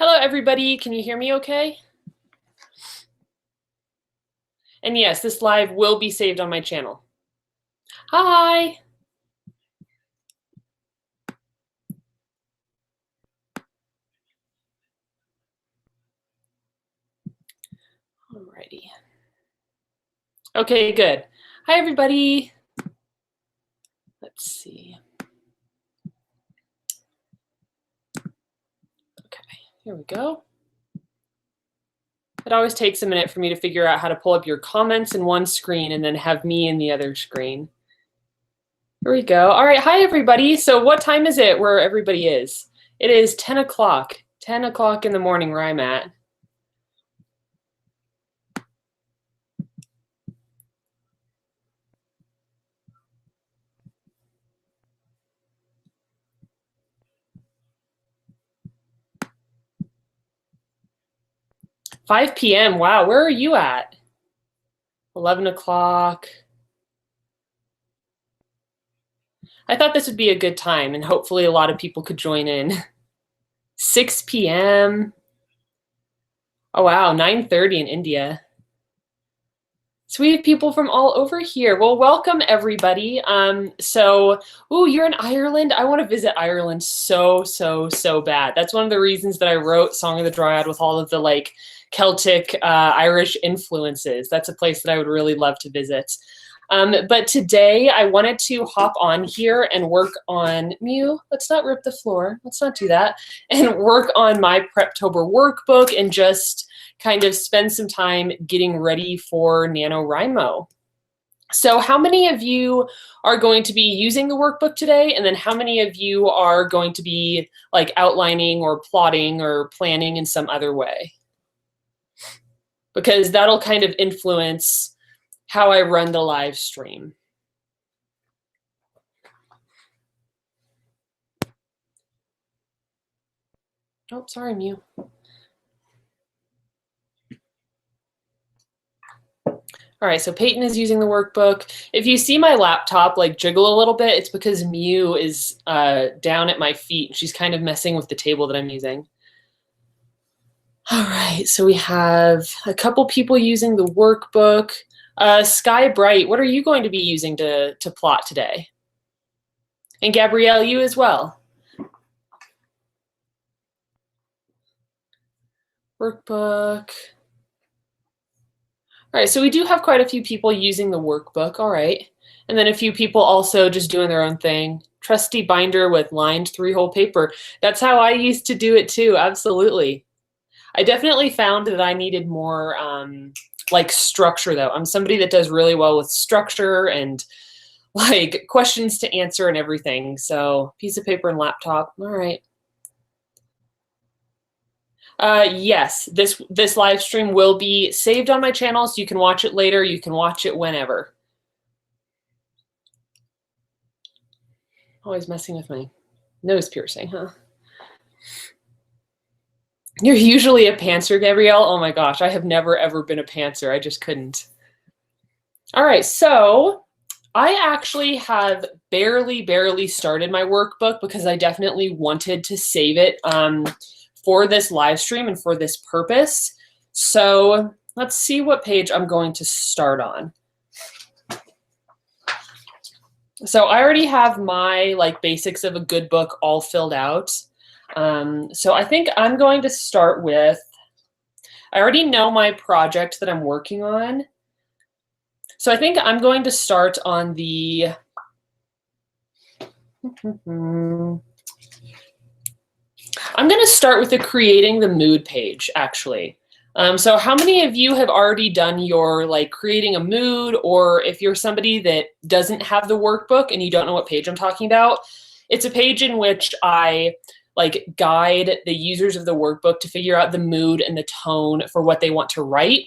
Hello, everybody. Can you hear me okay? And yes, this live will be saved on my channel. Hi. Alrighty. Okay, good. Hi, everybody. Let's see. Okay, here we go. It always takes a minute for me to figure out how to pull up your comments in one screen and then have me in the other screen. Here we go. All right, hi, everybody. So what time is it where everybody is? It is 10 o'clock. 10 o'clock in the morning where I'm at. 5 p.m. Wow, where are you at? 11 o'clock. I thought this would be a good time, and hopefully a lot of people could join in. 6 p.m. Oh, wow, 9:30 in India. So we have people from all over here. Well, welcome, everybody. You're in Ireland. I want to visit Ireland so bad. That's one of the reasons that I wrote Song of the Dryad with all of the, like, Celtic, Irish influences. That's a place that I would really love to visit. But today I wanted to hop on here and work on Mew. Let's not rip the floor. Let's not do that. And work on my Preptober workbook and just kind of spend some time getting ready for NaNoWriMo. So how many of you are going to be using the workbook today? And then how many of you are going to be like outlining or plotting or planning in some other way? Because that'll kind of influence how I run the live stream. Oh, sorry, Mew. All right, so Peyton is using the workbook. If you see my laptop like jiggle a little bit, it's because Mew is down at my feet. She's kind of messing with the table that I'm using. All right, so we have a couple people using the workbook. Sky Bright, what are you going to be using to plot today? And Gabrielle, you as well. Workbook. All right, so we do have quite a few people using the workbook, all right. And then a few people also just doing their own thing. Trusty binder with lined 3-hole paper. That's how I used to do it too, absolutely. I definitely found that I needed more like structure though. I'm somebody that does really well with structure and like questions to answer and everything. So piece of paper and laptop, all right. Yes, this live stream will be saved on my channel, so you can watch it later. You can watch it whenever. Always messing with my nose piercing, huh? You're usually a pantser, Gabrielle? Oh my gosh, I have never ever been a pantser. I just couldn't. All right, so I actually have barely started my workbook because I definitely wanted to save it for this live stream and for this purpose. So let's see what page I'm going to start on. So I already have my like basics of a good book all filled out. So I think I'm going to start with, I already know my project that I'm working on. So I think I'm going to start on the, I'm going to start with the creating the mood page, actually. So how many of you have already done your like creating a mood, or if you're somebody that doesn't have the workbook and you don't know what page I'm talking about, it's a page in which I like guide the users of the workbook to figure out the mood and the tone for what they want to write.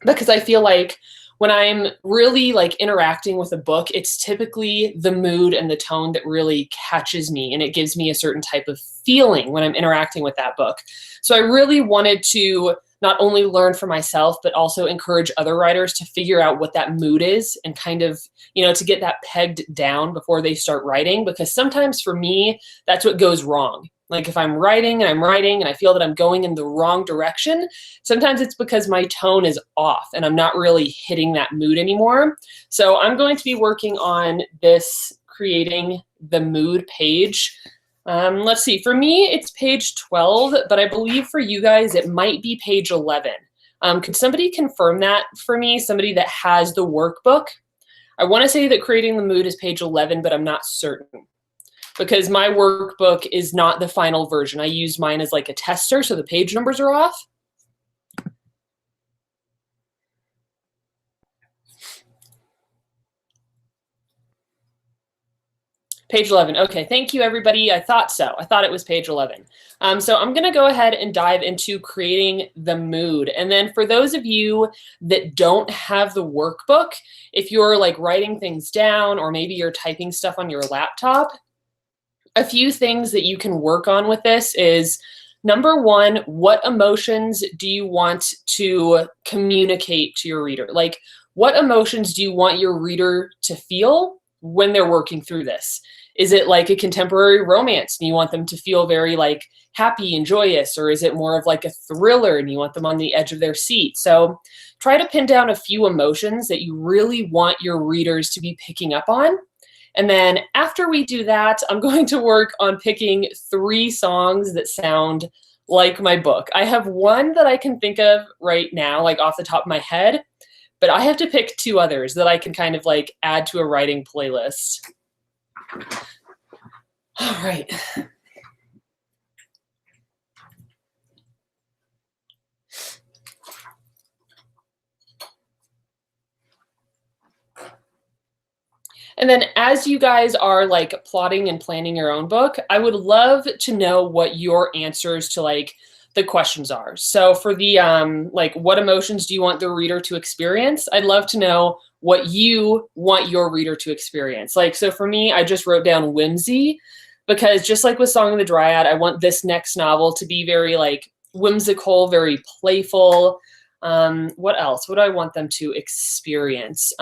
Because I feel like when I'm really like interacting with a book, it's typically the mood and the tone that really catches me, and it gives me a certain type of feeling when I'm interacting with that book. So I really wanted to not only learn for myself, but also encourage other writers to figure out what that mood is and kind of, to get that pegged down before they start writing. Because sometimes for me, that's what goes wrong. Like if I'm writing and I feel that I'm going in the wrong direction, sometimes it's because my tone is off and I'm not really hitting that mood anymore. So I'm going to be working on this creating the mood page. Let's see, for me, it's page 12, but I believe for you guys, it might be page 11. Could somebody confirm that for me? Somebody that has the workbook? I want to say that creating the mood is page 11, but I'm not certain because my workbook is not the final version. I used mine as like a tester, so the page numbers are off. Page 11. Okay, thank you, everybody. I thought so. I thought it was page 11. So I'm going to go ahead and dive into creating the mood. And then for those of you that don't have the workbook, if you're like writing things down or maybe you're typing stuff on your laptop, a few things that you can work on with this is, number one, what emotions do you want to communicate to your reader? Like, what emotions do you want your reader to feel when they're working through this? Is it like a contemporary romance and you want them to feel very like happy and joyous? Or is it more of like a thriller and you want them on the edge of their seat? So try to pin down a few emotions that you really want your readers to be picking up on. And then after we do that, I'm going to work on picking 3 songs that sound like my book. I have one that I can think of right now, like off the top of my head, but I have to pick 2 others that I can kind of like add to a writing playlist. All right. And then as you guys are like plotting and planning your own book, I would love to know what your answers to like the questions are. So for the like, what emotions do you want the reader to experience? I'd love to know what you want your reader to experience. Like, so for me, I just wrote down whimsy because just like with Song of the Dryad, I want this next novel to be very like whimsical, very playful. What else? What do I want them to experience?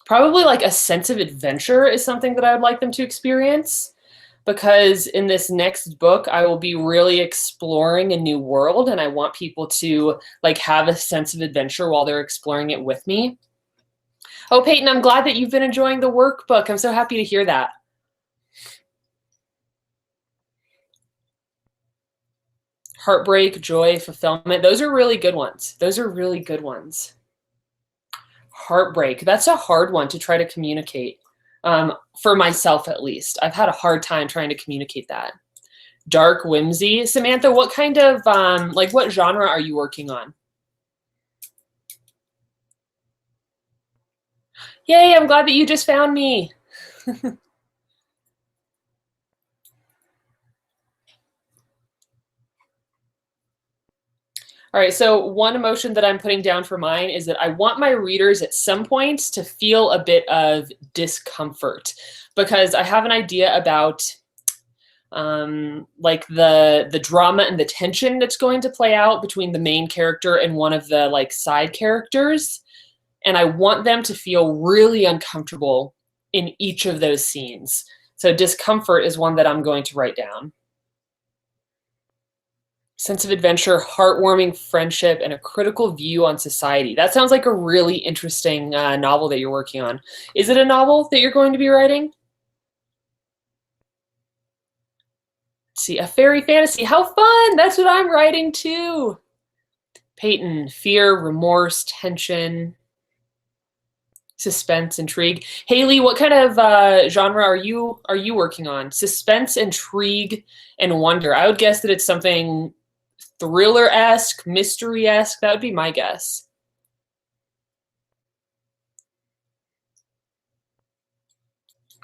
Probably like a sense of adventure is something that I would like them to experience, because in this next book, I will be really exploring a new world and I want people to like have a sense of adventure while they're exploring it with me. Oh, Peyton, I'm glad that you've been enjoying the workbook. I'm so happy to hear that. Heartbreak, joy, fulfillment. Those are really good ones. Those are really good ones. Heartbreak. That's a hard one to try to communicate. For myself, at least. I've had a hard time trying to communicate that. Dark whimsy. Samantha, what kind of, like what genre are you working on? Yay, I'm glad that you just found me. All right, so one emotion that I'm putting down for mine is that I want my readers at some points to feel a bit of discomfort, because I have an idea about like the drama and the tension that's going to play out between the main character and one of the like side characters. And I want them to feel really uncomfortable in each of those scenes. So discomfort is one that I'm going to write down. Sense of adventure, heartwarming friendship, and a critical view on society. That sounds like a really interesting novel that you're working on. Is it a novel that you're going to be writing? Let's see, a fairy fantasy. How fun! That's what I'm writing too. Peyton, fear, remorse, tension, suspense, intrigue. Haley, what kind of genre are you working on? Suspense, intrigue, and wonder. I would guess that it's something thriller-esque, mystery-esque. That would be my guess.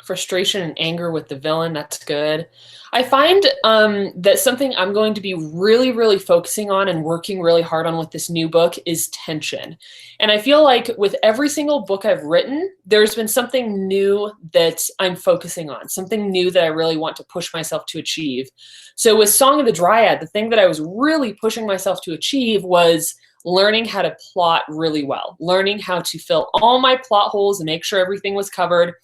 frustration and anger with the villain. That's good. I find that something I'm going to be really, really focusing on and working really hard on with this new book is tension. And I feel like with every single book I've written, there's been something new that I'm focusing on, something new that I really want to push myself to achieve. So with Song of the Dryad, the thing that I was really pushing myself to achieve was learning how to plot really well, learning how to fill all my plot holes and make sure everything was covered.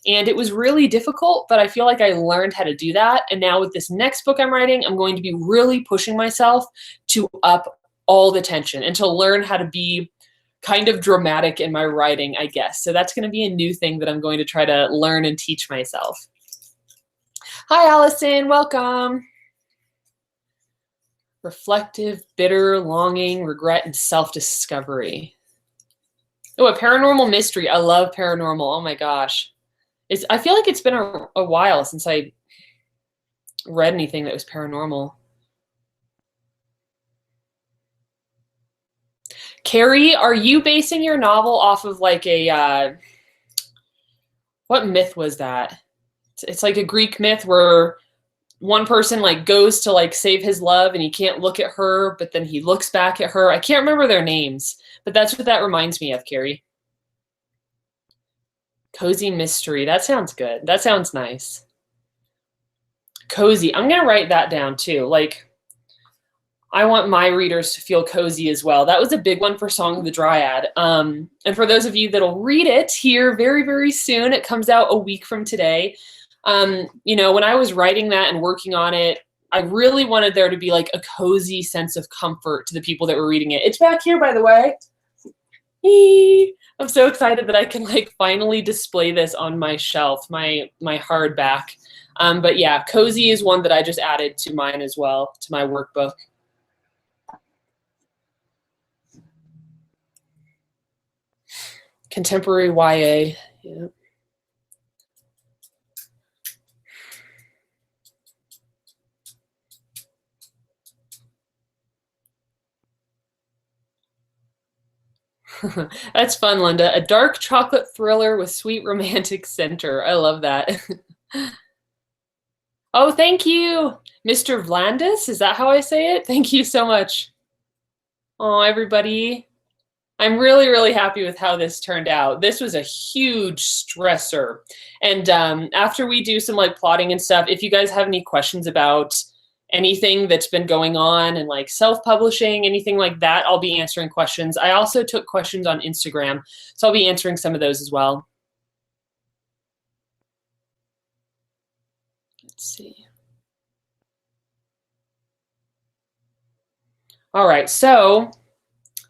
And it was really difficult, but I feel like I learned how to do that. And now with this next book I'm writing, I'm going to be really pushing myself to up all the tension and to learn how to be kind of dramatic in my writing, I guess. So that's going to be a new thing that I'm going to try to learn and teach myself. Hi, Allison. Welcome. Reflective, bitter, longing, regret, and self-discovery. Oh, a paranormal mystery. I love paranormal. Oh my gosh. I feel like it's been a while since I read anything that was paranormal. Carrie, are you basing your novel off of like a, what myth was that? It's like a Greek myth where one person like goes to like save his love and he can't look at her, but then he looks back at her. I can't remember their names, but that's what that reminds me of, Carrie. Cozy mystery. That sounds good. That sounds nice. Cozy. I'm going to write that down too. Like, I want my readers to feel cozy as well. That was a big one for Song of the Dryad. And for those of you that'll read it here very, very soon, it comes out a week from today. You know, when I was writing that and working on it, I really wanted there to be like a cozy sense of comfort to the people that were reading it. It's back here, by the way. I'm so excited that I can like finally display this on my shelf, my hardback. But yeah, cozy is one that I just added to mine as well, to my workbook. Contemporary YA. Yeah. That's fun, Linda. A dark chocolate thriller with sweet romantic center. I love that. Oh, thank you, Mr. Vlandis. Is that how I say it? Thank you so much. Oh, everybody. I'm really, really happy with how this turned out. This was a huge stressor. And after we do some like plotting and stuff, if you guys have any questions about anything that's been going on and like self-publishing, anything like that, I'll be answering questions. I also took questions on Instagram, so I'll be answering some of those as well. Let's see. All right, so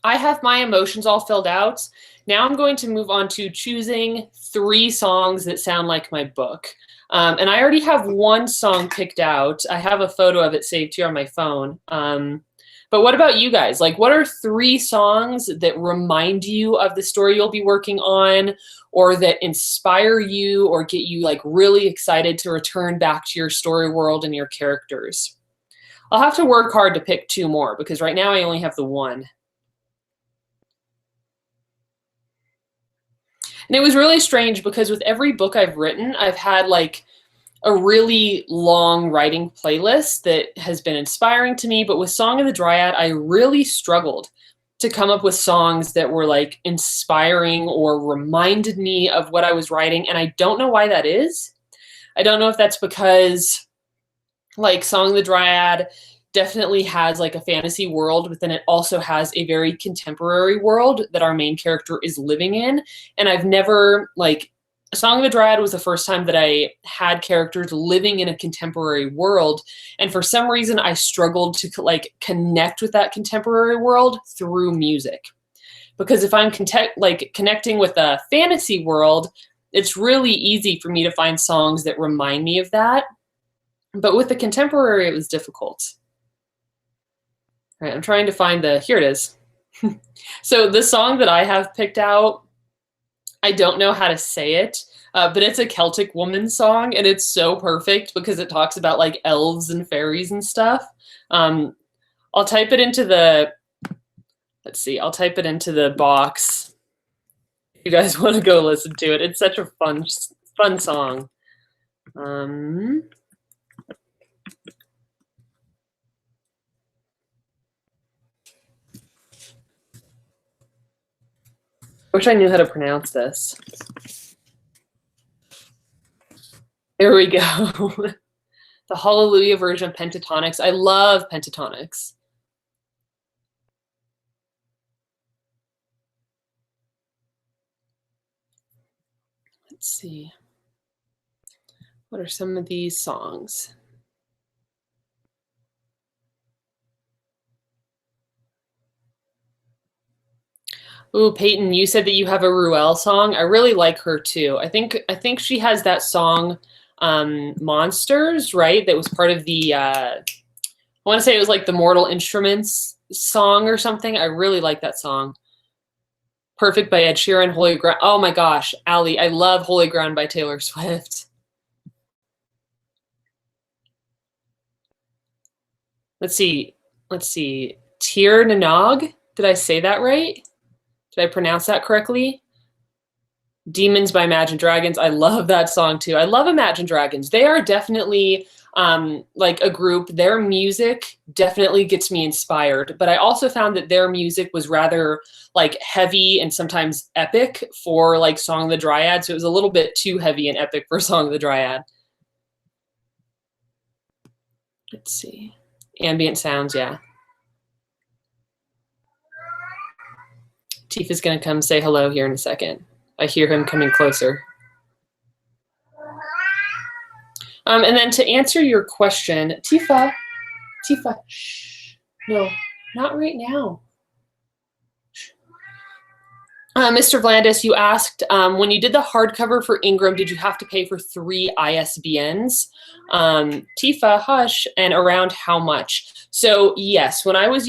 I have my emotions all filled out. Now I'm going to move on to choosing 3 songs that sound like my book. And I already have one song picked out. I have a photo of it saved here on my phone. But what about you guys? Like, what are 3 songs that remind you of the story you'll be working on, or that inspire you or get you like really excited to return back to your story world and your characters? I'll have to work hard to pick 2 more because right now I only have the one. And it was really strange because with every book I've written, I've had like a really long writing playlist that has been inspiring to me. But with Song of the Dryad, I really struggled to come up with songs that were like inspiring or reminded me of what I was writing. And I don't know why that is. I don't know if that's because like Song of the Dryad definitely has like a fantasy world, but then it also has a very contemporary world that our main character is living in. And I've never like, Song of the Dryad was the first time that I had characters living in a contemporary world. And for some reason I struggled to like connect with that contemporary world through music. Because if I'm connecting with a fantasy world, it's really easy for me to find songs that remind me of that. But with the contemporary, it was difficult. All right, I'm trying to find here it is. So the song that I have picked out, I don't know how to say it, but it's a Celtic woman song, and it's so perfect because it talks about like elves and fairies and stuff. I'll type it into the, let's see, I'll type it into the box. If you guys want to go listen to it. It's such a fun song. Wish I knew how to pronounce this. There we go. The Hallelujah version of pentatonics. I love pentatonics. Let's see. What are some of these songs? Ooh, Peyton, you said that you have a Ruel song. I really like her too. I think she has that song, Monsters, right? That was part of the I want to say it was like the Mortal Instruments song or something. I really like that song. Perfect by Ed Sheeran, Holy Ground. Oh my gosh, Allie, I love Holy Ground by Taylor Swift. Let's see. Tir Nanog. Did I say that right? Did I pronounce that correctly? Demons by Imagine Dragons. I love that song too. I love Imagine Dragons. They are definitely like a group. Their music definitely gets me inspired, but I also found that their music was rather like heavy and sometimes epic for like Song of the Dryad. So it was a little bit too heavy and epic for Song of the Dryad. Let's see. Ambient sounds, yeah. Tifa's gonna come say hello here in a second. I hear him coming closer. And then to answer your question, Tifa, shh, no, not right now. Mr. Vlandis, you asked, when you did the hardcover for Ingram, did you have to pay for 3 ISBNs? Tifa, hush, and around how much? So yes, when I was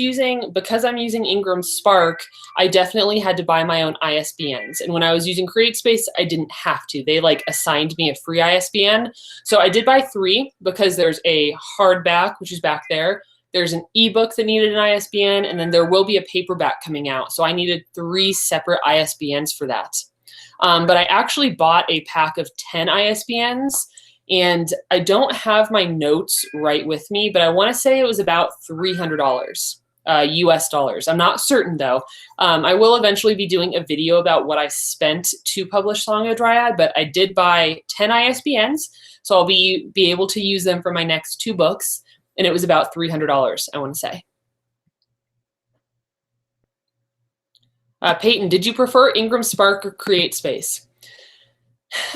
because I'm using Ingram Spark, I definitely had to buy my own ISBNs. And when I was using CreateSpace, I didn't have to. They like assigned me a free ISBN. So I did buy 3 because there's a hardback, which is back there. There's an ebook that needed an ISBN, and then there will be a paperback coming out. So I needed 3 separate ISBNs for that. But I actually bought a pack of 10 ISBNs, and I don't have my notes right with me, but I want to say it was about $300 US dollars. I'm not certain though. I will eventually be doing a video about what I spent to publish Song of the Dryad, but I did buy 10 ISBNs, so I'll be able to use them for my next 2 books. And it was about $300, I want to say. Peyton, did you prefer Ingram Spark or CreateSpace?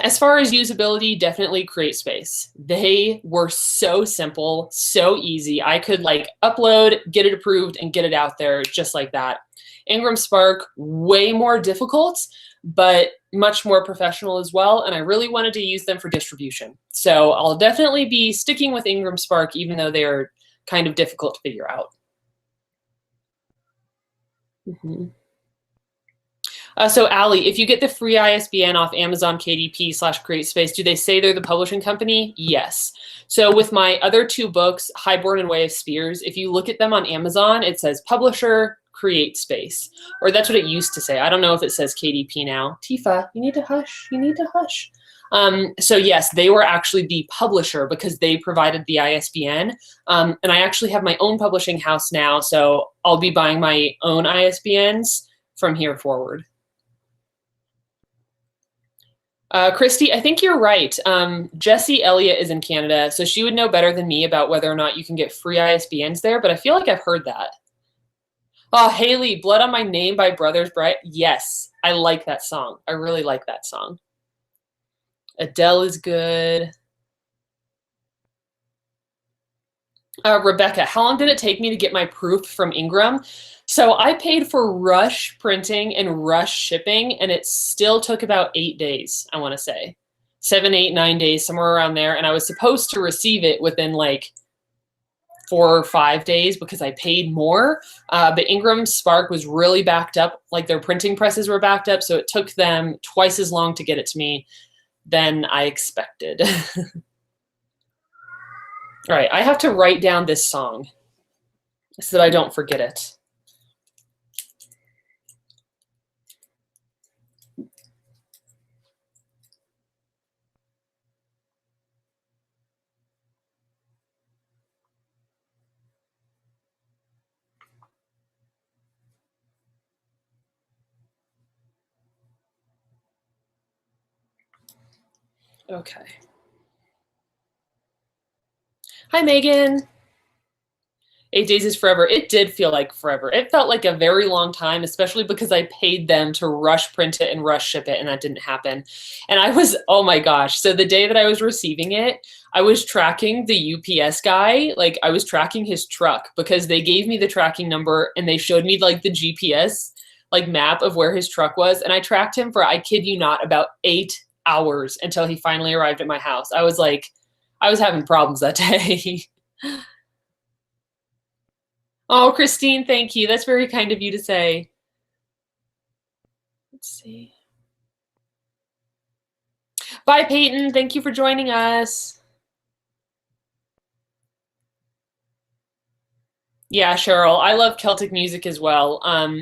As far as usability, definitely CreateSpace. They were so simple, so easy. I could like upload, get it approved, and get it out there just like that. Ingram Spark, way more difficult, but much more professional as well. And I really wanted to use them for distribution. So I'll definitely be sticking with Ingram Spark, even though they are kind of difficult to figure out. So Allie, if you get the free ISBN off Amazon KDP/CreateSpace, do they say they're the publishing company? Yes. So with my other 2 books, Highborn and Way of Spears, if you look at them on Amazon, it says publisher, CreateSpace, or that's what it used to say. I don't know if it says KDP now. Tifa, you need to hush. You need to hush. So yes, they were actually the publisher because they provided the ISBN. And I actually have my own publishing house now, so I'll be buying my own ISBNs from here forward. Christy, I think you're right. Jessie Elliott is in Canada, so she would know better than me about whether or not you can get free ISBNs there, but I feel like I've heard that. Oh, Haley, Blood on My Name by Brothers Bright. Yes, I like that song. I really like that song. Adele is good. Rebecca, how long did it take me to get my proof from Ingram? So I paid for rush printing and rush shipping, and it still took about 8 days, I want to say. 7, 8, 9 days, somewhere around there. And I was supposed to receive it within like 4 or 5 days because I paid more. But Ingram Spark was really backed up, like their printing presses were backed up. So it took them twice as long to get it to me than I expected. All right, I have to write down this song so that I don't forget it. Okay. Hi, Megan. 8 days is forever. It did feel like forever. It felt like a very long time, especially because I paid them to rush print it and rush ship it, and that didn't happen. And I was, oh my gosh. So the day that I was receiving it, I was tracking the UPS guy. Like I was tracking his truck because they gave me the tracking number and they showed me like the GPS like map of where his truck was. And I tracked him for, I kid you not, about 8 hours until he finally arrived at my house. I was like, I was having problems that day. Oh, Christine, thank you. That's very kind of you to say. Let's see. Bye, Peyton. Thank you for joining us. Yeah, Cheryl, I love Celtic music as well.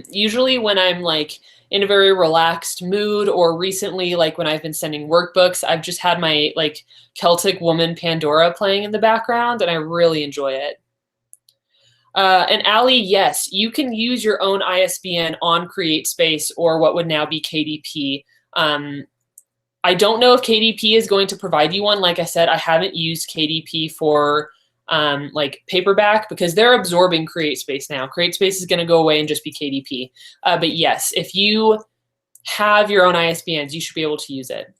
Usually when I'm like in a very relaxed mood, or recently, like when I've been sending workbooks, I've just had my like Celtic Woman Pandora playing in the background, and I really enjoy it. And Allie, yes, you can use your own ISBN on CreateSpace or what would now be KDP. I don't know if KDP is going to provide you one. Like I said, I haven't used KDP for like paperback because they're absorbing CreateSpace now. CreateSpace is going to go away and just be KDP. But yes, if you have your own ISBNs, you should be able to use it.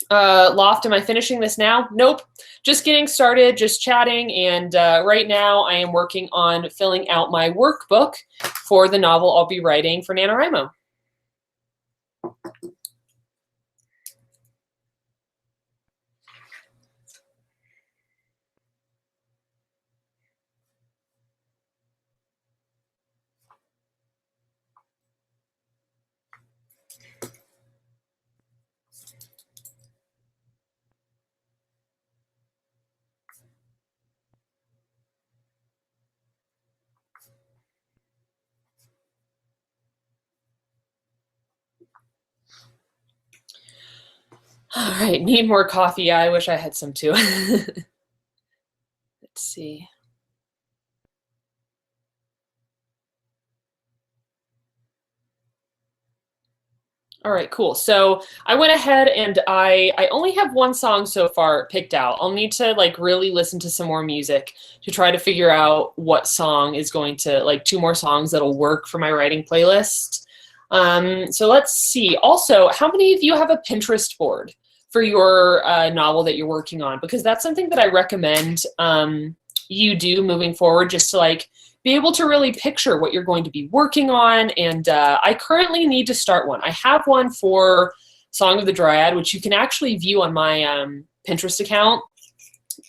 Loft, am I finishing this now? Nope. Just getting started, just chatting. And right now I am working on filling out my workbook for the novel I'll be writing for NaNoWriMo. All right, need more coffee. I wish I had some too. Let's see. All right, cool. So I went ahead and I only have one song so far picked out. I'll need to like really listen to some more music to try to figure out what song is going to, like 2 more songs that'll work for my writing playlist. So let's see. Also, how many of you have a Pinterest board for your novel that you're working on? Because that's something that I recommend you do moving forward, just to like be able to really picture what you're going to be working on. And I currently need to start one. I have one for Song of the Dryad, which you can actually view on my Pinterest account.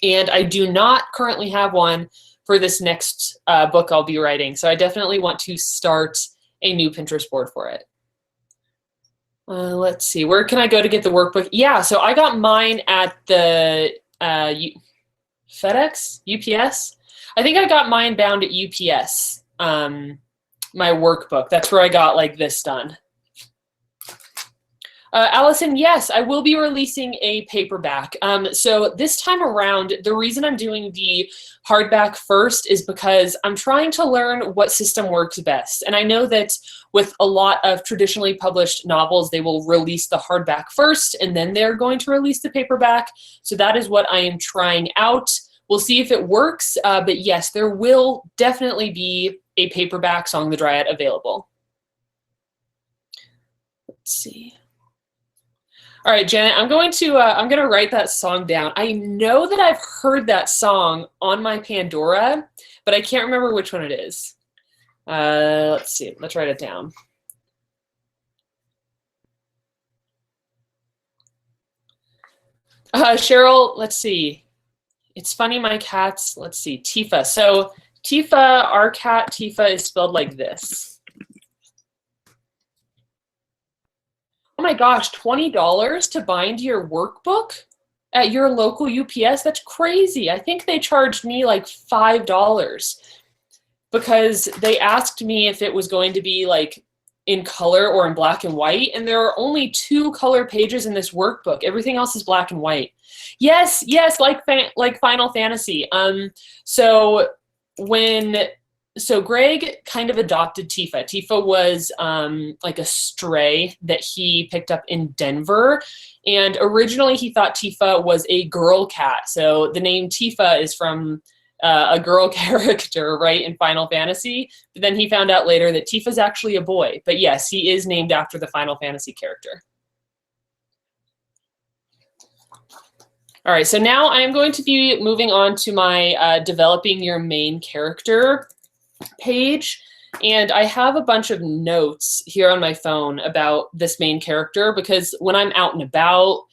And I do not currently have one for this next book I'll be writing. So I definitely want to start a new Pinterest board for it. Let's see, where can I go to get the workbook? Yeah, so I got mine at the FedEx, UPS. I think I got mine bound at UPS, my workbook. That's where I got like this done. Allison, yes, I will be releasing a paperback. So this time around, the reason I'm doing the hardback first is because I'm trying to learn what system works best. And I know that with a lot of traditionally published novels, they will release the hardback first, and then they're going to release the paperback. So that is what I am trying out. We'll see if it works, but yes, there will definitely be a paperback Song of the Dryad available. Let's see. All right, Janet, I'm going to write that song down. I know that I've heard that song on my Pandora, but I can't remember which one it is. Let's see. Let's write it down. Cheryl, let's see. It's funny, my cat's, let's see, Tifa. So Tifa, our cat Tifa is spelled like this. Oh my gosh, $20 to bind your workbook at your local UPS? That's crazy. I think they charged me like $5 because they asked me if it was going to be like in color or in black and white, and there are only 2 color pages in this workbook. Everything else is black and white. Yes, like Final Fantasy. So when So Greg kind of adopted Tifa. Tifa was like a stray that he picked up in Denver. And originally he thought Tifa was a girl cat. So the name Tifa is from a girl character, right, in Final Fantasy. But then he found out later that Tifa's actually a boy. But yes, he is named after the Final Fantasy character. All right, so now I am going to be moving on to my developing your main character page. And I have a bunch of notes here on my phone about this main character because when I'm out and about,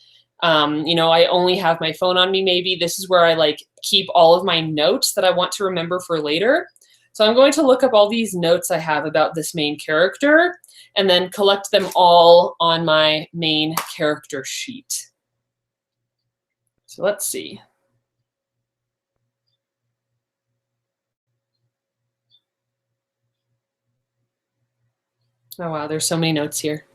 you know, I only have my phone on me maybe. This is where I like keep all of my notes that I want to remember for later. So I'm going to look up all these notes I have about this main character and then collect them all on my main character sheet. So let's see. Oh, wow, there's so many notes here.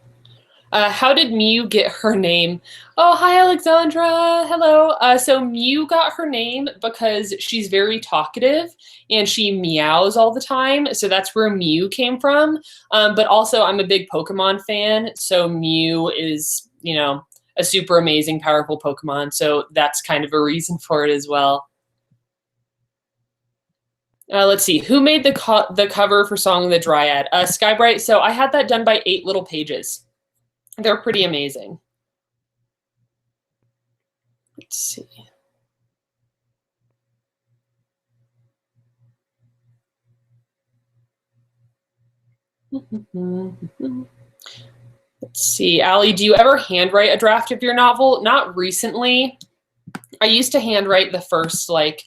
How did Mew get her name? Oh, hi, Alexandra. Hello. So Mew got her name because she's very talkative and she meows all the time. So that's where Mew came from. But also, I'm a big Pokemon fan. So Mew is, you know, a super amazing, powerful Pokemon. So that's kind of a reason for it as well. Let's see. Who made the cover for Song of the Dryad? Skybright. So I had that done by 8 Little Pages. They're pretty amazing. Let's see. Let's see. Allie, do you ever handwrite a draft of your novel? Not recently. I used to handwrite the first like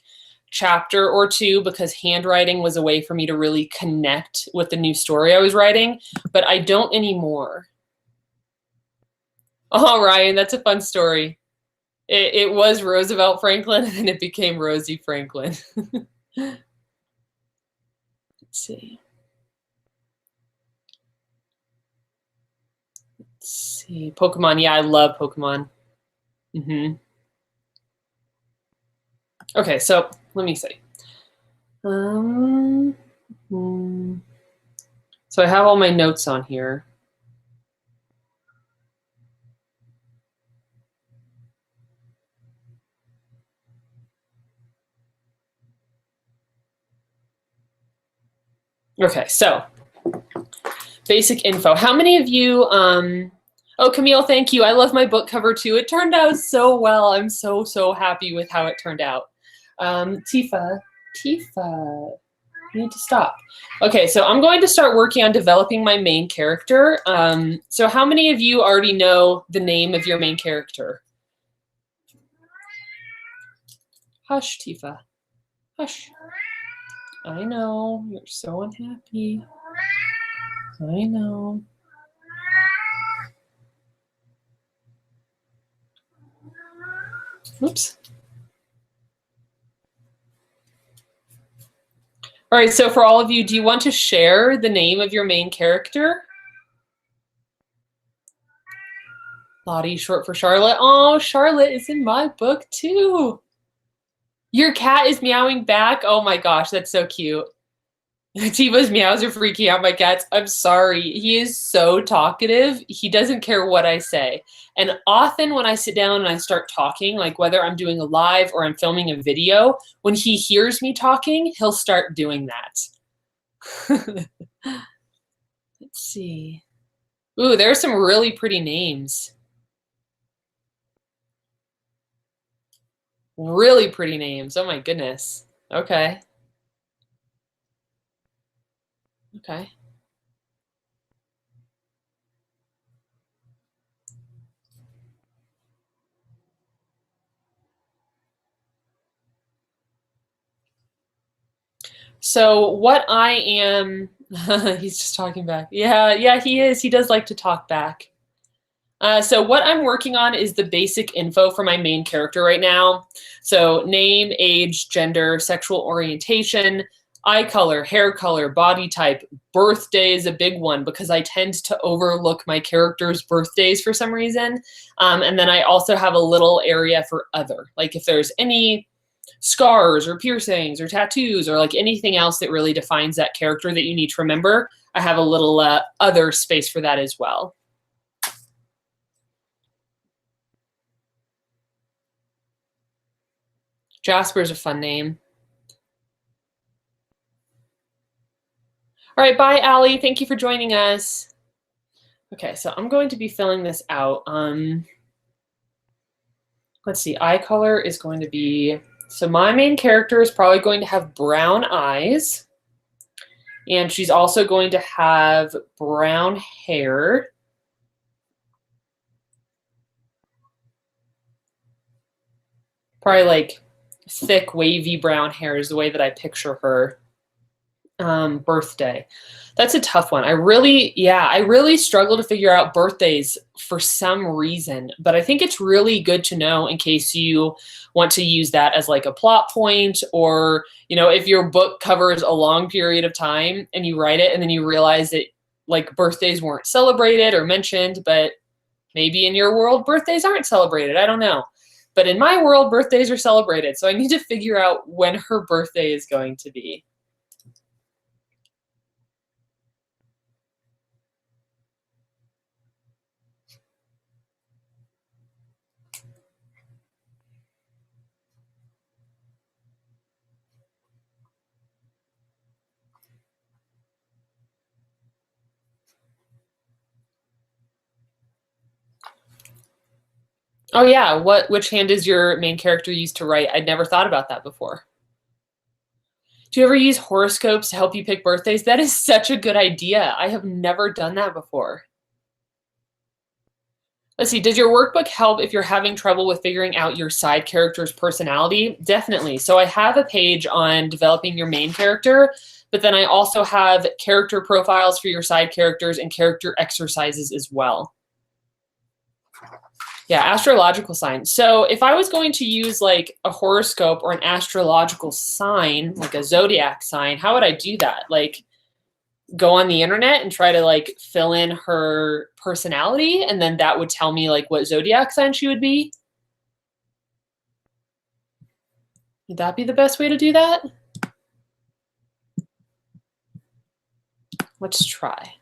chapter or two because handwriting was a way for me to really connect with the new story I was writing, but I don't anymore. Oh, Ryan, that's a fun story. It was Roosevelt Franklin, and then it became Rosie Franklin. Let's see. Let's see. Pokemon. Yeah, I love Pokemon. Okay, so let me see. So I have all my notes on here. Okay, so basic info. How many of you, oh, Camille, thank you. I love my book cover too. It turned out so well. I'm so, so happy with how it turned out. Tifa, you need to stop. Okay, so I'm going to start working on developing my main character. So how many of you already know the name of your main character? Hush, Tifa. Hush. I know, you're so unhappy. I know. Oops. All right, so for all of you, do you want to share the name of your main character? Lottie, short for Charlotte. Oh, Charlotte is in my book too. Your cat is meowing back. Oh my gosh, that's so cute. Tifa's meows are freaking out my cats. I'm sorry. He is so talkative. He doesn't care what I say. And often when I sit down and I start talking, like whether I'm doing a live or I'm filming a video, when he hears me talking, he'll start doing that. Let's see. Ooh, there are some really pretty names. Really pretty names. Oh my goodness. Okay. Okay. So what I am, he's just talking back. Yeah, he is. He does like to talk back. So what I'm working on is the basic info for my main character right now. So name, age, gender, sexual orientation, eye color, hair color, body type, birthday is a big one because I tend to overlook my characters' birthdays for some reason. And then I also have a little area for other, like if there's any scars or piercings or tattoos or like anything else that really defines that character that you need to remember, I have a little other space for that as well. Jasper's a fun name. All right, bye, Allie. Thank you for joining us. Okay, so I'm going to be filling this out. Let's see, eye color is going to be, so my main character is probably going to have brown eyes. And she's also going to have brown hair. Probably like thick, wavy brown hair is the way that I picture her. Birthday. That's a tough one. I really struggle to figure out birthdays for some reason, but I think it's really good to know in case you want to use that as like a plot point, or, you know, if your book covers a long period of time and you write it and then you realize that like birthdays weren't celebrated or mentioned, but maybe in your world birthdays aren't celebrated. I don't know. But in my world, birthdays are celebrated. So I need to figure out when her birthday is going to be. Oh yeah, which hand is your main character used to write? I'd never thought about that before. Do you ever use horoscopes to help you pick birthdays? That is such a good idea. I have never done that before. Let's see, does your workbook help if you're having trouble with figuring out your side character's personality? Definitely. So I have a page on developing your main character, but then I also have character profiles for your side characters and character exercises as well. Yeah, astrological sign. So if I was going to use like a horoscope or an astrological sign, like a zodiac sign, how would I do that? Like go on the internet and try to like fill in her personality, and then that would tell me like what zodiac sign she would be? Would that be the best way to do that? Let's try.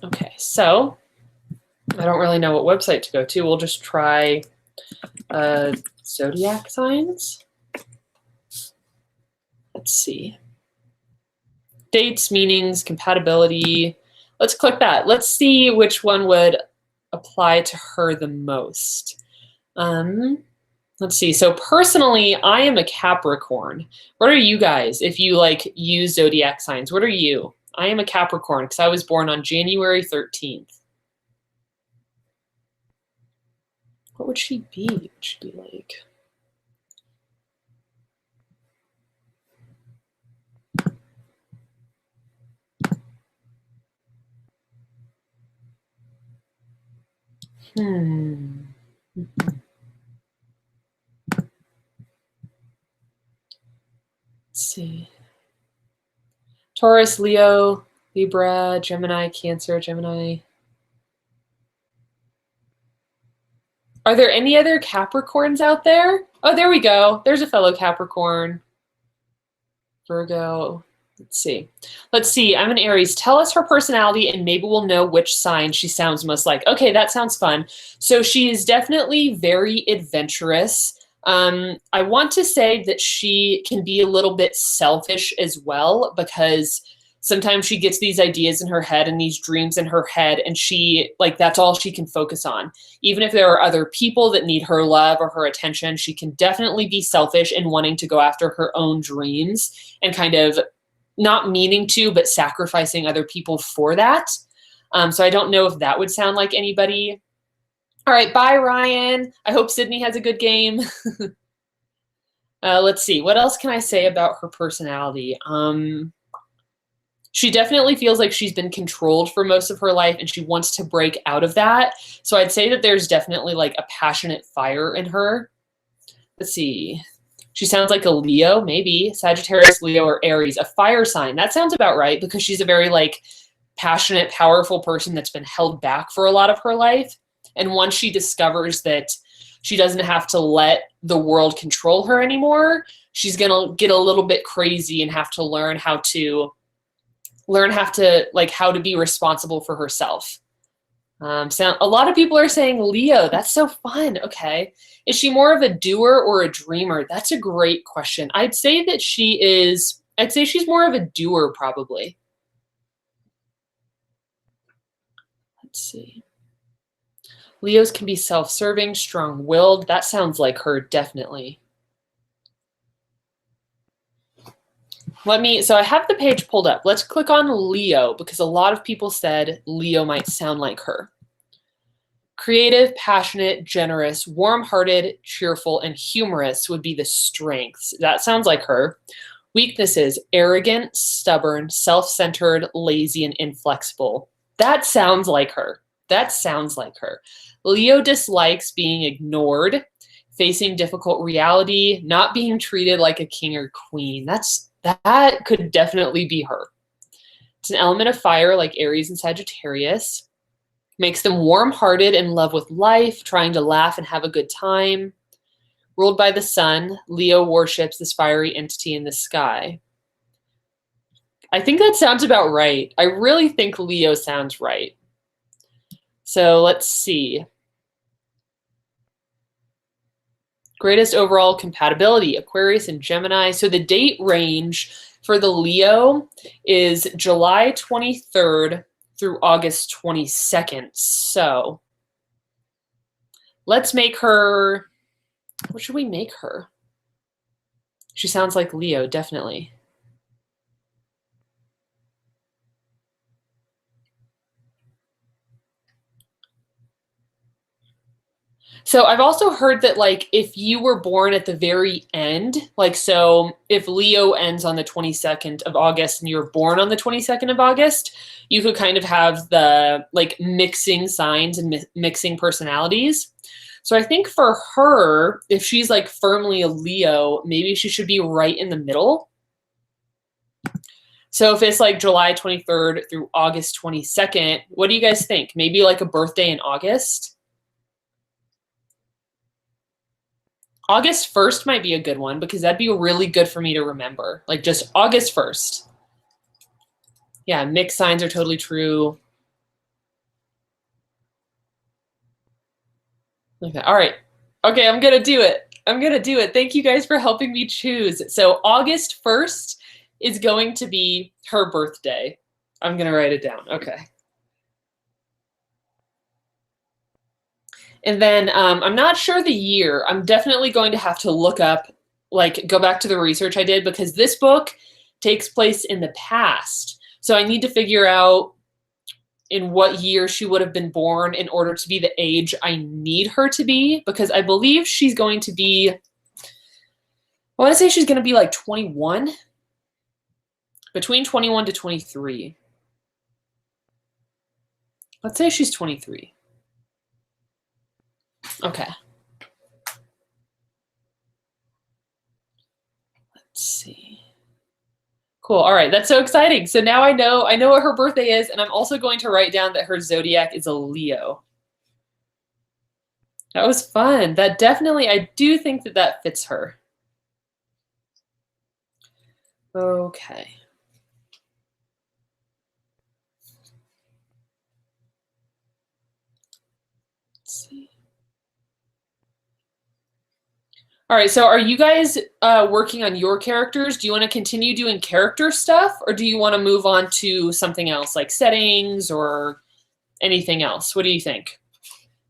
Okay, so I don't really know what website to go to. We'll just try zodiac signs. Let's see. Dates, meanings, compatibility. Let's click that. Let's see which one would apply to her the most. Let's see. So personally, I am a Capricorn. What are you guys if you like use zodiac signs? What are you? I am a Capricorn because I was born on January 13th. What would she be? Would she be like? Let's see. Taurus, Leo, Libra, Gemini, Cancer, Gemini. Are there any other Capricorns out there? Oh, there we go. There's a fellow Capricorn. Virgo. Let's see. Let's see. I'm an Aries. Tell us her personality and maybe we'll know which sign she sounds most like. Okay, that sounds fun. So she is definitely very adventurous. I want to say that she can be a little bit selfish as well, because sometimes she gets these ideas in her head and these dreams in her head, and she, like, that's all she can focus on. Even if there are other people that need her love or her attention, she can definitely be selfish in wanting to go after her own dreams and kind of not meaning to, but sacrificing other people for that. So I don't know if that would sound like anybody. All right, bye, Ryan. I hope Sydney has a good game. Let's see. What else can I say about her personality? She definitely feels like she's been controlled for most of her life and she wants to break out of that. So I'd say that there's definitely like a passionate fire in her. Let's see. She sounds like a Leo, maybe. Sagittarius, Leo, or Aries. A fire sign. That sounds about right because she's a very like passionate, powerful person that's been held back for a lot of her life. And once she discovers that she doesn't have to let the world control her anymore, she's going to get a little bit crazy and have to learn how to how to be responsible for herself. So a lot of people are saying Leo. That's so fun. Okay. Is she more of a doer or a dreamer? That's a great question. I'd say she's more of a doer, probably. Let's see. Leos can be self-serving, strong-willed. That sounds like her, definitely. So I have the page pulled up. Let's click on Leo because a lot of people said Leo might sound like her. Creative, passionate, generous, warm-hearted, cheerful, and humorous would be the strengths. That sounds like her. Weaknesses: arrogant, stubborn, self-centered, lazy, and inflexible. That sounds like her. That sounds like her. Leo dislikes being ignored, facing difficult reality, not being treated like a king or queen. That could definitely be her. It's an element of fire like Aries and Sagittarius. Makes them warm-hearted, in love with life, trying to laugh and have a good time. Ruled by the sun, Leo worships this fiery entity in the sky. I think that sounds about right. I really think Leo sounds right. So let's see. Greatest overall compatibility, Aquarius and Gemini. So the date range for the Leo is July 23rd through August 22nd. So let's make her, what should we make her? She sounds like Leo, definitely. So I've also heard that, like, if you were born at the very end, like, so if Leo ends on the 22nd of August and you're born on the 22nd of August, you could kind of have the, like, mixing signs and mixing personalities. So I think for her, if she's, like, firmly a Leo, maybe she should be right in the middle. So if it's, like, July 23rd through August 22nd, what do you guys think? Maybe, like, a birthday in August? August 1st might be a good one because that'd be really good for me to remember. Like, just August 1st. Yeah, mixed signs are totally true. Okay, all right. Okay, I'm going to do it. I'm going to do it. Thank you guys for helping me choose. So August 1st is going to be her birthday. I'm going to write it down. Okay. And then I'm not sure the year. I'm definitely going to have to look up, like, go back to the research I did because this book takes place in the past. So I need to figure out in what year she would have been born in order to be the age I need her to be, because I believe she's going to be, I want to say she's going to be like 21, between 21 to 23. Let's say she's 23. Okay. Let's see. Cool. All right. That's so exciting. So now I know what her birthday is, and I'm also going to write down that her zodiac is a Leo. That was fun. That definitely, I do think that fits her. Okay. Let's see. All right, so are you guys working on your characters? Do you want to continue doing character stuff, or do you want to move on to something else, like settings or anything else? What do you think?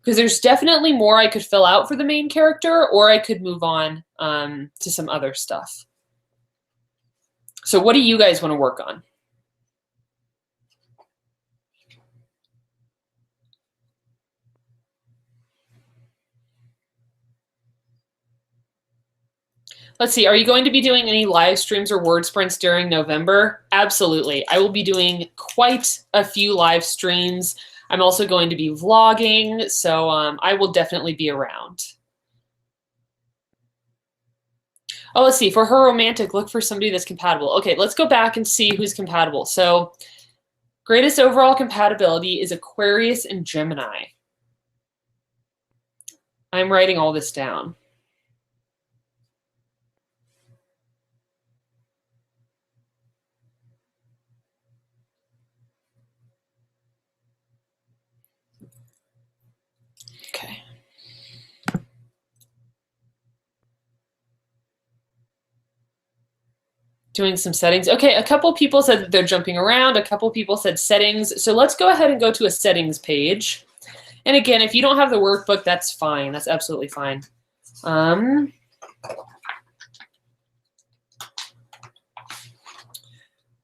Because there's definitely more I could fill out for the main character, or I could move on to some other stuff. So what do you guys want to work on? Let's see, are you going to be doing any live streams or word sprints during November? Absolutely. I will be doing quite a few live streams. I'm also going to be vlogging, so I will definitely be around. Oh, let's see. For her romantic, look for somebody that's compatible. Okay, let's go back and see who's compatible. So greatest overall compatibility is Aquarius and Gemini. I'm writing all this down. Okay. Doing some settings. Okay, a couple people said that they're jumping around. A couple people said settings. So let's go ahead and go to a settings page. And again, if you don't have the workbook, that's fine. That's absolutely fine.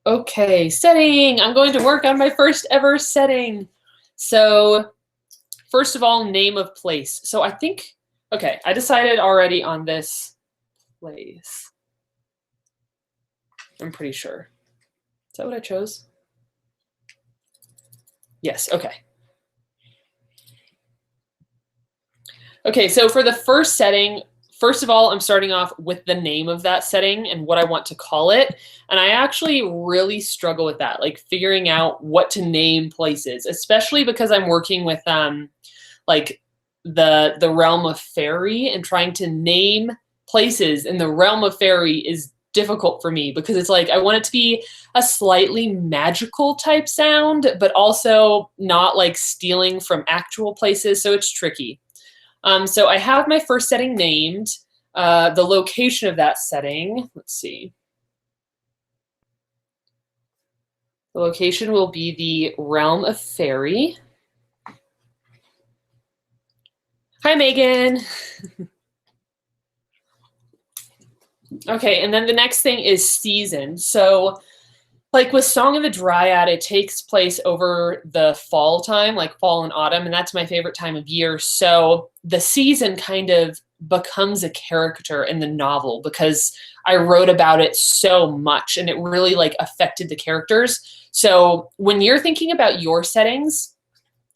Okay, setting. I'm going to work on my first ever setting. So first of all, name of place. So I think, okay, I decided already on this place. I'm pretty sure. Is that what I chose? Yes, okay. Okay, so for the first setting, first of all, I'm starting off with the name of that setting and what I want to call it. And I actually really struggle with that, like figuring out what to name places, especially because I'm working with like the realm of fairy, and trying to name places in the realm of fairy is difficult for me because it's like I want it to be a slightly magical type sound, but also not like stealing from actual places. So it's tricky. So I have my first setting named. The location of that setting, let's see. The location will be the realm of fairy. Hi, Megan. Okay, and then the next thing is season. So like with Song of the Dryad, it takes place over the fall time, like fall and autumn, and that's my favorite time of year. So the season kind of becomes a character in the novel because I wrote about it so much and it really like affected the characters. So when you're thinking about your settings,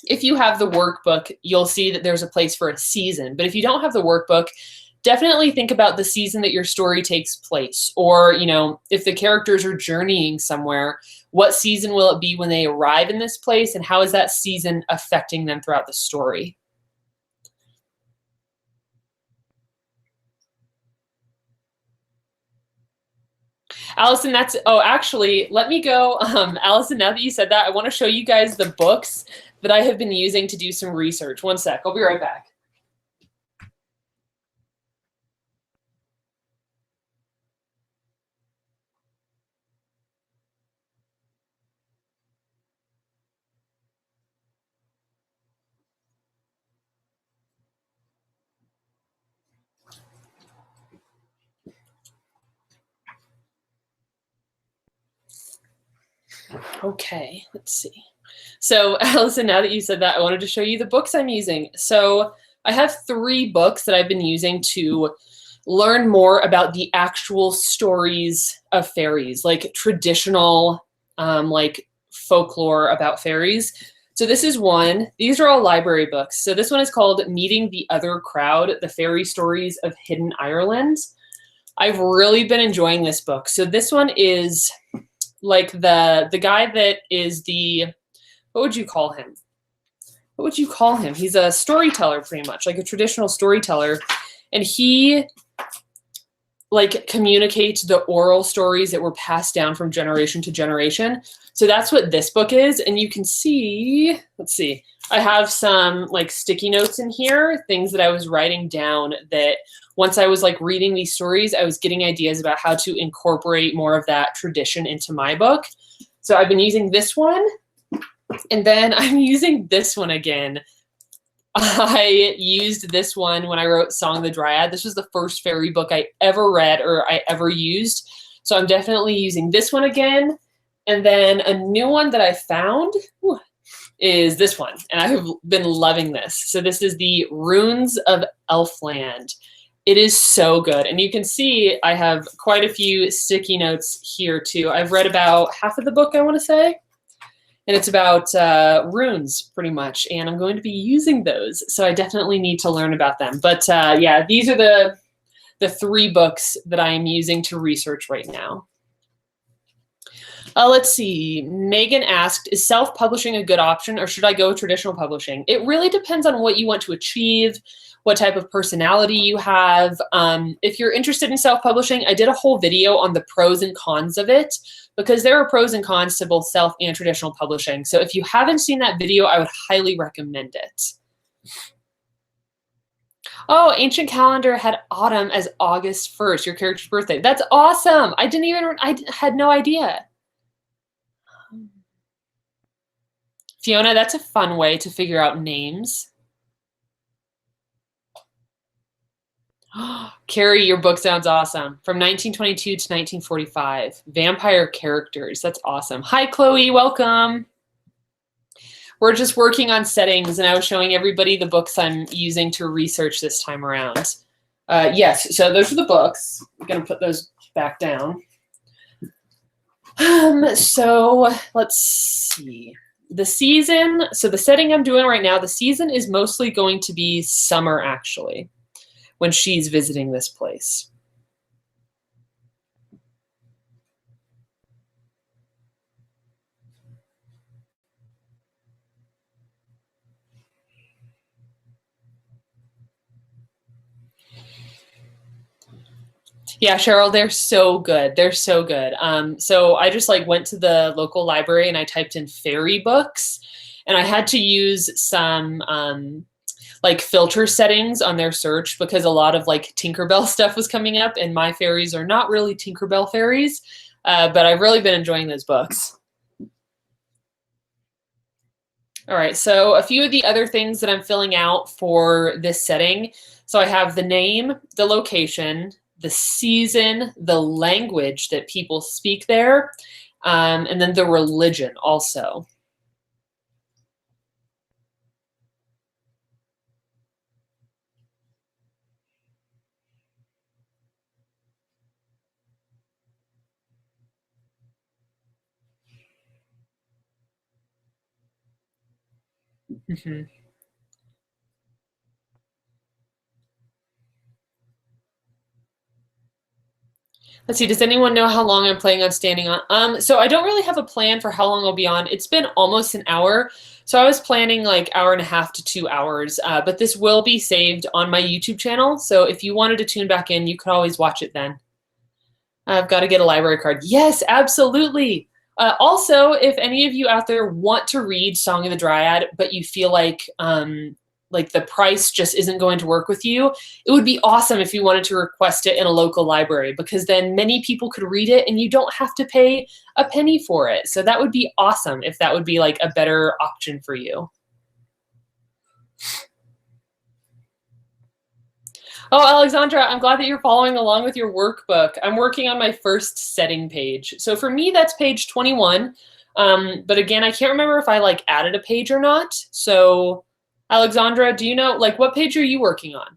if you have the workbook, you'll see that there's a place for a season. But if you don't have the workbook, definitely think about the season that your story takes place. Or, you know, if the characters are journeying somewhere, what season will it be when they arrive in this place? And how is that season affecting them throughout the story? Allison, actually, let me go. Allison, now that you said that, I want to show you guys the books that I have been using to do some research. One sec, I'll be right back. Okay, let's see. So Allison, now that you said that, I wanted to show you the books I'm using. So I have 3 books that I've been using to learn more about the actual stories of fairies, like traditional, like folklore about fairies. So this is one. These are all library books. So this one is called Meeting the Other Crowd, The Fairy Stories of Hidden Ireland. I've really been enjoying this book. So this one is like the guy that is the, what would you call him? What would you call him? He's a storyteller, pretty much, like a traditional storyteller. And he like communicates the oral stories that were passed down from generation to generation. So that's what this book is. And you can see, let's see, I have some like sticky notes in here, things that I was writing down that once I was like reading these stories, I was getting ideas about how to incorporate more of that tradition into my book. So I've been using this one, and then I'm using this one again. I used this one when I wrote Song of the Dryad. This was the first fairy book I ever read or I ever used. So I'm definitely using this one again. And then a new one that I found is this one. And I've been loving this. So this is the Runes of Elfland. It is so good. And you can see I have quite a few sticky notes here too. I've read about half of the book, I want to say. And it's about runes, pretty much. And I'm going to be using those. So I definitely need to learn about them. But yeah, these are the 3 books that I am using to research right now. Let's see. Megan asked, is self-publishing a good option or should I go with traditional publishing? It really depends on what you want to achieve, what type of personality you have. If you're interested in self-publishing, I did a whole video on the pros and cons of it because there are pros and cons to both self and traditional publishing. So if you haven't seen that video, I would highly recommend it. Oh, Ancient Calendar had autumn as August 1st, your character's birthday. That's awesome. I had no idea. Fiona, that's a fun way to figure out names. Carrie, your book sounds awesome. From 1922 to 1945. Vampire characters. That's awesome. Hi, Chloe. Welcome. We're just working on settings, and I was showing everybody the books I'm using to research this time around. Yes, so those are the books. I'm going to put those back down. So let's see. The season, so the setting I'm doing right now, the season is mostly going to be summer, actually, when she's visiting this place. Yeah, Cheryl, they're so good. They're so good. So I just like went to the local library and I typed in fairy books, and I had to use some like filter settings on their search because a lot of like Tinkerbell stuff was coming up, and my fairies are not really Tinkerbell fairies, but I've really been enjoying those books. All right, so a few of the other things that I'm filling out for this setting. So I have the name, the location, the season, the language that people speak there, and then the religion also. Mhm. Let's see, does anyone know how long I'm planning on standing on? So I don't really have a plan for how long I'll be on. It's been almost an hour. So I was planning like hour and a half to 2 hours, but this will be saved on my YouTube channel. So if you wanted to tune back in, you could always watch it then. I've got to get a library card. Yes, absolutely. Also, if any of you out there want to read Song of the Dryad, but you feel like the price just isn't going to work with you, it would be awesome if you wanted to request it in a local library, because then many people could read it and you don't have to pay a penny for it. So that would be awesome if that would be like a better option for you. Oh, Alexandra, I'm glad that you're following along with your workbook. I'm working on my first setting page. So for me, that's page 21. But again, I can't remember if I like added a page or not. So Alexandra, do you know, like, what page are you working on?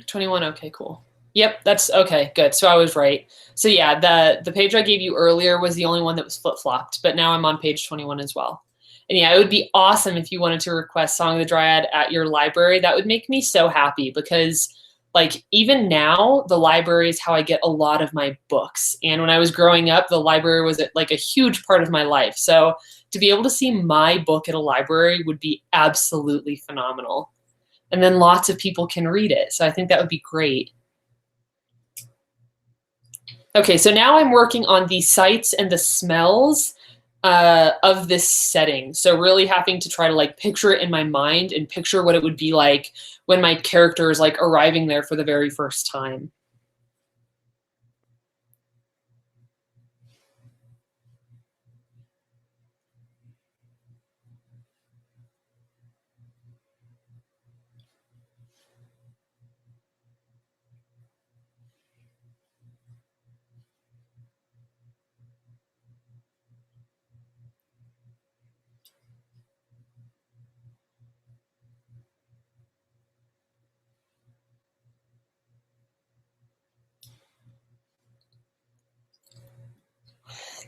Twenty-one. Okay, cool. Yep, that's okay. Good. So I was right. So yeah, the page I gave you earlier was the only one that was flip-flopped, but now I'm on page 21 as well. And yeah, it would be awesome if you wanted to request Song of the Dryad at your library. That would make me so happy because like even now the library is how I get a lot of my books. And when I was growing up, the library was like a huge part of my life. So to be able to see my book at a library would be absolutely phenomenal. And then lots of people can read it. So I think that would be great. Okay, so now I'm working on the sights and the smells of this setting. So really having to try to like picture it in my mind and picture what it would be like when my character is like arriving there for the very first time.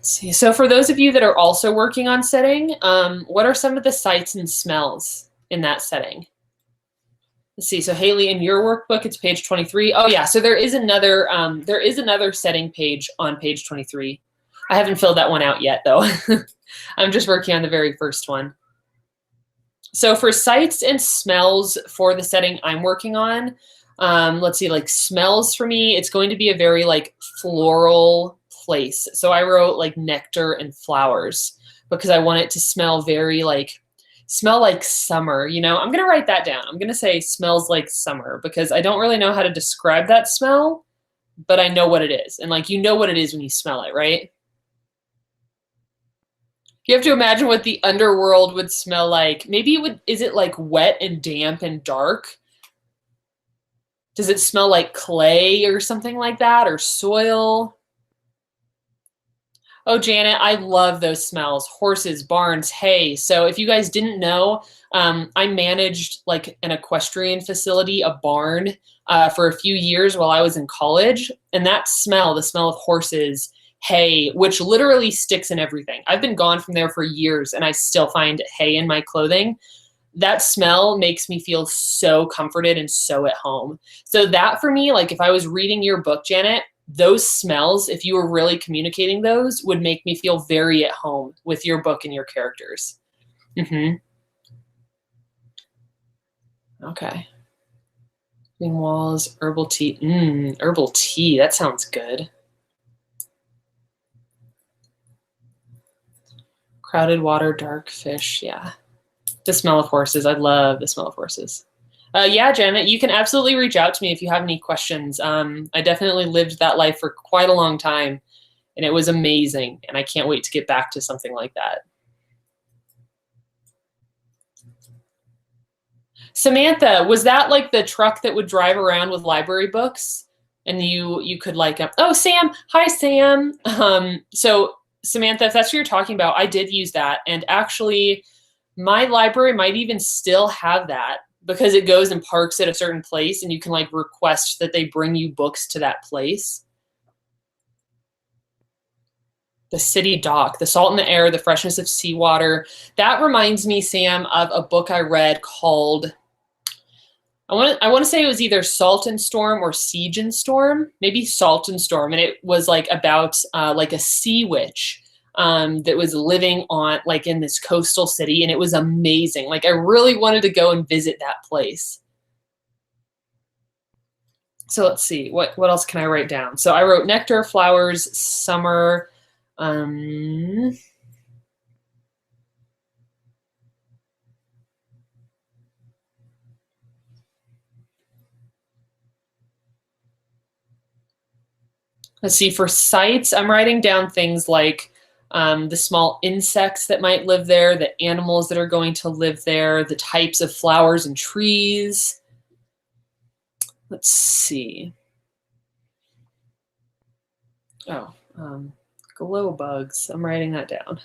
See, so for those of you that are also working on setting, what are some of the sights and smells in that setting? Let's see. So Haley, in your workbook, it's page 23. Oh yeah. So there is another setting page on page 23. I haven't filled that one out yet though. I'm just working on the very first one. So for sights and smells for the setting I'm working on, let's see, like smells for me, it's going to be a very like floral place. So I wrote like nectar and flowers because I want it to smell very like summer, you know. I'm going to write that down. I'm going to say smells like summer because I don't really know how to describe that smell, but I know what it is. And like, you know what it is when you smell it, right? You have to imagine what the underworld would smell like. Maybe is it like wet and damp and dark? Does it smell like clay or something like that, or soil? Oh, Janet, I love those smells. Horses, barns, hay. So if you guys didn't know, I managed like an equestrian facility, a barn, for a few years while I was in college. And that smell, the smell of horses, hay, which literally sticks in everything. I've been gone from there for years and I still find hay in my clothing. That smell makes me feel so comforted and so at home. So that for me, like if I was reading your book, Janet, those smells, if you were really communicating those, would make me feel very at home with your book and your characters. Mm-hmm. Okay. Green walls, herbal tea. Herbal tea. That sounds good. Crowded water, dark fish. Yeah. The smell of horses. I love the smell of horses. Yeah, Janet, you can absolutely reach out to me if you have any questions. I definitely lived that life for quite a long time, and it was amazing, and I can't wait to get back to something like that. Samantha, was that like the truck that would drive around with library books? And you could like, oh, Sam, hi, Sam. So Samantha, if that's what you're talking about, I did use that. And actually, my library might even still have that because it goes and parks at a certain place and you can like request that they bring you books to that place. The city dock, the salt in the air, the freshness of seawater. That reminds me, Sam, of a book I read called, I want to say it was either Salt and Storm or Siege and Storm, maybe Salt and Storm, and it was like about like a sea witch that was living on like in this coastal city, and it was amazing. Like I really wanted to go and visit that place. So let's see, what else can I write down? So I wrote nectar, flowers, summer. Let's see, for sites, I'm writing down things like the small insects that might live there, the animals that are going to live there, the types of flowers and trees. Let's see. Oh, glow bugs. I'm writing that down.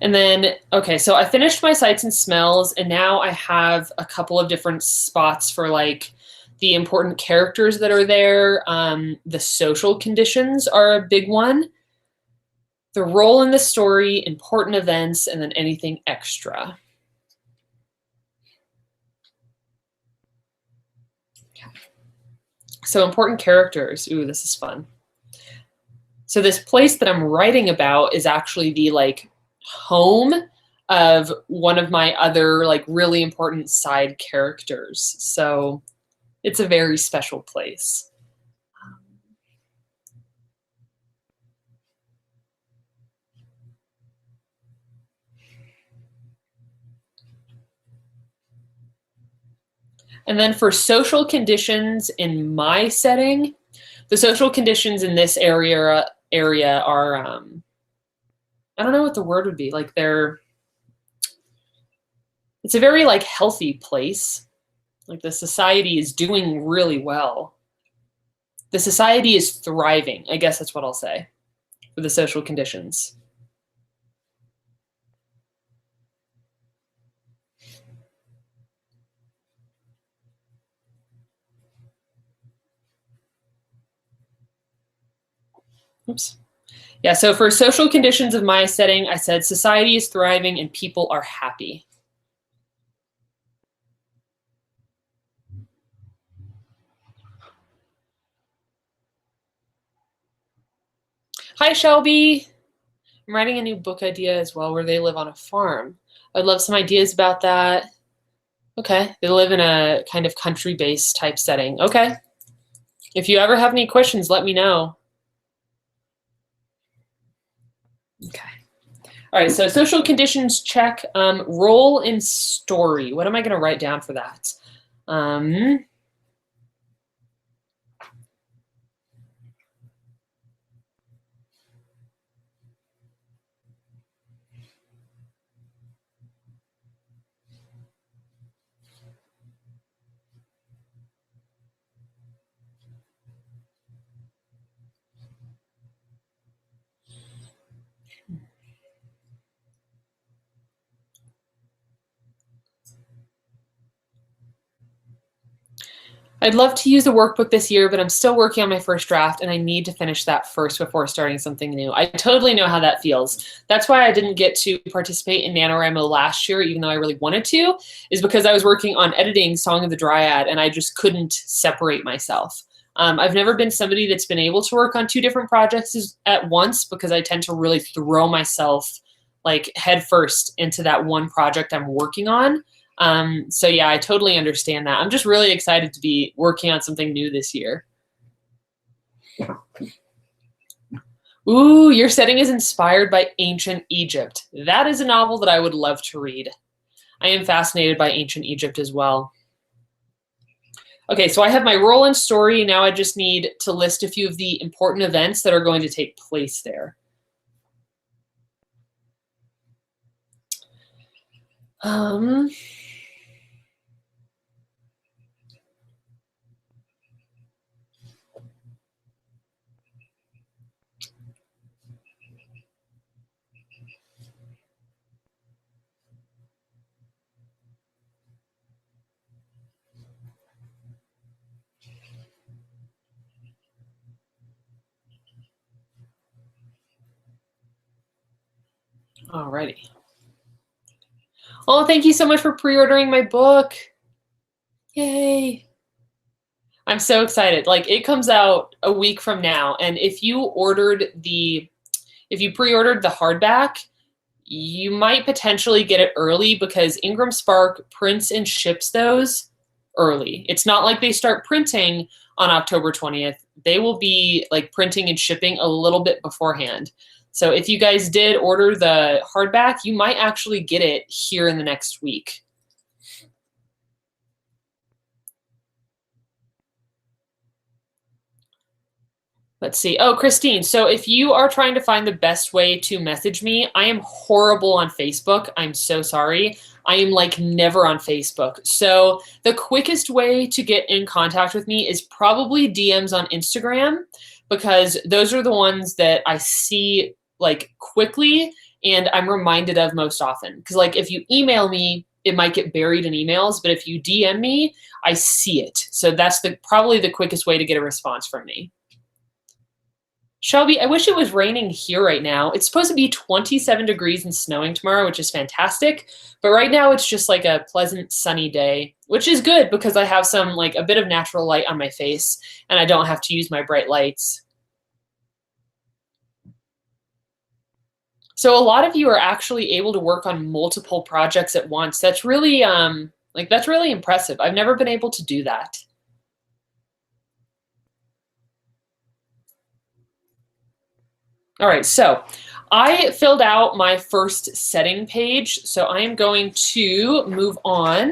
And then, okay, so I finished my sights and smells, and now I have a couple of different spots for like the important characters that are there. The social conditions are a big one. The role in the story, important events, and then anything extra. So important characters. Ooh, this is fun. So this place that I'm writing about is actually the like home of one of my other like really important side characters. So it's a very special place. And then for social conditions in my setting, the social conditions in this area are I don't know what the word would be. Like it's a very like healthy place. Like the society is doing really well. The society is thriving. I guess that's what I'll say for the social conditions. Oops. Yeah, so for social conditions of my setting, I said society is thriving and people are happy. Hi, Shelby. I'm writing a new book idea as well where they live on a farm. I'd love some ideas about that. Okay, they live in a kind of country-based type setting. Okay. If you ever have any questions, let me know. Okay. All right, so social conditions check. Role in story. What am I going to write down for that? I'd love to use a workbook this year, but I'm still working on my first draft and I need to finish that first before starting something new. I totally know how that feels. That's why I didn't get to participate in NaNoWriMo last year, even though I really wanted to, is because I was working on editing Song of the Dryad and I just couldn't separate myself. I've never been somebody that's been able to work on two different projects at once because I tend to really throw myself like head first into that one project I'm working on. So yeah, I totally understand that. I'm just really excited to be working on something new this year. Ooh, your setting is inspired by ancient Egypt. That is a novel that I would love to read. I am fascinated by ancient Egypt as well. Okay, so I have my role and story. Now I just need to list a few of the important events that are going to take place there. Alrighty. Oh, thank you so much for pre-ordering my book. Yay. I'm so excited. Like it comes out a week from now. And if you pre-ordered the hardback, you might potentially get it early because Ingram Spark prints and ships those early. It's not like they start printing on October 20th. They will be like printing and shipping a little bit beforehand. So if you guys did order the hardback, you might actually get it here in the next week. Let's see. Oh, Christine. So if you are trying to find the best way to message me, I am horrible on Facebook. I'm so sorry. I am like never on Facebook. So the quickest way to get in contact with me is probably DMs on Instagram because those are the ones that I see like quickly and I'm reminded of most often. Because like if you email me, it might get buried in emails, but if you DM me, I see it. So that's probably the quickest way to get a response from me. Shelby, I wish it was raining here right now. It's supposed to be 27 degrees and snowing tomorrow, which is fantastic. But right now it's just like a pleasant sunny day, which is good because I have some like a bit of natural light on my face and I don't have to use my bright lights. So a lot of you are actually able to work on multiple projects at once. That's really that's really impressive. I've never been able to do that. All right, so I filled out my first setting page, so I am going to move on.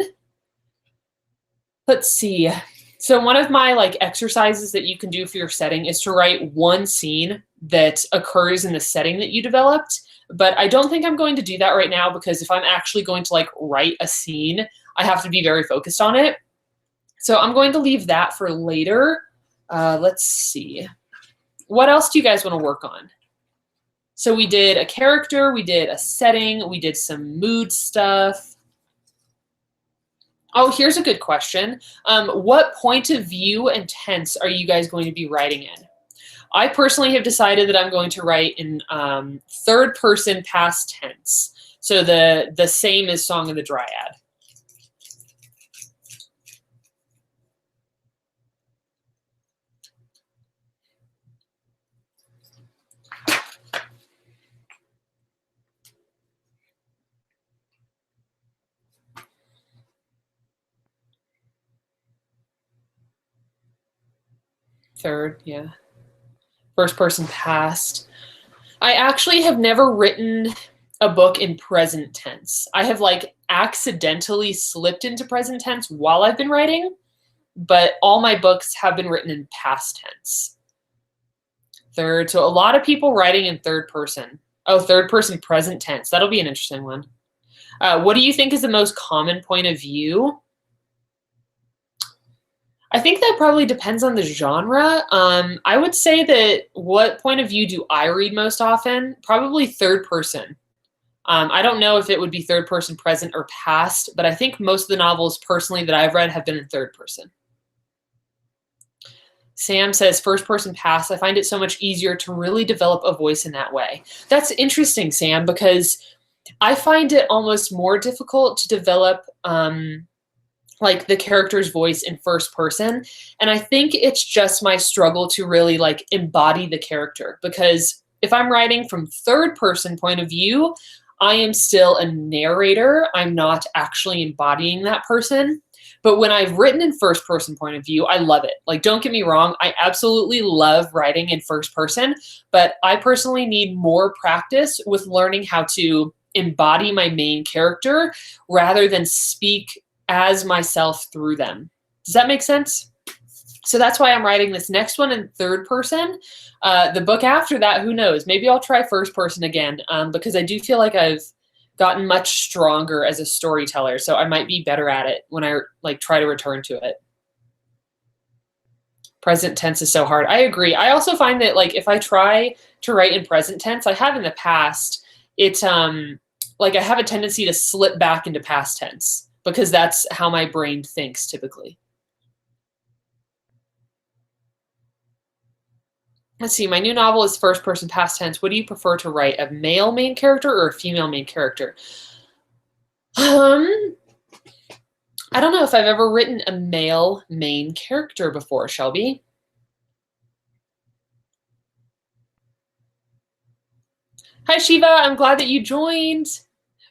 Let's see. So one of my like exercises that you can do for your setting is to write one scene that occurs in the setting that you developed. But I don't think I'm going to do that right now because if I'm actually going to like write a scene, I have to be very focused on it. So I'm going to leave that for later. Let's see. What else do you guys want to work on? So we did a character, we did a setting, we did some mood stuff. Oh, here's a good question. What point of view and tense are you guys going to be writing in? I personally have decided that I'm going to write in third person past tense. So the same as Song of the Dryad. Third, yeah. First person past. I actually have never written a book in present tense. I have like accidentally slipped into present tense while I've been writing, but all my books have been written in past tense. Third, so a lot of people writing in third person. Oh, third person present tense. That'll be an interesting one. What do you think is the most common point of view? I think that probably depends on the genre. I would say that what point of view do I read most often? Probably third person. I don't know if it would be third person present or past, but I think most of the novels personally that I've read have been in third person. Sam says first person past. I find it so much easier to really develop a voice in that way. That's interesting, Sam, because I find it almost more difficult to develop like the character's voice in first person. And I think it's just my struggle to really like embody the character, because if I'm writing from third person point of view, I am still a narrator. I'm not actually embodying that person. But when I've written in first person point of view, I love it. Like, don't get me wrong, I absolutely love writing in first person, but I personally need more practice with learning how to embody my main character rather than speak as myself through them. Does that make sense? So that's why I'm writing this next one in third person. The book after that, who knows? Maybe I'll try first person again, because I do feel like I've gotten much stronger as a storyteller, so I might be better at it when I like try to return to it. Present tense is so hard. I agree. I also find that like if I try to write in present tense, I have in the past, it's like I have a tendency to slip back into past tense because that's how my brain thinks typically. Let's see, my new novel is first person past tense. What do you prefer to write, a male main character or a female main character? I don't know if I've ever written a male main character before, Shelby. Hi, Shiva. I'm glad that you joined.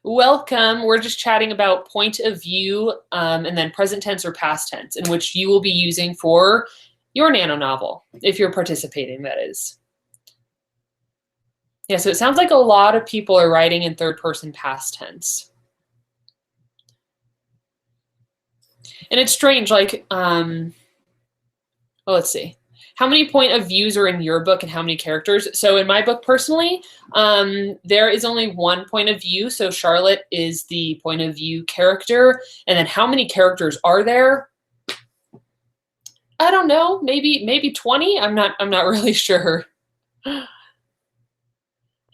Welcome. We're just chatting about point of view and then present tense or past tense, in which you will be using for your nano novel, if you're participating, that is. Yeah, so it sounds like a lot of people are writing in third person past tense. And it's strange, like, well, let's see. How many point of views are in your book and how many characters? So in my book personally, there is only one point of view. So Charlotte is the point of view character. And then how many characters are there? I don't know, maybe 20. I'm not really sure.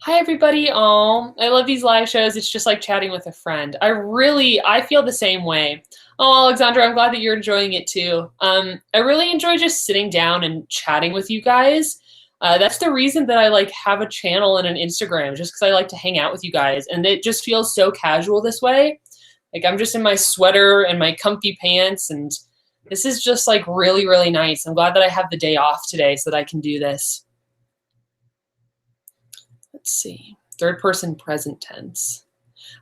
Hi everybody. Oh, I love these live shows. It's just like chatting with a friend. I feel the same way. Oh, Alexandra, I'm glad that you're enjoying it too. I really enjoy just sitting down and chatting with you guys. That's the reason that I like have a channel and an Instagram, just because I like to hang out with you guys. And it just feels so casual this way. Like I'm just in my sweater and my comfy pants, and this is just like really, really nice. I'm glad that I have the day off today so that I can do this. Let's see, third person present tense.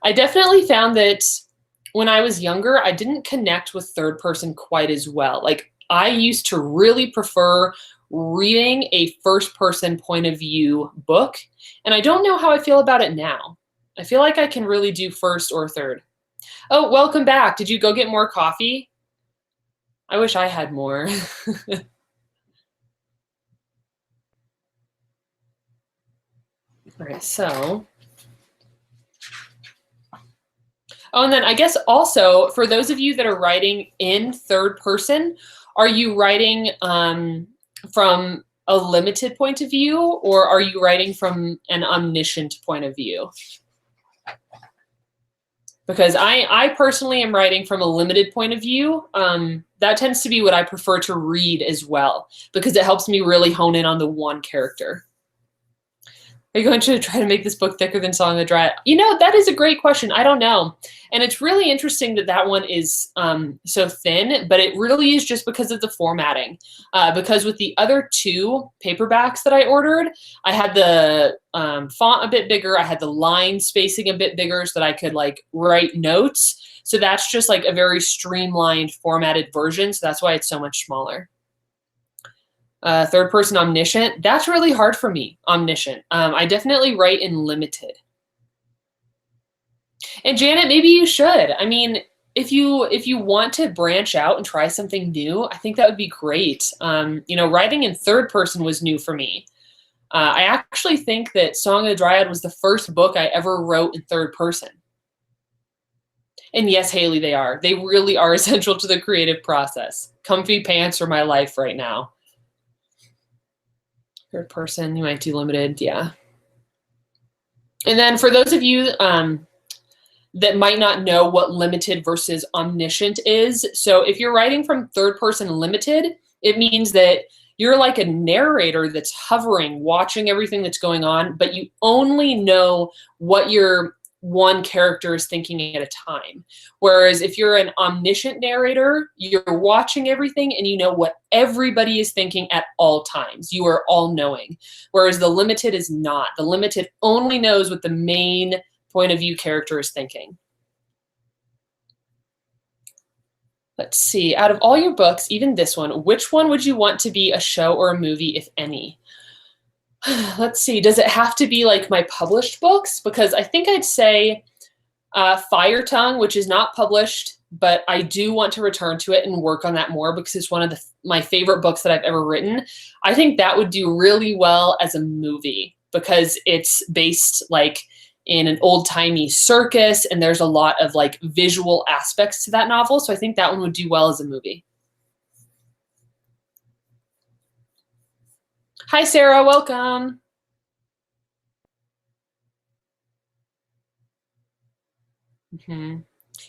I definitely found that when I was younger, I didn't connect with third person quite as well. Like I used to really prefer reading a first person point of view book. And I don't know how I feel about it now. I feel like I can really do first or third. Oh, welcome back. Did you go get more coffee? I wish I had more. All right, so. Oh, and then I guess also for those of you that are writing in third person, are you writing from a limited point of view, or are you writing from an omniscient point of view? because I personally am writing from a limited point of view. That tends to be what I prefer to read as well, because it helps me really hone in on the one character. Are you going to try to make this book thicker than Song of the Dryad? You know, that is a great question. I don't know. And it's really interesting that that one is so thin, but it really is just because of the formatting. Because with the other two paperbacks that I ordered, I had the font a bit bigger. I had the line spacing a bit bigger so that I could like write notes. So that's just like a very streamlined formatted version. So that's why it's so much smaller. Third person omniscient. That's really hard for me, omniscient. I definitely write in limited. And Janet, maybe you should. I mean, if you want to branch out and try something new, I think that would be great. You know, writing in third person was new for me. I actually think that Song of the Dryad was the first book I ever wrote in third person. And yes, Haley, they are. They really are essential to the creative process. Comfy pants are my life right now. Third person, you might do limited, yeah. And then for those of you that might not know what limited versus omniscient is, so if you're writing from third person limited, it means that you're like a narrator that's hovering, watching everything that's going on, but you only know what your one character is thinking at a time. Whereas if you're an omniscient narrator, you're watching everything and you know what everybody is thinking at all times. You are all knowing. Whereas the limited is not. The limited only knows what the main point of view character is thinking. Let's see, out of all your books, even this one, which one would you want to be a show or a movie, if any? Let's see, does it have to be like my published books? Because I think I'd say Fire Tongue, which is not published, but I do want to return to it and work on that more because it's one of my favorite books that I've ever written. I think that would do really well as a movie because it's based like in an old-timey circus and there's a lot of like visual aspects to that novel. So I think that one would do well as a movie. Hi, Sarah, welcome.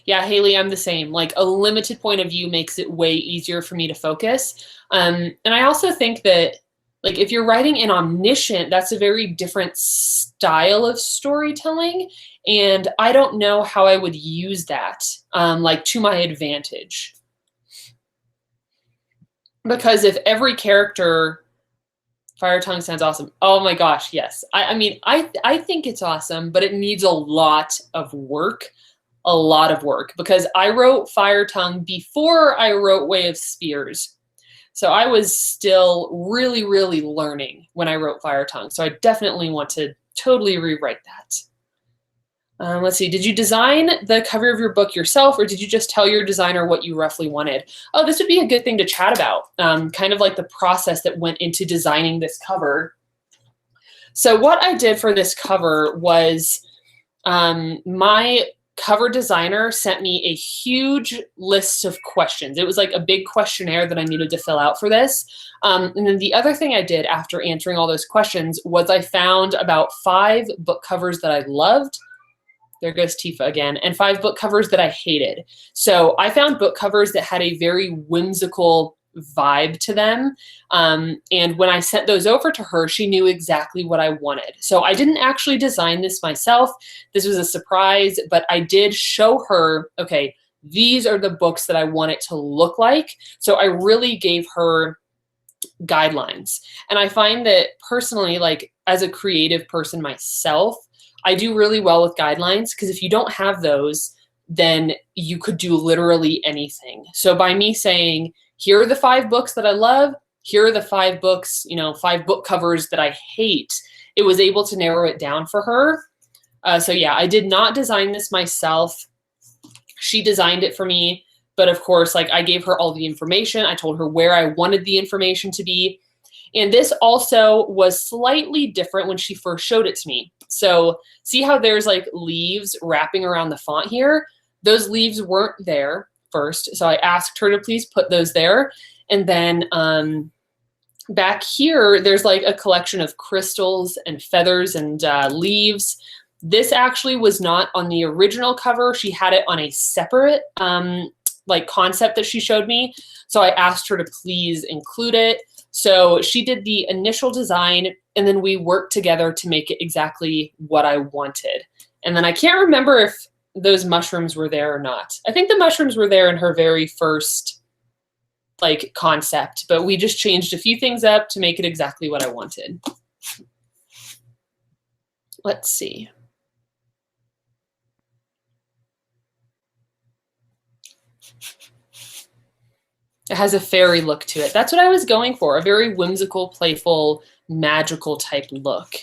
Yeah, Haley, I'm the same. Like a limited point of view makes it way easier for me to focus. And I also think that like if you're writing in omniscient, that's a very different style of storytelling. And I don't know how I would use that like to my advantage. Because if every character Fire Tongue sounds awesome. Oh my gosh, yes. I mean, I think it's awesome, but it needs a lot of work. A lot of work. Because I wrote Fire Tongue before I wrote Way of Spears. So I was still really, really learning when I wrote Fire Tongue. So I definitely want to totally rewrite that. Let's see, did you design the cover of your book yourself or did you just tell your designer what you roughly wanted? Oh, this would be a good thing to chat about, kind of like the process that went into designing this cover. So what I did for this cover was my cover designer sent me a huge list of questions. It was like a big questionnaire that I needed to fill out for this. And then the other thing I did after answering all those questions was I found about 5 book covers that I loved. There goes Tifa again, and 5 book covers that I hated. So I found book covers that had a very whimsical vibe to them. And when I sent those over to her, she knew exactly what I wanted. So I didn't actually design this myself. This was a surprise, but I did show her, okay, these are the books that I want it to look like. So I really gave her guidelines. And I find that personally, like as a creative person myself, I do really well with guidelines because if you don't have those, then you could do literally anything. So by me saying, here are the 5 books that I love, here are the 5 books, 5 book covers that I hate, it was able to narrow it down for her. So yeah, I did not design this myself. She designed it for me. But of course, like I gave her all the information. I told her where I wanted the information to be. And this also was slightly different when she first showed it to me. So see how there's like leaves wrapping around the font here? Those leaves weren't there first. So I asked her to please put those there. And then back here, there's like a collection of crystals and feathers and leaves This actually was not on the original cover. She had it on a separate like concept that she showed me. So I asked her to please include it. So she did the initial design, and then we worked together to make it exactly what I wanted. And then I can't remember if those mushrooms were there or not. I think the mushrooms were there in her very first like concept, but we just changed a few things up to make it exactly what I wanted. Let's see. It has a fairy look to it. That's what I was going for, a very whimsical, playful, magical type look.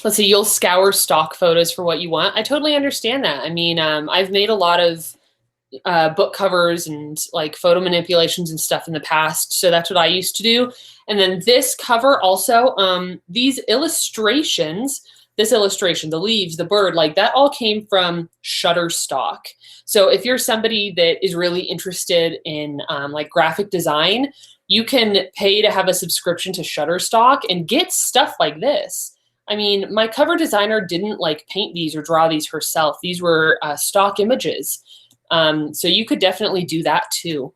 Let's see, you'll scour stock photos for what you want. I totally understand that. I mean, I've made a lot of book covers and like photo manipulations and stuff in the past. So that's what I used to do. And then this cover also, these illustrations, this illustration, the leaves, the bird, like that all came from Shutterstock. So if you're somebody that is really interested in like graphic design, you can pay to have a subscription to Shutterstock and get stuff like this. I mean, my cover designer didn't like paint these or draw these herself. These were stock images. So you could definitely do that too.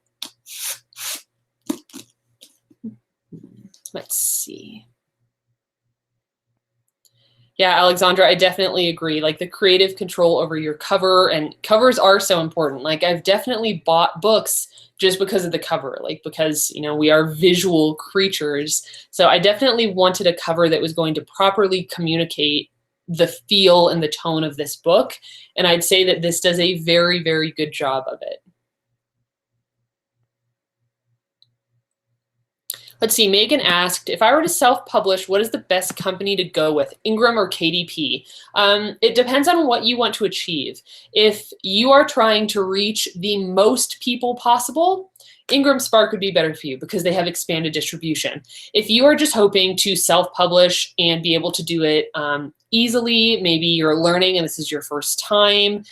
Let's see. Yeah, Alexandra, I definitely agree. Like the creative control over your cover, and covers are so important. Like I've definitely bought books just because of the cover, like because, you know, we are visual creatures. So I definitely wanted a cover that was going to properly communicate the feel and the tone of this book. And I'd say that this does a very, very good job of it. Let's see, Megan asked, if I were to self-publish, what is the best company to go with, Ingram or KDP? It depends on what you want to achieve. If you are trying to reach the most people possible, Ingram Spark would be better for you because they have expanded distribution. If you are just hoping to self-publish and be able to do it easily, maybe you're learning and this is your first time,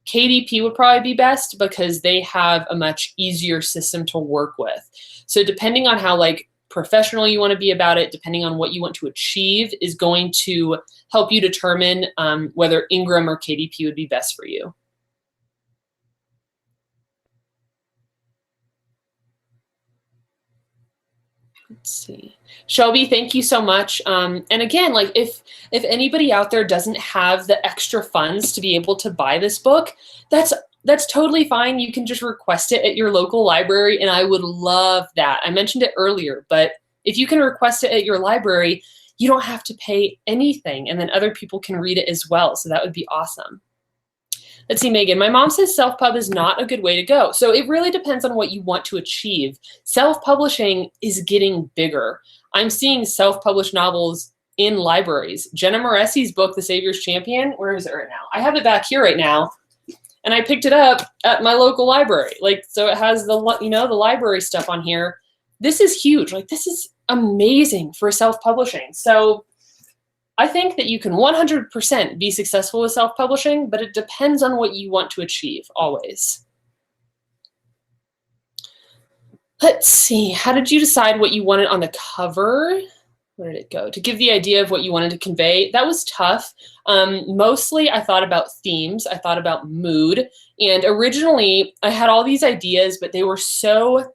KDP would probably be best because they have a much easier system to work with. So depending on how like professional you want to be about it, depending on what you want to achieve, is going to help you determine whether Ingram or KDP would be best for you. Let's see. Shelby, thank you so much. And again, like if anybody out there doesn't have the extra funds to be able to buy this book, that's totally fine. You can just request it at your local library, and I would love that. I mentioned it earlier, but if you can request it at your library, you don't have to pay anything, and then other people can read it as well. So that would be awesome. Let's see, Megan, my mom says self-pub is not a good way to go. So it really depends on what you want to achieve. Self-publishing is getting bigger. I'm seeing self-published novels in libraries. Jenna Moressi's book, The Savior's Champion, where is it right now? I have it back here right now, and I picked it up at my local library. Like, so it has the, you know, the library stuff on here. This is huge. Like, this is amazing for self-publishing. So I think that you can 100% be successful with self-publishing, but it depends on what you want to achieve, always. Let's see. How did you decide what you wanted on the cover? Where did it go? To give the idea of what you wanted to convey, that was tough. Mostly I thought about themes. I thought about mood. And originally I had all these ideas, but they were so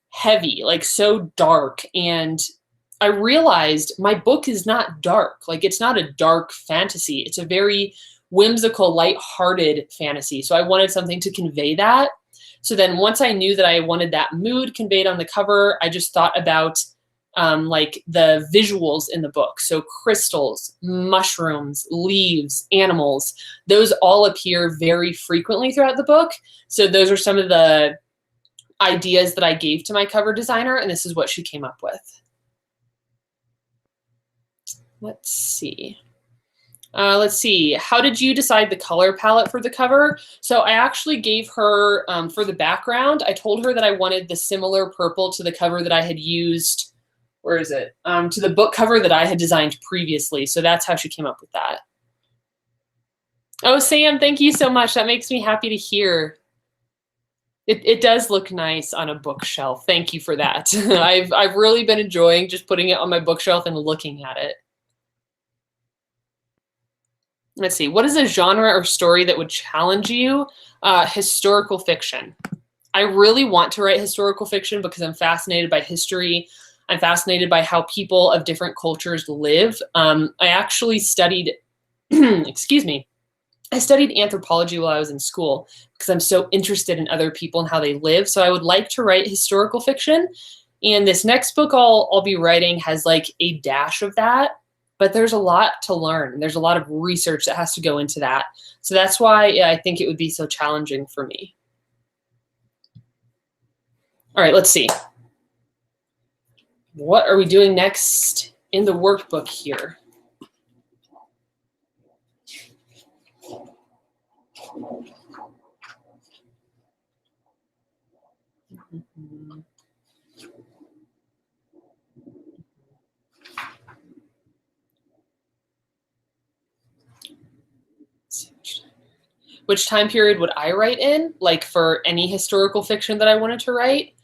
heavy, like so dark. And I realized my book is not dark. Like it's not a dark fantasy. It's a very whimsical, lighthearted fantasy. So I wanted something to convey that. So then once I knew that I wanted that mood conveyed on the cover, I just thought about like the visuals in the book. So crystals, mushrooms, leaves, animals, those all appear very frequently throughout the book. So those are some of the ideas that I gave to my cover designer, and this is what she came up with. Let's see. How did you decide the color palette for the cover? So I actually gave her, for the background, I told her that I wanted the similar purple to the cover that I had used, where is it? To the book cover that I had designed previously. So that's how she came up with that. Oh, Sam, thank you so much. That makes me happy to hear. It does look nice on a bookshelf. Thank you for that. I've really been enjoying just putting it on my bookshelf and looking at it. Let's see. What is a genre or story that would challenge you? Historical fiction. I really want to write historical fiction because I'm fascinated by history. I'm fascinated by how people of different cultures live. I actually studied, excuse me, I studied anthropology while I was in school because I'm so interested in other people and how they live. So I would like to write historical fiction. And this next book I'll be writing has like a dash of that, but there's a lot to learn. There's a lot of research that has to go into that. So that's why I think it would be so challenging for me. All right, let's see. What are we doing next in the workbook here? Which time period would I write in? Like for any historical fiction that I wanted to write?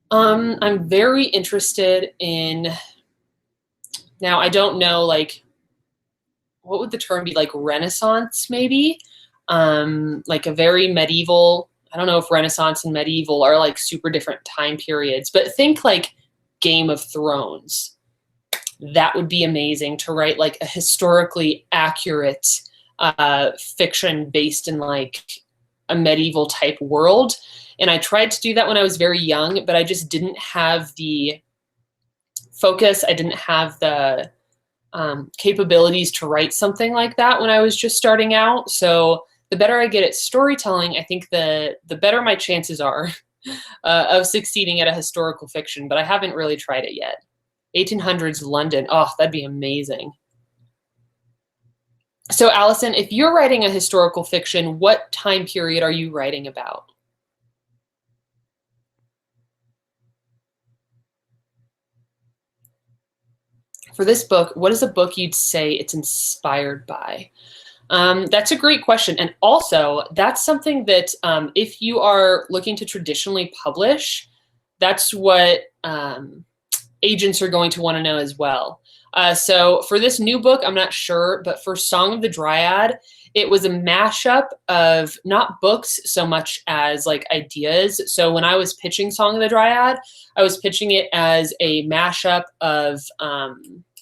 I'm very interested in, now I don't know, like, what would the term be? Like Renaissance, maybe? Like a very medieval, I don't know if Renaissance and medieval are like super different time periods, but think like Game of Thrones. That would be amazing to write like a historically accurate fiction based in like a medieval type world. And I tried to do that when I was very young, but I just didn't have the focus. I didn't have the capabilities to write something like that when I was just starting out. So the better I get at storytelling, I think the better my chances are of succeeding at a historical fiction, but I haven't really tried it yet. 1800s London. Oh, that'd be amazing. So Allison, if you're writing a historical fiction, what time period are you writing about? For this book, what is a book you'd say it's inspired by? That's a great question. And also, that's something that if you are looking to traditionally publish, that's what agents are going to want to know as well. So for this new book, I'm not sure, but for Song of the Dryad, it was a mashup of not books so much as like ideas. So when I was pitching Song of the Dryad, I was pitching it as a mashup of,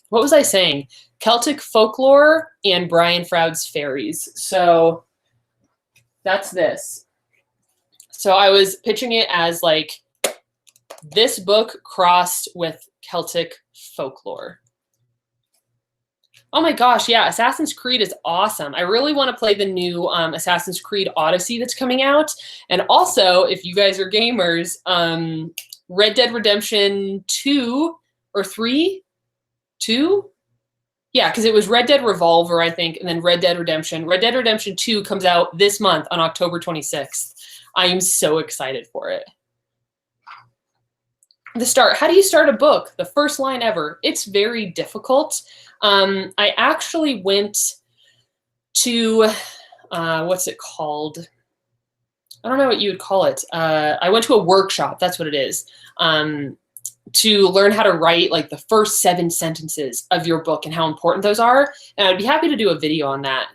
what was I saying? Celtic folklore and Brian Froud's fairies. So that's this. So I was pitching it as like this book crossed with Celtic folklore. Oh my gosh, yeah, Assassin's Creed is awesome. I really want to play the new Assassin's Creed Odyssey that's coming out. And also, if you guys are gamers, Red Dead Redemption 2 or 3? 2? Yeah, because it was Red Dead Revolver, I think, and then Red Dead Redemption. Red Dead Redemption 2 comes out this month on October 26th. I am so excited for it. The start. How do you start a book? The first line ever. It's very difficult. I actually went to, what's it called? I don't know what you would call it. I went to a workshop. That's what it is. To learn how to write like the first 7 sentences of your book and how important those are. And I'd be happy to do a video on that.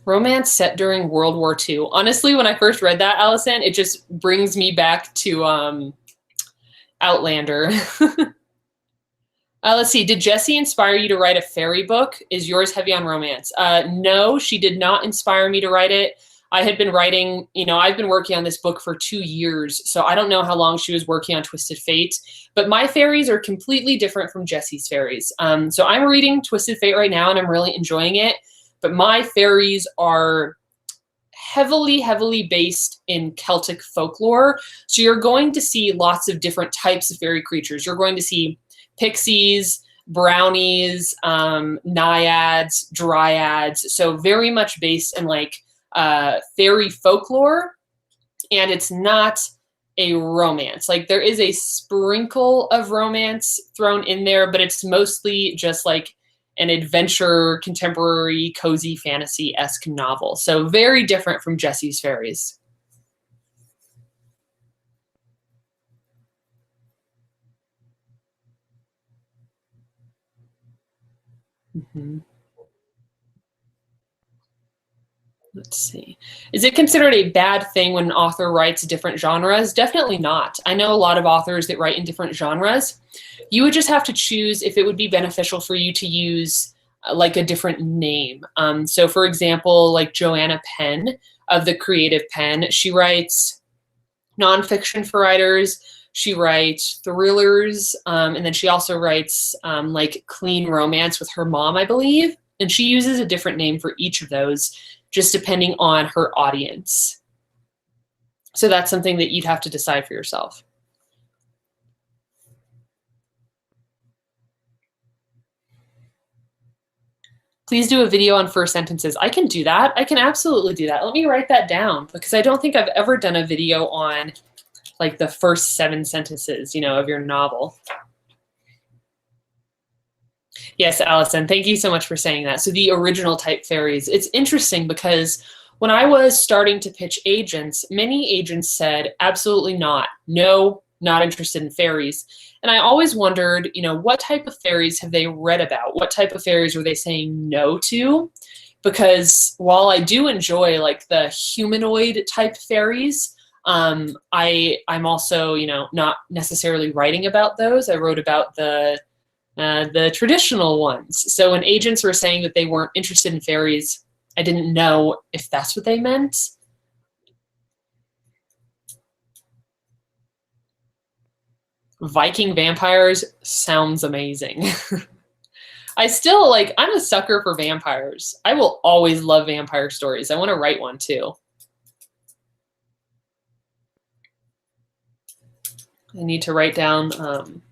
Romance set during World War II. Honestly, when I first read that, Allison, it just brings me back to Outlander. Let's see. Did Jessie inspire you to write a fairy book? Is yours heavy on romance? No, she did not inspire me to write it. I had been writing, I've been working on this book for 2 years, so I don't know how long she was working on Twisted Fate, but my fairies are completely different from Jessie's fairies. So I'm reading Twisted Fate right now, and I'm really enjoying it, but my fairies are heavily, heavily based in Celtic folklore. So you're going to see lots of different types of fairy creatures. You're going to see pixies, brownies, naiads, dryads. So very much based in like fairy folklore. And it's not a romance. Like there is a sprinkle of romance thrown in there, but it's mostly just like an adventure, contemporary, cozy fantasy-esque novel. So very different from Jessie's Fairies. Mm-hmm. Let's see. Is it considered a bad thing when an author writes different genres? Definitely not. I know a lot of authors that write in different genres. You would just have to choose if it would be beneficial for you to use like a different name. So for example, like Joanna Penn of the Creative Pen, she writes nonfiction for writers. She writes thrillers, and then she also writes like clean romance with her mom, I believe. And she uses a different name for each of those, just depending on her audience. So that's something that you'd have to decide for yourself. Please do a video on first sentences. I can do that. I can absolutely do that. Let me write that down because I don't think I've ever done a video on like the first 7 sentences, of your novel. Yes, Allison, thank you so much for saying that. So the original type fairies, it's interesting because when I was starting to pitch agents, many agents said, absolutely not. No, not interested in fairies. And I always wondered, what type of fairies have they read about? What type of fairies were they saying no to? Because while I do enjoy like the humanoid type fairies, I'm also, not necessarily writing about those. I wrote about the traditional ones. So when agents were saying that they weren't interested in fairies, I didn't know if that's what they meant. Viking vampires sounds amazing. I'm a sucker for vampires. I will always love vampire stories. I want to write one too. I need to write down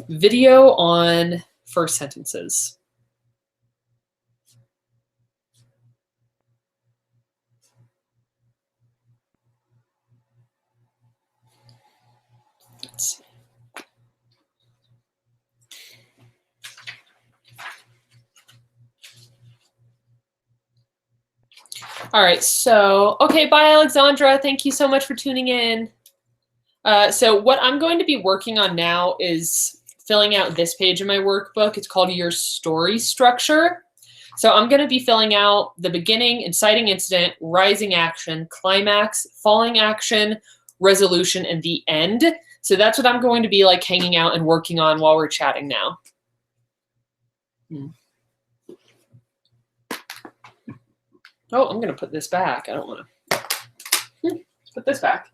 video on first sentences. Let's see. All right, so, okay, bye, Alexandra. Thank you so much for tuning in. So what I'm going to be working on now is filling out this page in my workbook. It's called Your Story Structure. So I'm going to be filling out the beginning, inciting incident, rising action, climax, falling action, resolution, and the end. So that's what I'm going to be like hanging out and working on while we're chatting now. Oh, I'm going to put this back. I don't want to. Let's put this back.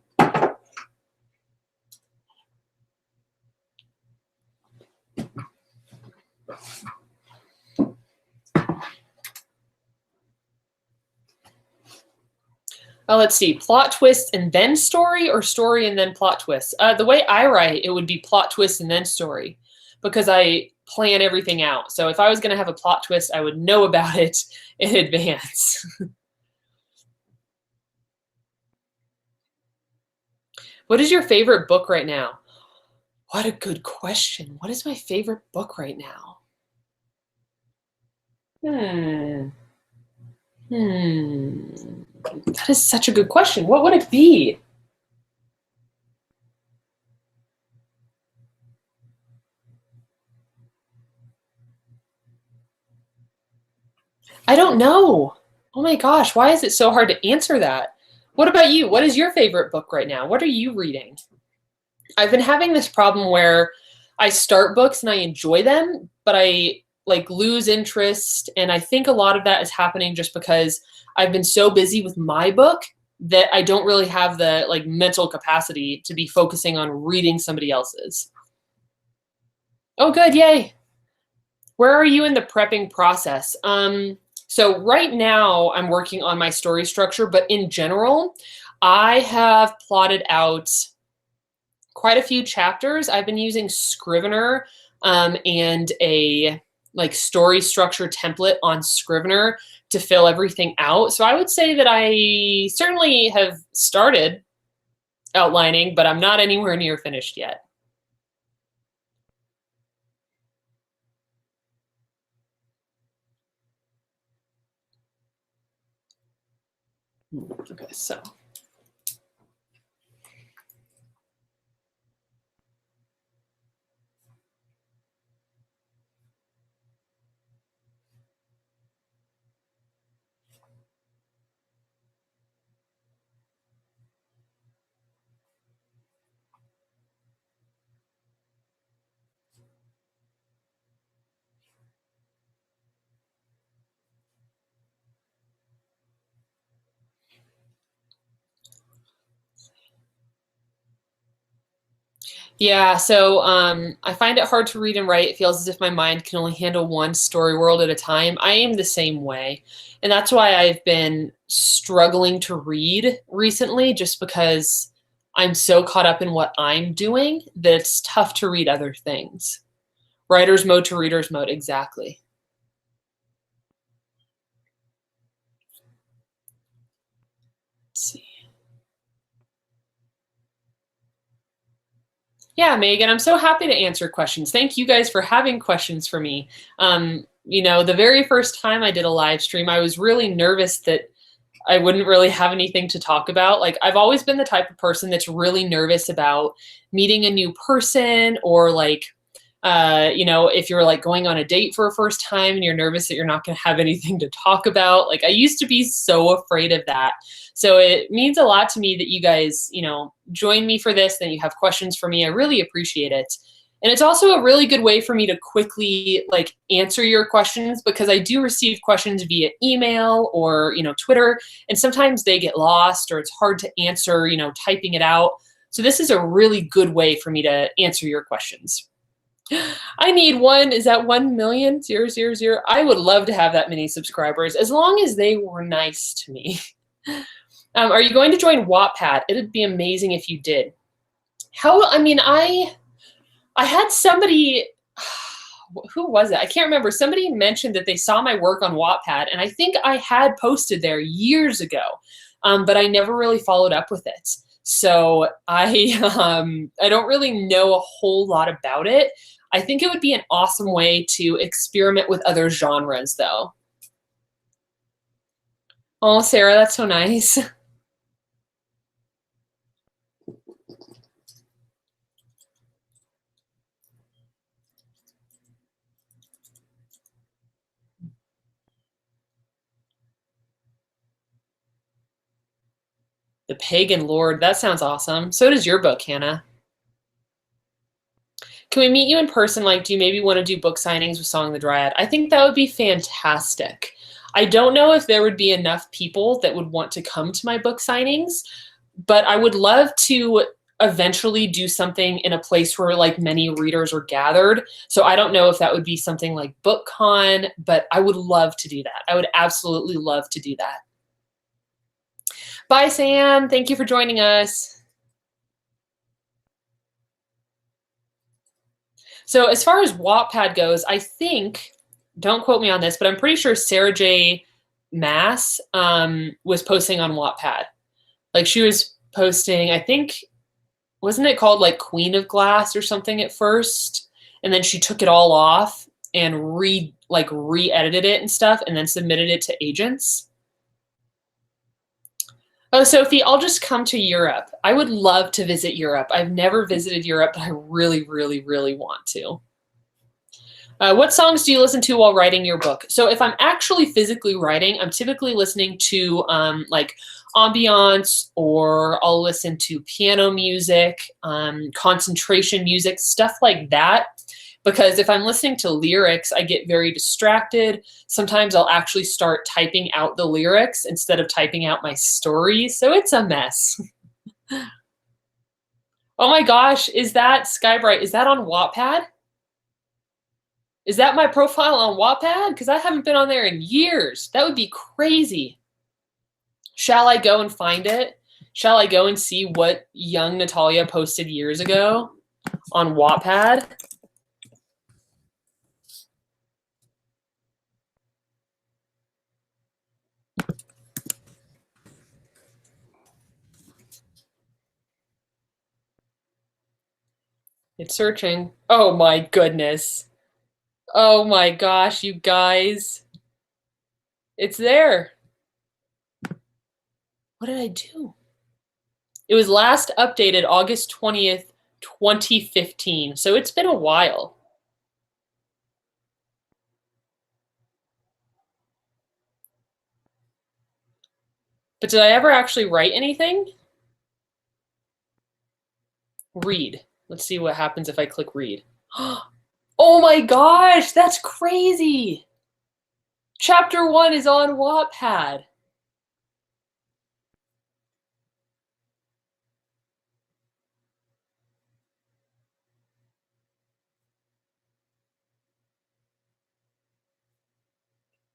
Let's see, plot twist and then story, or story and then plot twist? The way I write, it would be plot twist and then story, because I plan everything out. So if I was going to have a plot twist, I would know about it in advance. What is your favorite book right now? What a good question. What is my favorite book right now? That is such a good question. What would it be? I don't know. Oh my gosh, why is it so hard to answer that? What about you? What is your favorite book right now? What are you reading? I've been having this problem where I start books and I enjoy them, but I lose interest. And I think a lot of that is happening just because I've been so busy with my book that I don't really have the mental capacity to be focusing on reading somebody else's. Oh, good. Yay. Where are you in the prepping process? So right now I'm working on my story structure, but in general, I have plotted out quite a few chapters. I've been using Scrivener and a story structure template on Scrivener to fill everything out. So I would say that I certainly have started outlining, but I'm not anywhere near finished yet. Okay, so. Yeah, so I find it hard to read and write. It feels as if my mind can only handle one story world at a time. I am the same way. And that's why I've been struggling to read recently, just because I'm so caught up in what I'm doing that it's tough to read other things. Writer's mode to reader's mode, exactly. Let's see. Yeah, Megan, I'm so happy to answer questions. Thank you guys for having questions for me. The very first time I did a live stream, I was really nervous that I wouldn't really have anything to talk about. Like, I've always been the type of person that's really nervous about meeting a new person, or like, if you're like going on a date for a first time and you're nervous that you're not going to have anything to talk about. Like, I used to be so afraid of that. So it means a lot to me that you guys, join me for this, and you have questions for me. I really appreciate it. And it's also a really good way for me to quickly like answer your questions, because I do receive questions via email or, Twitter, and sometimes they get lost or it's hard to answer, typing it out. So this is a really good way for me to answer your questions. I need one. Is that 1,000,000? I would love to have that many subscribers, as long as they were nice to me. Are you going to join Wattpad? It'd be amazing if you did. I had somebody, who was it? I can't remember. Somebody mentioned that they saw my work on Wattpad, and I think I had posted there years ago, but I never really followed up with it. So I don't really know a whole lot about it. I think it would be an awesome way to experiment with other genres, though. Oh, Sarah, that's so nice. The Pagan Lord. That sounds awesome. So does your book, Hannah. Can we meet you in person? Like, do you maybe want to do book signings with Song of the Dryad? I think that would be fantastic. I don't know if there would be enough people that would want to come to my book signings, but I would love to eventually do something in a place where like many readers are gathered. So I don't know if that would be something like BookCon, but I would love to do that. I would absolutely love to do that. Bye, Sam. Thank you for joining us. So as far as Wattpad goes, I think, don't quote me on this, but I'm pretty sure Sarah J. Maas was posting on Wattpad. Like, she was posting, I think, wasn't it called like Queen of Glass or something at first? And then she took it all off and re-edited it and stuff, and then submitted it to agents. Oh, Sophie, I'll just come to Europe. I would love to visit Europe. I've never visited Europe, but I really, really, really want to. What songs do you listen to while writing your book? So if I'm actually physically writing, I'm typically listening to like ambiance, or I'll listen to piano music, concentration music, stuff like that. Because if I'm listening to lyrics, I get very distracted. Sometimes I'll actually start typing out the lyrics instead of typing out my story. So it's a mess. Oh my gosh, is that Skybright? Is that on Wattpad? Is that my profile on Wattpad? Because I haven't been on there in years. That would be crazy. Shall I go and find it? Shall I go and see what young Natalia posted years ago on Wattpad? It's searching. Oh my goodness. Oh my gosh, you guys. It's there. What did I do? It was last updated August 20th, 2015. So it's been a while. But did I ever actually write anything? Read. Let's see what happens if I click read. Oh my gosh, that's crazy. Chapter 1 is on Wattpad.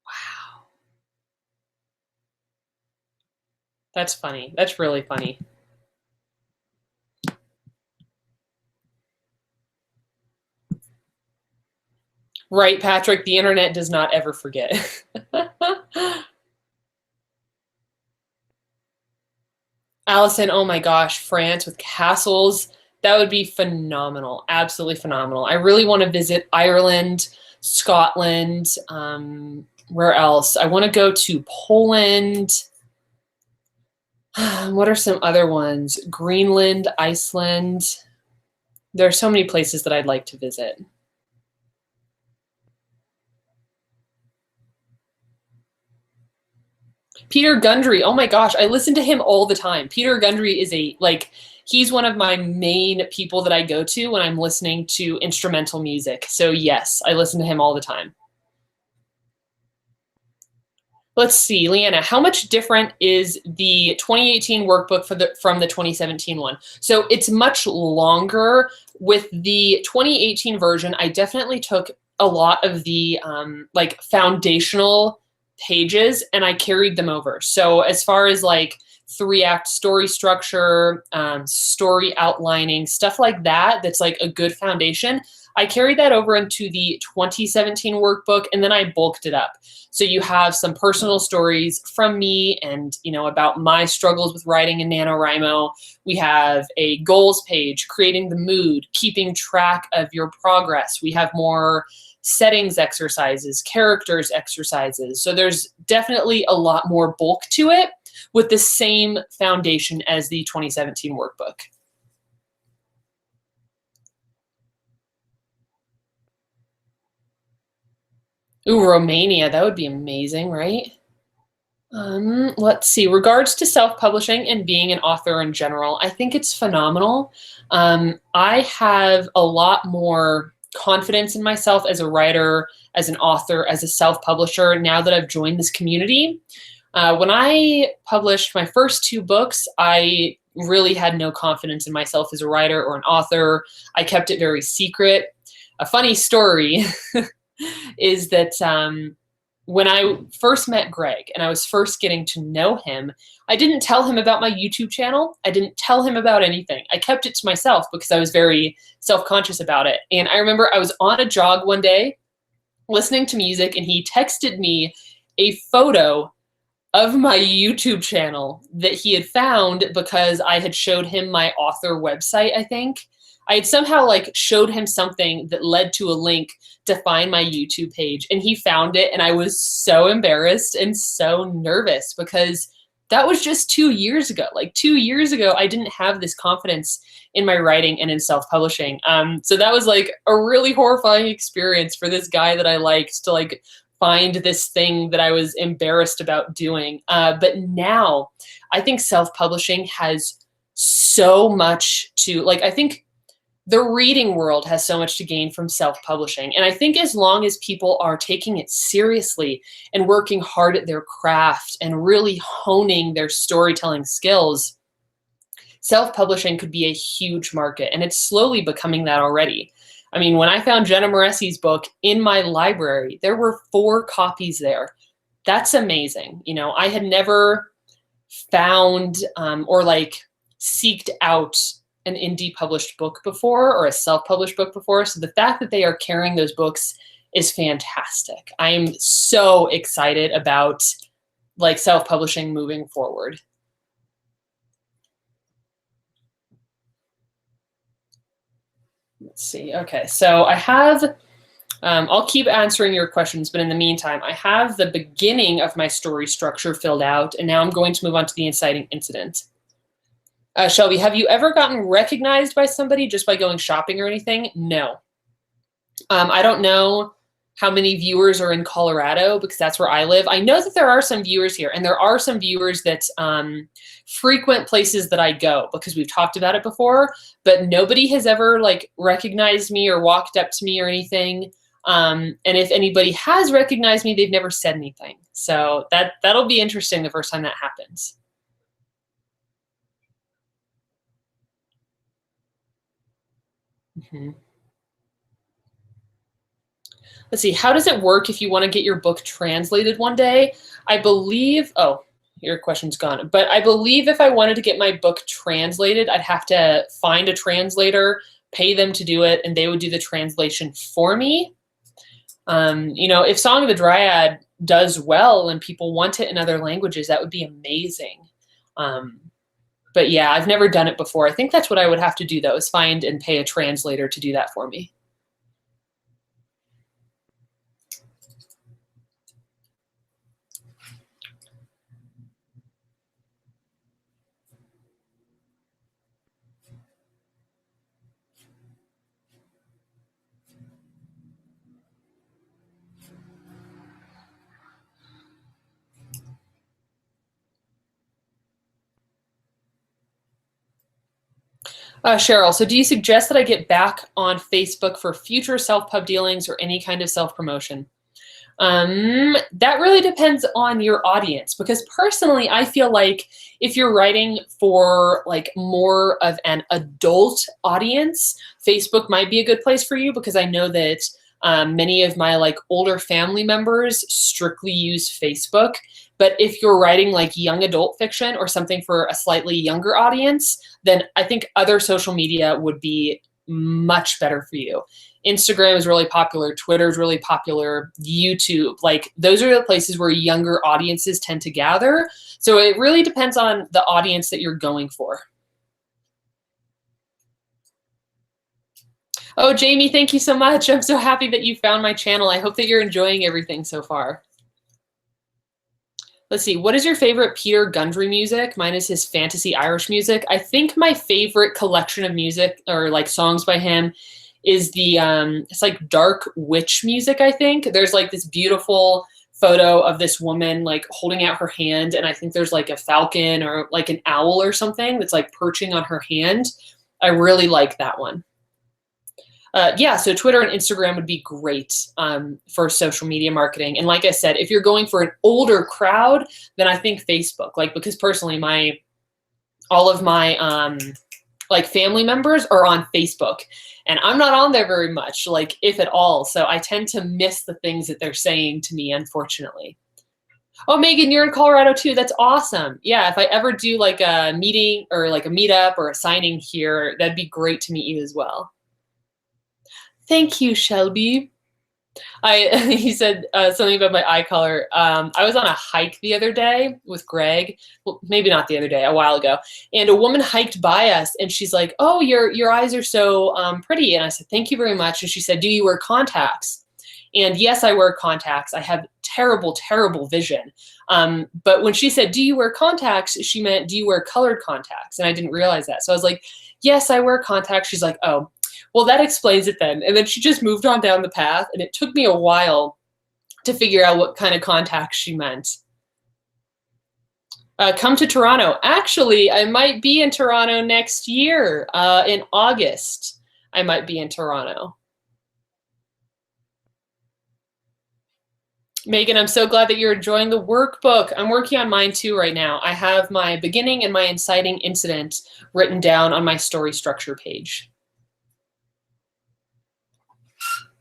Wow. That's funny. That's really funny. Right, Patrick, the internet does not ever forget. Allison, oh my gosh, France with castles. That would be phenomenal. Absolutely phenomenal. I really want to visit Ireland, Scotland. Where else? I want to go to Poland. What are some other ones? Greenland, Iceland. There are so many places that I'd like to visit. Peter Gundry. Oh my gosh, I listen to him all the time. Peter Gundry is he's one of my main people that I go to when I'm listening to instrumental music. So yes, I listen to him all the time. Let's see, Leanna, how much different is the 2018 workbook from the 2017 one? So it's much longer. With the 2018 version, I definitely took a lot of the like foundational pages and I carried them over. So as far as like 3-act story structure, story outlining, stuff like that, that's like a good foundation, I carried that over into the 2017 workbook and then I bulked it up. So you have some personal stories from me and, about my struggles with writing in NaNoWriMo. We have a goals page, creating the mood, keeping track of your progress. We have more settings exercises, characters exercises. So there's definitely a lot more bulk to it with the same foundation as the 2017 workbook. Ooh, Romania, that would be amazing, right? Let's see. Regards to self-publishing and being an author in general, I think it's phenomenal. I have a lot more confidence in myself as a writer, as an author, as a self-publisher now that I've joined this community. When I published my first 2 books, I really had no confidence in myself as a writer or an author. I kept it very secret. A funny story is that when I first met Greg and I was first getting to know him, I didn't tell him about my YouTube channel. I didn't tell him about anything. I kept it to myself because I was very self-conscious about it. And I remember I was on a jog one day listening to music and he texted me a photo of my YouTube channel that he had found because I had showed him my author website, I think. I had somehow showed him something that led to a link to find my YouTube page and he found it and I was so embarrassed and so nervous because that was just 2 years ago. 2 years ago, I didn't have this confidence in my writing and in self-publishing. So that was a really horrifying experience for this guy that I liked to find this thing that I was embarrassed about doing. But now I think self-publishing has so much to, I think the reading world has so much to gain from self-publishing. And I think as long as people are taking it seriously and working hard at their craft and really honing their storytelling skills, self-publishing could be a huge market. And it's slowly becoming that already. I mean, when I found Jenna Moressi's book in my library, there were 4 copies there. That's amazing. I had never found or seeked out an indie published book before or a self-published book before. So the fact that they are carrying those books is fantastic. I'm so excited about self-publishing moving forward. Let's see. Okay, so I have, I'll keep answering your questions, but in the meantime, I have the beginning of my story structure filled out, and now I'm going to move on to the inciting incident. Shelby, have you ever gotten recognized by somebody just by going shopping or anything? No. I don't know how many viewers are in Colorado because that's where I live. I know that there are some viewers here, and there are some viewers that frequent places that I go because we've talked about it before, but nobody has ever like recognized me or walked up to me or anything. And if anybody has recognized me, they've never said anything. So that'll be interesting the first time that happens. Mm-hmm. Let's see, how does it work if you want to get your book translated one day? I believe, oh, your question's gone. But I believe if I wanted to get my book translated, I'd have to find a translator, pay them to do it, and they would do the translation for me. You know, if Song of the Dryad does well and people want it in other languages, that would be amazing. But yeah, I've never done it before. I think that's what I would have to do, though, is find and pay a translator to do that for me. Cheryl, so do you suggest that I get back on Facebook for future self-pub dealings or any kind of self-promotion? That really depends on your audience, because personally, I feel like if you're writing for like more of an adult audience, Facebook might be a good place for you, because I know that many of my like older family members strictly use Facebook. But if you're writing like young adult fiction or something for a slightly younger audience, then I think other social media would be much better for you. Instagram is really popular. Twitter is really popular. YouTube, like those are the places where younger audiences tend to gather. So it really depends on the audience that you're going for. Oh, Jamie, thank you so much. I'm so happy that you found my channel. I hope that you're enjoying everything so far. Let's see, what is your favorite Peter Gundry music? Mine is his fantasy Irish music. I think my favorite collection of music or like songs by him is the, it's like dark witch music, I think. There's like this beautiful photo of this woman like holding out her hand, and I think there's like a falcon or like an owl or something that's like perching on her hand. I really like that one. Yeah, so Twitter and Instagram would be great for social media marketing. And like I said, if you're going for an older crowd, then I think Facebook. Like, because personally, all of my like family members are on Facebook, and I'm not on there very much, like if at all. So I tend to miss the things that they're saying to me, unfortunately. Oh, Megan, you're in Colorado too. That's awesome. Yeah, if I ever do like a meeting or like a meetup or a signing here, that'd be great to meet you as well. Thank you, Shelby. He said something about my eye color. I was on a hike the other day with Greg. Well, maybe not the other day, a while ago. And a woman hiked by us, and she's like, "Oh, your eyes are so pretty." And I said, "Thank you very much." And she said, "Do you wear contacts?" And yes, I wear contacts. I have terrible, terrible vision. But when she said, "Do you wear contacts?" she meant, "Do you wear colored contacts?" And I didn't realize that. So I was like, "Yes, I wear contacts." She's like, "Oh, well, that explains it then." And then she just moved on down the path, and it took me a while to figure out what kind of contacts she meant. Come to Toronto. Actually, I might be in Toronto next year. In August, I might be in Toronto. Megan, I'm so glad that you're enjoying the workbook. I'm working on mine too right now. I have my beginning and my inciting incident written down on my story structure page.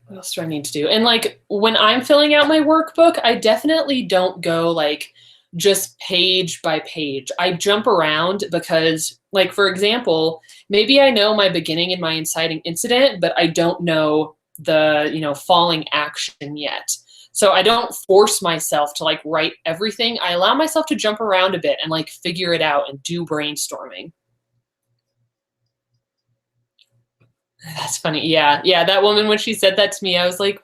What else do I need to do? And like when I'm filling out my workbook, I definitely don't go like just page by page. I jump around because, like, for example, maybe I know my beginning and my inciting incident, but I don't know the, falling action yet. So I don't force myself to like write everything. I allow myself to jump around a bit and like figure it out and do brainstorming. That's funny. Yeah. Yeah. That woman, when she said that to me, I was like,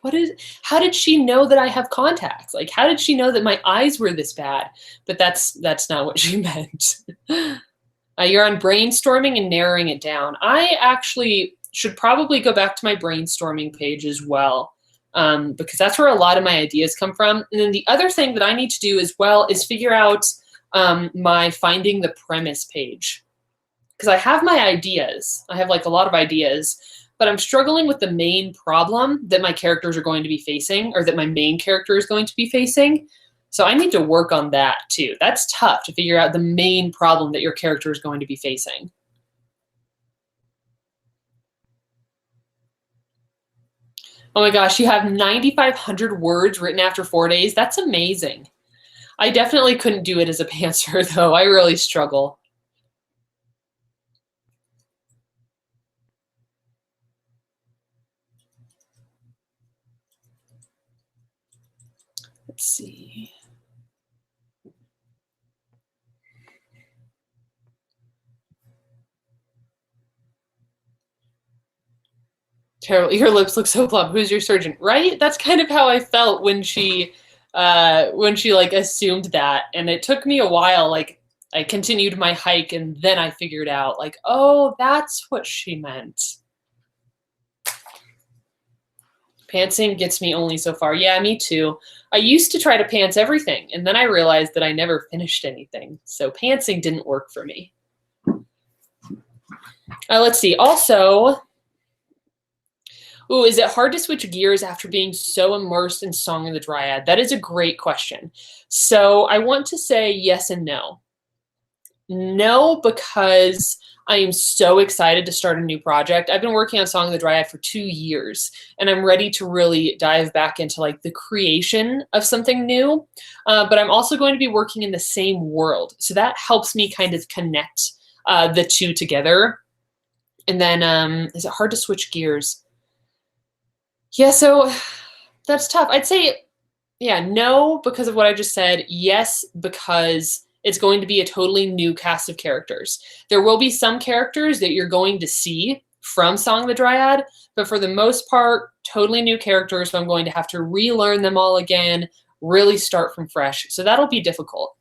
how did she know that I have contacts? Like, how did she know that my eyes were this bad? But that's not what she meant. You're on brainstorming and narrowing it down. I actually should probably go back to my brainstorming page as well, because that's where a lot of my ideas come from. And then the other thing that I need to do as well is figure out my finding the premise page. Because I have my ideas. I have like a lot of ideas, but I'm struggling with the main problem that my characters are going to be facing, or that my main character is going to be facing. So I need to work on that too. That's tough, to figure out the main problem that your character is going to be facing. Oh my gosh, you have 9,500 words written after 4 days. That's amazing. I definitely couldn't do it as a pantser though. I really struggle. Let's see. Terrible. Your lips look so plump. Who's your surgeon? Right? That's kind of how I felt when she like assumed that. And it took me a while. Like, I continued my hike and then I figured out, like, oh, that's what she meant. Pantsing gets me only so far. Yeah, me too. I used to try to pants everything, and then I realized that I never finished anything. So pantsing didn't work for me. Let's see. Also, ooh, is it hard to switch gears after being so immersed in Song of the Dryad? That is a great question. So I want to say yes and no. No, because I am so excited to start a new project. I've been working on Song of the Dryad for 2 years, and I'm ready to really dive back into like the creation of something new. But I'm also going to be working in the same world, so that helps me kind of connect the two together. And then, is it hard to switch gears? Yeah, so that's tough. I'd say, yeah, no, because of what I just said. Yes, because it's going to be a totally new cast of characters. There will be some characters that you're going to see from Song of the Dryad, but for the most part, totally new characters. So I'm going to have to relearn them all again, really start from fresh. So that'll be difficult.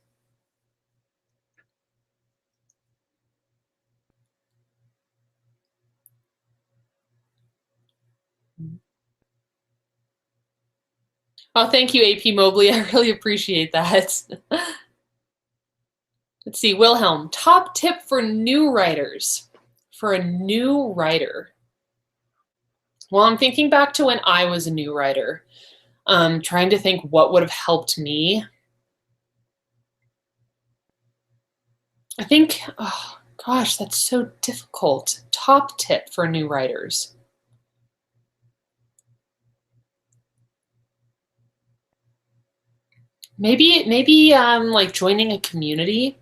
Oh, thank you, AP Mobley. I really appreciate that. Let's see, Wilhelm, top tip for new writers. For a new writer. Well, I'm thinking back to when I was a new writer, trying to think what would have helped me. I think, oh gosh, that's so difficult. Top tip for new writers. Maybe like joining a community,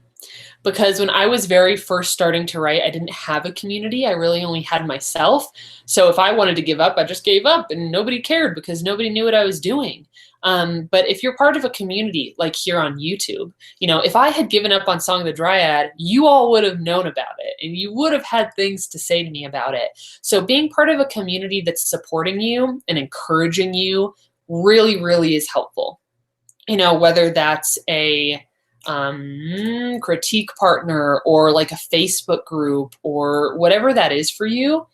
because when I was very first starting to write, I didn't have a community. I really only had myself. So if I wanted to give up, I just gave up, and nobody cared because nobody knew what I was doing. But if you're part of a community, like here on YouTube, if I had given up on Song of the Dryad, you all would have known about it, and you would have had things to say to me about it. So being part of a community that's supporting you and encouraging you really, really is helpful. Whether that's a critique partner or like a Facebook group or whatever that is for you,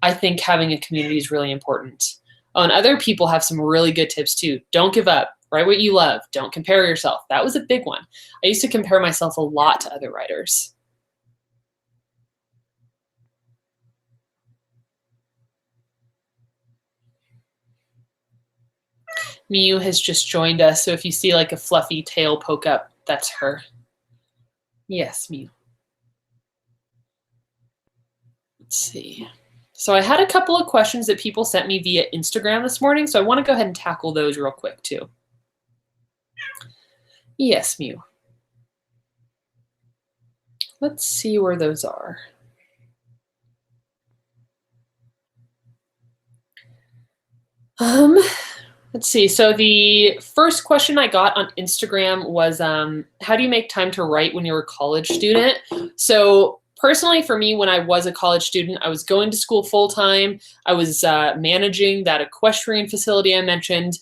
I think having a community is really important. Oh, and other people have some really good tips too. Don't give up. Write what you love. Don't compare yourself. That was a big one. I used to compare myself a lot to other writers. Miu has just joined us, so if you see like a fluffy tail poke up, that's her. Yes, Miu. Let's see. So I had a couple of questions that people sent me via Instagram this morning, so I want to go ahead and tackle those real quick too. Yes, Miu. Let's see where those are. Let's see. So the first question I got on Instagram was, how do you make time to write when you're a college student? So personally, for me, when I was a college student, I was going to school full time. I was managing that equestrian facility I mentioned.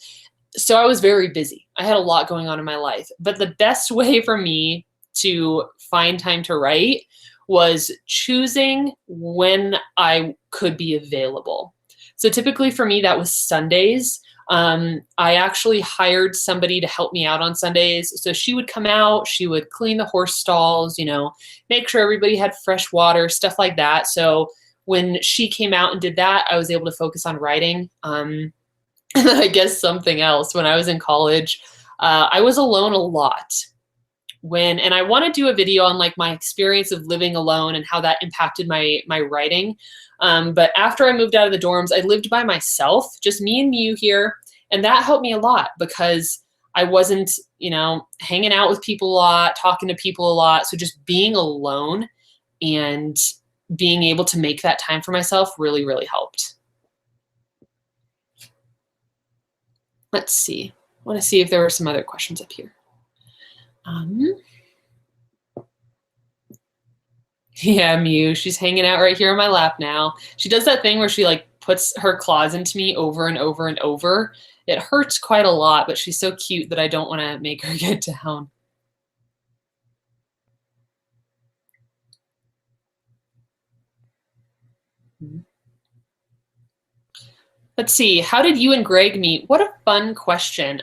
So I was very busy. I had a lot going on in my life. But the best way for me to find time to write was choosing when I could be available. So typically for me, that was Sundays. I actually hired somebody to help me out on Sundays. So she would come out, she would clean the horse stalls, make sure everybody had fresh water, stuff like that. So when she came out and did that, I was able to focus on writing. And then I guess something else, when I was in college, I was alone a lot. And I want to do a video on like my experience of living alone and how that impacted my writing. But after I moved out of the dorms, I lived by myself, just me and you here. And that helped me a lot because I wasn't, hanging out with people a lot, talking to people a lot. So just being alone and being able to make that time for myself really, really helped. Let's see. I want to see if there were some other questions up here. Yeah, Mew, she's hanging out right here on my lap now. She does that thing where she like puts her claws into me over and over and over. It hurts quite a lot, but she's so cute that I don't want to make her get down. Let's see. How did you and Greg meet? What a fun question.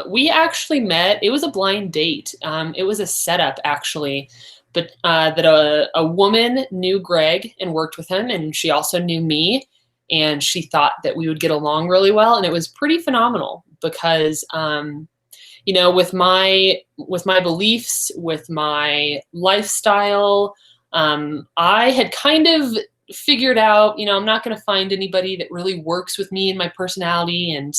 We actually met. It was a blind date. It was a setup, actually. But that a woman knew Greg and worked with him, and she also knew me, and she thought that we would get along really well, and it was pretty phenomenal because, with my beliefs, with my lifestyle, I had kind of figured out, I'm not going to find anybody that really works with me and my personality, and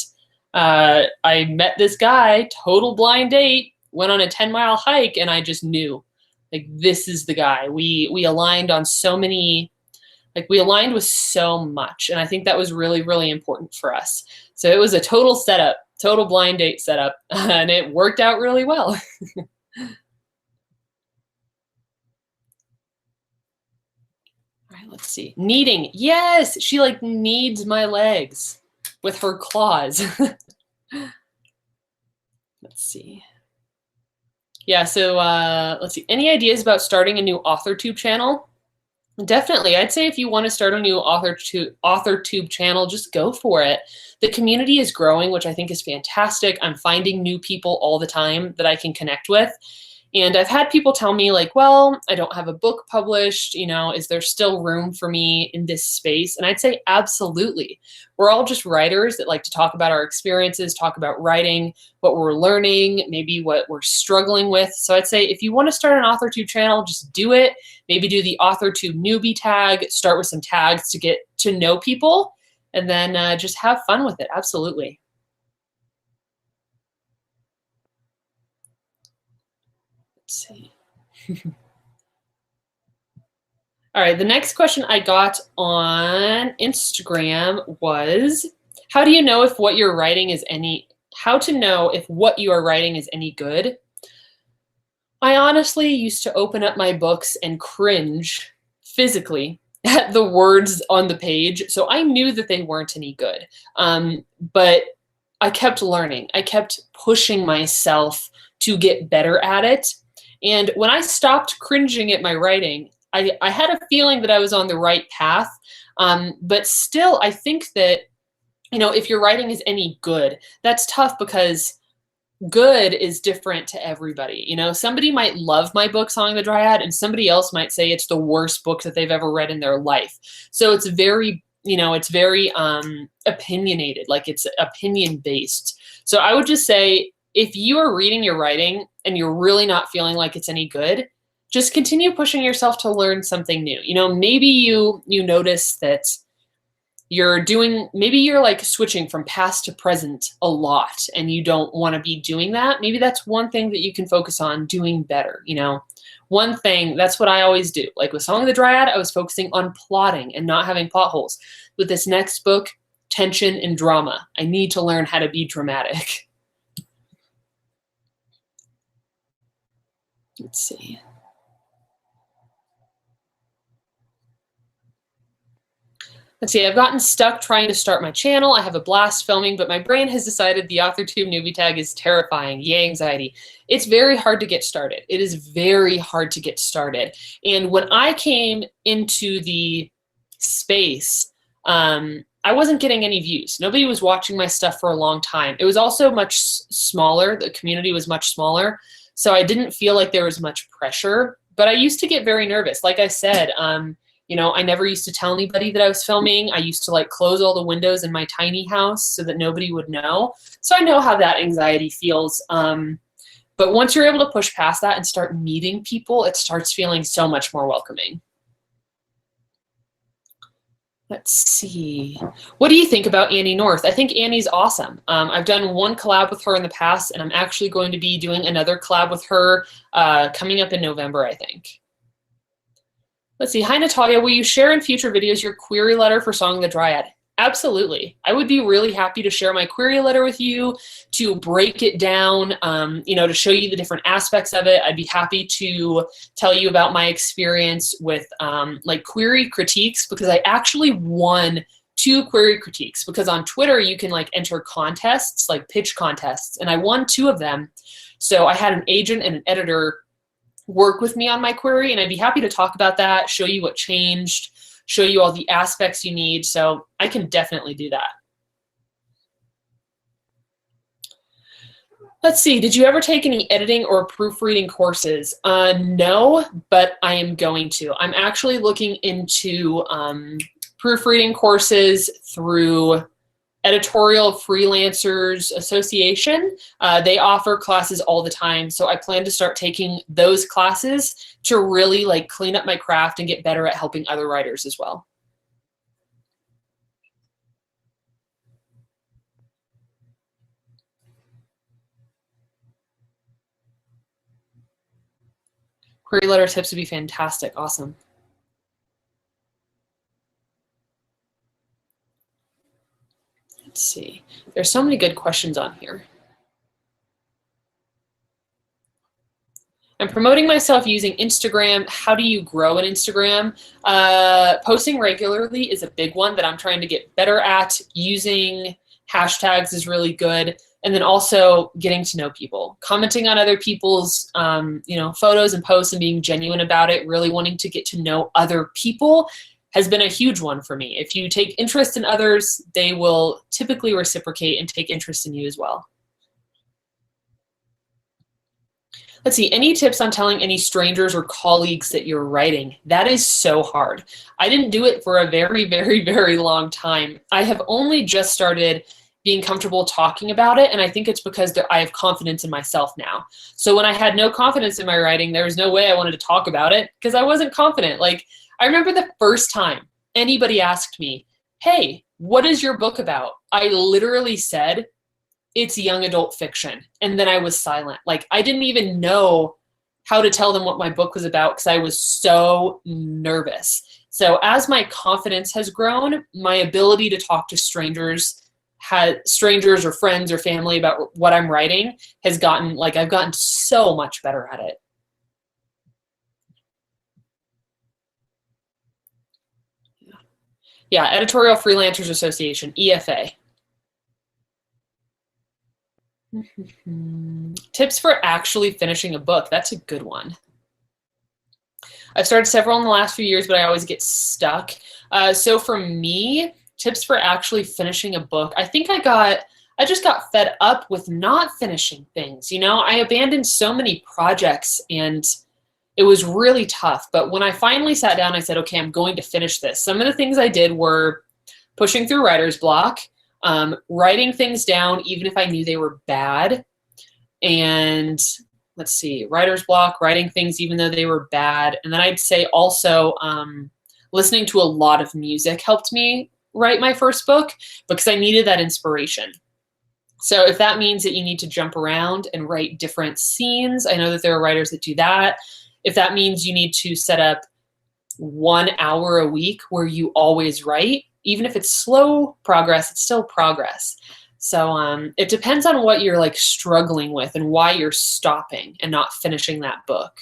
I met this guy, total blind date, went on a 10-mile hike, and I just knew. Like, this is the guy. We aligned on so many, we aligned with so much. And I think that was really, really important for us. So it was a total setup, total blind date setup, and it worked out really well. All right, let's see. Kneading. Yes, she kneads my legs with her claws. Let's see. Yeah, so let's see. Any ideas about starting a new AuthorTube channel? Definitely. I'd say if you want to start a new AuthorTube channel, just go for it. The community is growing, which I think is fantastic. I'm finding new people all the time that I can connect with. And I've had people tell me well, I don't have a book published, is there still room for me in this space? And I'd say absolutely. We're all just writers that like to talk about our experiences, talk about writing, what we're learning, maybe what we're struggling with. So I'd say if you want to start an AuthorTube channel, just do it. Maybe do the AuthorTube newbie tag, start with some tags to get to know people, and then just have fun with it. Absolutely. Let's see. All right, the next question I got on Instagram was, how to know if what you are writing is any good? I honestly used to open up my books and cringe physically at the words on the page, so I knew that they weren't any good. But I kept learning. I kept pushing myself to get better at it. And when I stopped cringing at my writing, I had a feeling that I was on the right path. But still, I think that, if your writing is any good, that's tough because good is different to everybody. Somebody might love my book, Song of the Dryad, and somebody else might say it's the worst book that they've ever read in their life. So it's very, opinionated, it's opinion based. So I would just say, if you are reading your writing and you're really not feeling like it's any good, just continue pushing yourself to learn something new. Maybe you notice that maybe you're switching from past to present a lot and you don't want to be doing that. Maybe that's one thing that you can focus on doing better. One thing, that's what I always do. Like with Song of the Dryad, I was focusing on plotting and not having plot holes. With this next book, tension and drama. I need to learn how to be dramatic. Let's see. Let's see, I've gotten stuck trying to start my channel. I have a blast filming, but my brain has decided the AuthorTube newbie tag is terrifying. Yay, anxiety. It's very hard to get started. It is very hard to get started. And when I came into the space, I wasn't getting any views. Nobody was watching my stuff for a long time. It was also much smaller. The community was much smaller. So I didn't feel like there was much pressure, but I used to get very nervous. Like I said, you know, I never used to tell anybody that I was filming. I used to like close all the windows in my tiny house so that nobody would know. So I know how that anxiety feels. But once you're able to push past that and start meeting people, it starts feeling so much more welcoming. Let's see. What do you think about Annie North? I think Annie's awesome. I've done one collab with her in the past, and I'm actually going to be doing another collab with her coming up in November, I think. Let's see. Hi, Natalia. Will you share in future videos your query letter for Song of the Dryad? Absolutely. I would be really happy to share my query letter with you, to break it down, you know, to show you the different aspects of it. I'd be happy to tell you about my experience with like query critiques, because I actually won 2 query critiques, because on Twitter you can like enter contests, like pitch contests, and I won 2 of them. So I had an agent and an editor work with me on my query, and I'd be happy to talk about that, show you what changed, show you all the aspects you need. So I can definitely do that. Let's see, did you ever take any editing or proofreading courses? No, but I am going to. I'm actually looking into proofreading courses through Editorial Freelancers Association. They offer classes all the time, so I plan to start taking those classes to really like clean up my craft and get better at helping other writers as well. Query letter tips would be fantastic. Awesome. Let's see. There's so many good questions on here. I'm promoting myself using Instagram. How do you grow an Instagram? Posting regularly is a big one that I'm trying to get better at. Using hashtags is really good. And then also getting to know people. Commenting on other people's you know, photos and posts and being genuine about it, really wanting to get to know other people has been a huge one for me. If you take interest in others, they will typically reciprocate and take interest in you as well. Let's see, any tips on telling any strangers or colleagues that you're writing? That is so hard. I didn't do it for a very, very, very long time. I have only just started being comfortable talking about it, and I think it's because I have confidence in myself now. So when I had no confidence in my writing, there was no way I wanted to talk about it because I wasn't confident. Like, I remember the first time anybody asked me, hey, what is your book about? I literally said, it's young adult fiction. And then I was silent. Like, I didn't even know how to tell them what my book was about because I was so nervous. So as my confidence has grown, my ability to talk to strangers or friends or family about what I'm writing has gotten, like, I've gotten so much better at it. Yeah, Editorial Freelancers Association, EFA. Tips for actually finishing a book. That's a good one. I've started several in the last few years, but I always get stuck. So for me, tips for actually finishing a book. I think I just got fed up with not finishing things. You know, I abandoned so many projects and it was really tough. But when I finally sat down, I said, okay, I'm going to finish this. Some of the things I did were pushing through writer's block, writing things down, even if I knew they were bad. And let's see, writer's block, writing things even though they were bad. And then I'd say also listening to a lot of music helped me write my first book because I needed that inspiration. So if that means that you need to jump around and write different scenes, I know that there are writers that do that. If that means you need to set up 1 hour a week where you always write, even if it's slow progress, it's still progress. So it depends on what you're like struggling with and why you're stopping and not finishing that book.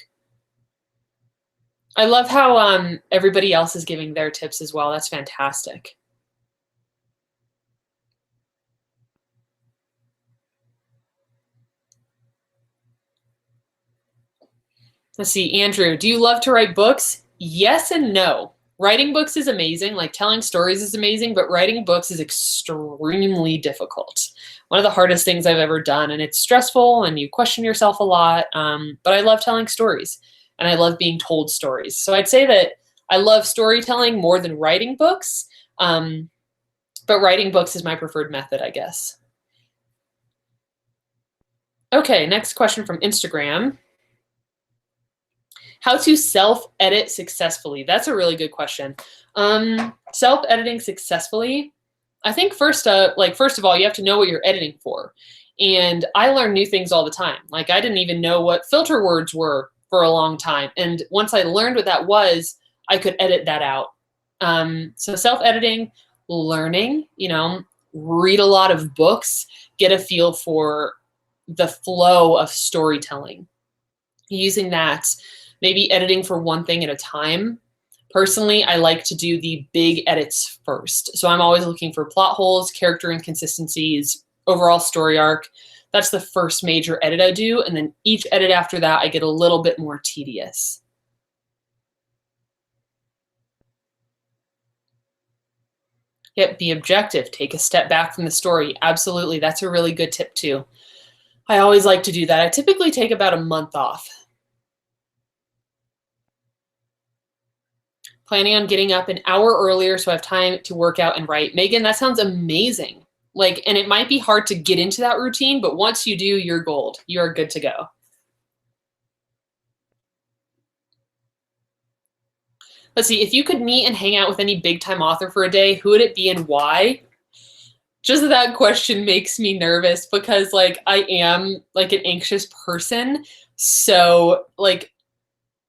I love how everybody else is giving their tips as well. That's fantastic. Let's see, Andrew, do you love to write books? Yes and no. Writing books is amazing, like telling stories is amazing, but writing books is extremely difficult. One of the hardest things I've ever done, and it's stressful and you question yourself a lot, but I love telling stories and I love being told stories. So I'd say that I love storytelling more than writing books, but writing books is my preferred method, I guess. Okay, next question from Instagram. How to self-edit successfully? That's a really good question. Self-editing successfully, I think first of all, you have to know what you're editing for. And I learn new things all the time. Like I didn't even know what filter words were for a long time. And once I learned what that was, I could edit that out. So self-editing, learning, read a lot of books, get a feel for the flow of storytelling. Using that, maybe editing for one thing at a time. Personally, I like to do the big edits first. So I'm always looking for plot holes, character inconsistencies, overall story arc. That's the first major edit I do. And then each edit after that, I get a little bit more tedious. Yep, be objective. Take a step back from the story. Absolutely. That's a really good tip too. I always like to do that. I typically take about a month off. Planning on getting up an hour earlier so I have time to work out and write. Megan, that sounds amazing. And it might be hard to get into that routine, but once you do, you're gold. You're good to go. Let's see, if you could meet and hang out with any big time author for a day, who would it be and why? Just that question makes me nervous because I am an anxious person. So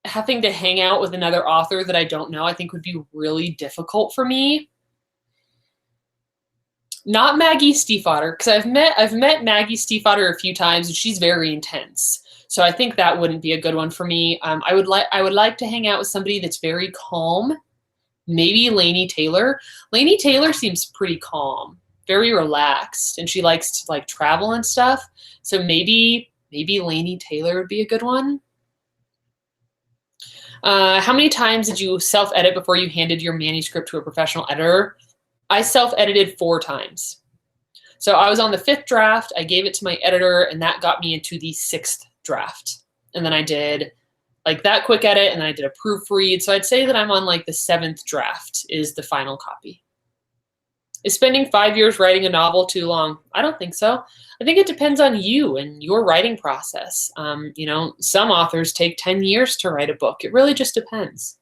having to hang out with another author that I don't know, I think would be really difficult for me. Not Maggie Stiefvater, because I've met Maggie Stiefvater a few times and she's very intense. So I think that wouldn't be a good one for me. I would like to hang out with somebody that's very calm. Maybe Laini Taylor. Laini Taylor seems pretty calm, very relaxed, and she likes to travel and stuff. So maybe Laini Taylor would be a good one. How many times did you self-edit before you handed your manuscript to a professional editor? I self-edited 4 times. So I was on the 5th draft, I gave it to my editor, and that got me into the 6th draft. And then I did that quick edit, and then I did a proofread. So I'd say that I'm on the 7th draft is the final copy. Is spending 5 years writing a novel too long? I don't think so. I think it depends on you and your writing process. Some authors take 10 years to write a book. It really just depends.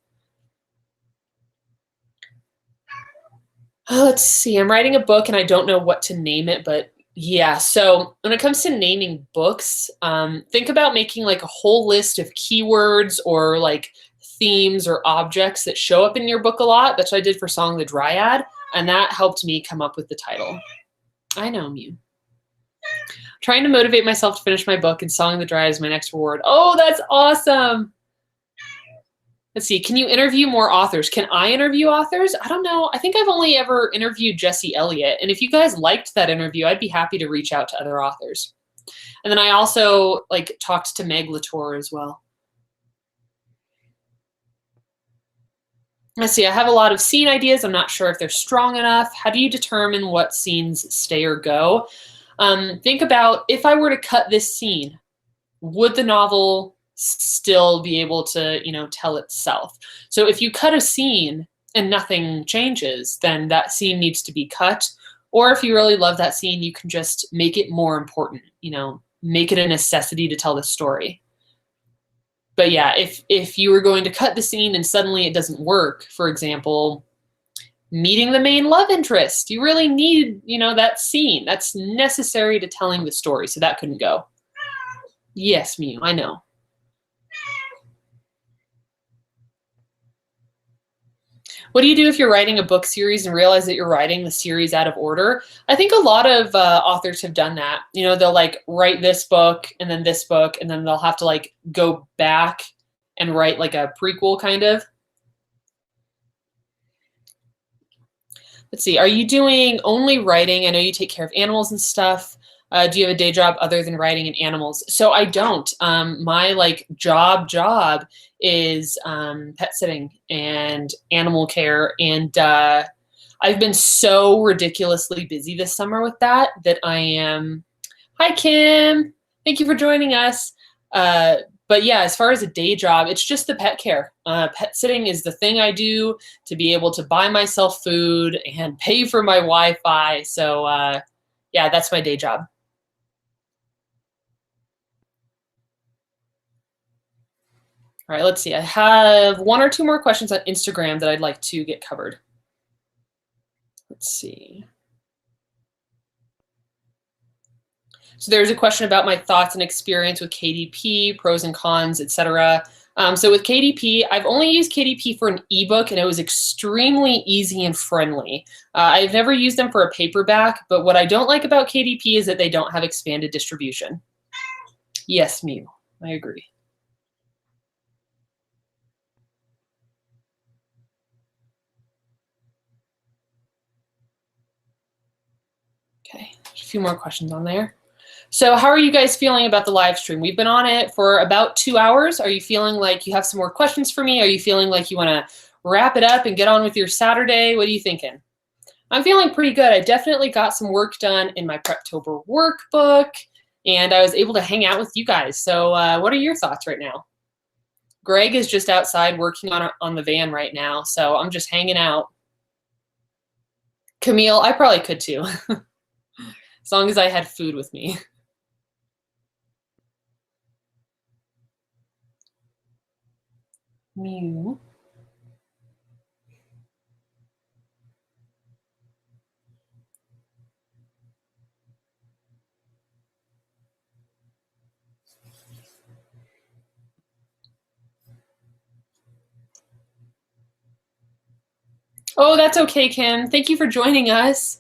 Let's see. I'm writing a book and I don't know what to name it, but yeah. So when it comes to naming books, think about making a whole list of keywords or themes or objects that show up in your book a lot. That's what I did for Song of the Dryad. And that helped me come up with the title. I know, Mew. Trying to motivate myself to finish my book, and Song of the Dryad is my next reward. Oh, that's awesome. Let's see. Can you interview more authors? Can I interview authors? I don't know. I think I've only ever interviewed Jesse Elliott. And if you guys liked that interview, I'd be happy to reach out to other authors. And then I also talked to Meg Latour as well. Let's see, I have a lot of scene ideas. I'm not sure if they're strong enough. How do you determine what scenes stay or go? Think about, if I were to cut this scene, would the novel still be able to, tell itself? So if you cut a scene and nothing changes, then that scene needs to be cut. Or if you really love that scene, you can just make it more important, make it a necessity to tell the story. But yeah, if you were going to cut the scene and suddenly it doesn't work, for example, meeting the main love interest, you really need, that scene. That's necessary to telling the story, so that couldn't go. Yes, Mew, I know. What do you do if you're writing a book series and realize that you're writing the series out of order? I think a lot of authors have done that. They'll write this book, and then they'll have to go back and write a prequel kind of. Let's see. Are you doing only writing? I know you take care of animals and stuff. Do you have a day job other than writing and animals? So I don't. My like job is pet sitting and animal care, and I've been so ridiculously busy this summer with that I am. Hi, Kim. Thank you for joining us. But yeah, as far as a day job, it's just the pet care. Pet sitting is the thing I do to be able to buy myself food and pay for my Wi-Fi. So yeah, that's my day job. All right, let's see. I have one or two more questions on Instagram that I'd like to get covered. Let's see. So there's a question about my thoughts and experience with KDP, pros and cons, etc. So with KDP, I've only used KDP for an ebook, and it was extremely easy and friendly. I've never used them for a paperback, but what I don't like about KDP is that they don't have expanded distribution. Yes, Mew, I agree. Okay, there's a few more questions on there. So how are you guys feeling about the live stream? We've been on it for about 2 hours. Are you feeling like you have some more questions for me? Are you feeling like you want to wrap it up and get on with your Saturday? What are you thinking? I'm feeling pretty good. I definitely got some work done in my Preptober workbook, and I was able to hang out with you guys. So what are your thoughts right now? Greg is just outside working on the van right now, so I'm just hanging out. Camille, I probably could too, as long as I had food with me. Mew. Oh, that's okay, Kim. Thank you for joining us.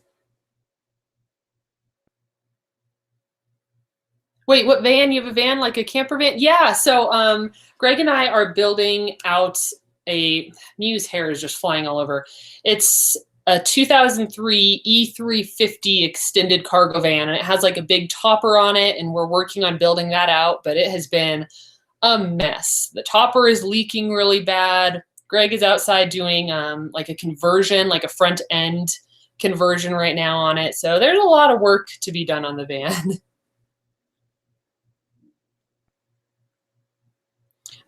Wait, what van? You have a van, like a camper van? Yeah, so Greg and I are building out Mew's hair is just flying all over. It's a 2003 E350 extended cargo van, and it has like a big topper on it, and we're working on building that out, but it has been a mess. The topper is leaking really bad. Greg is outside doing like a conversion, like a front end conversion right now on it. So there's a lot of work to be done on the van.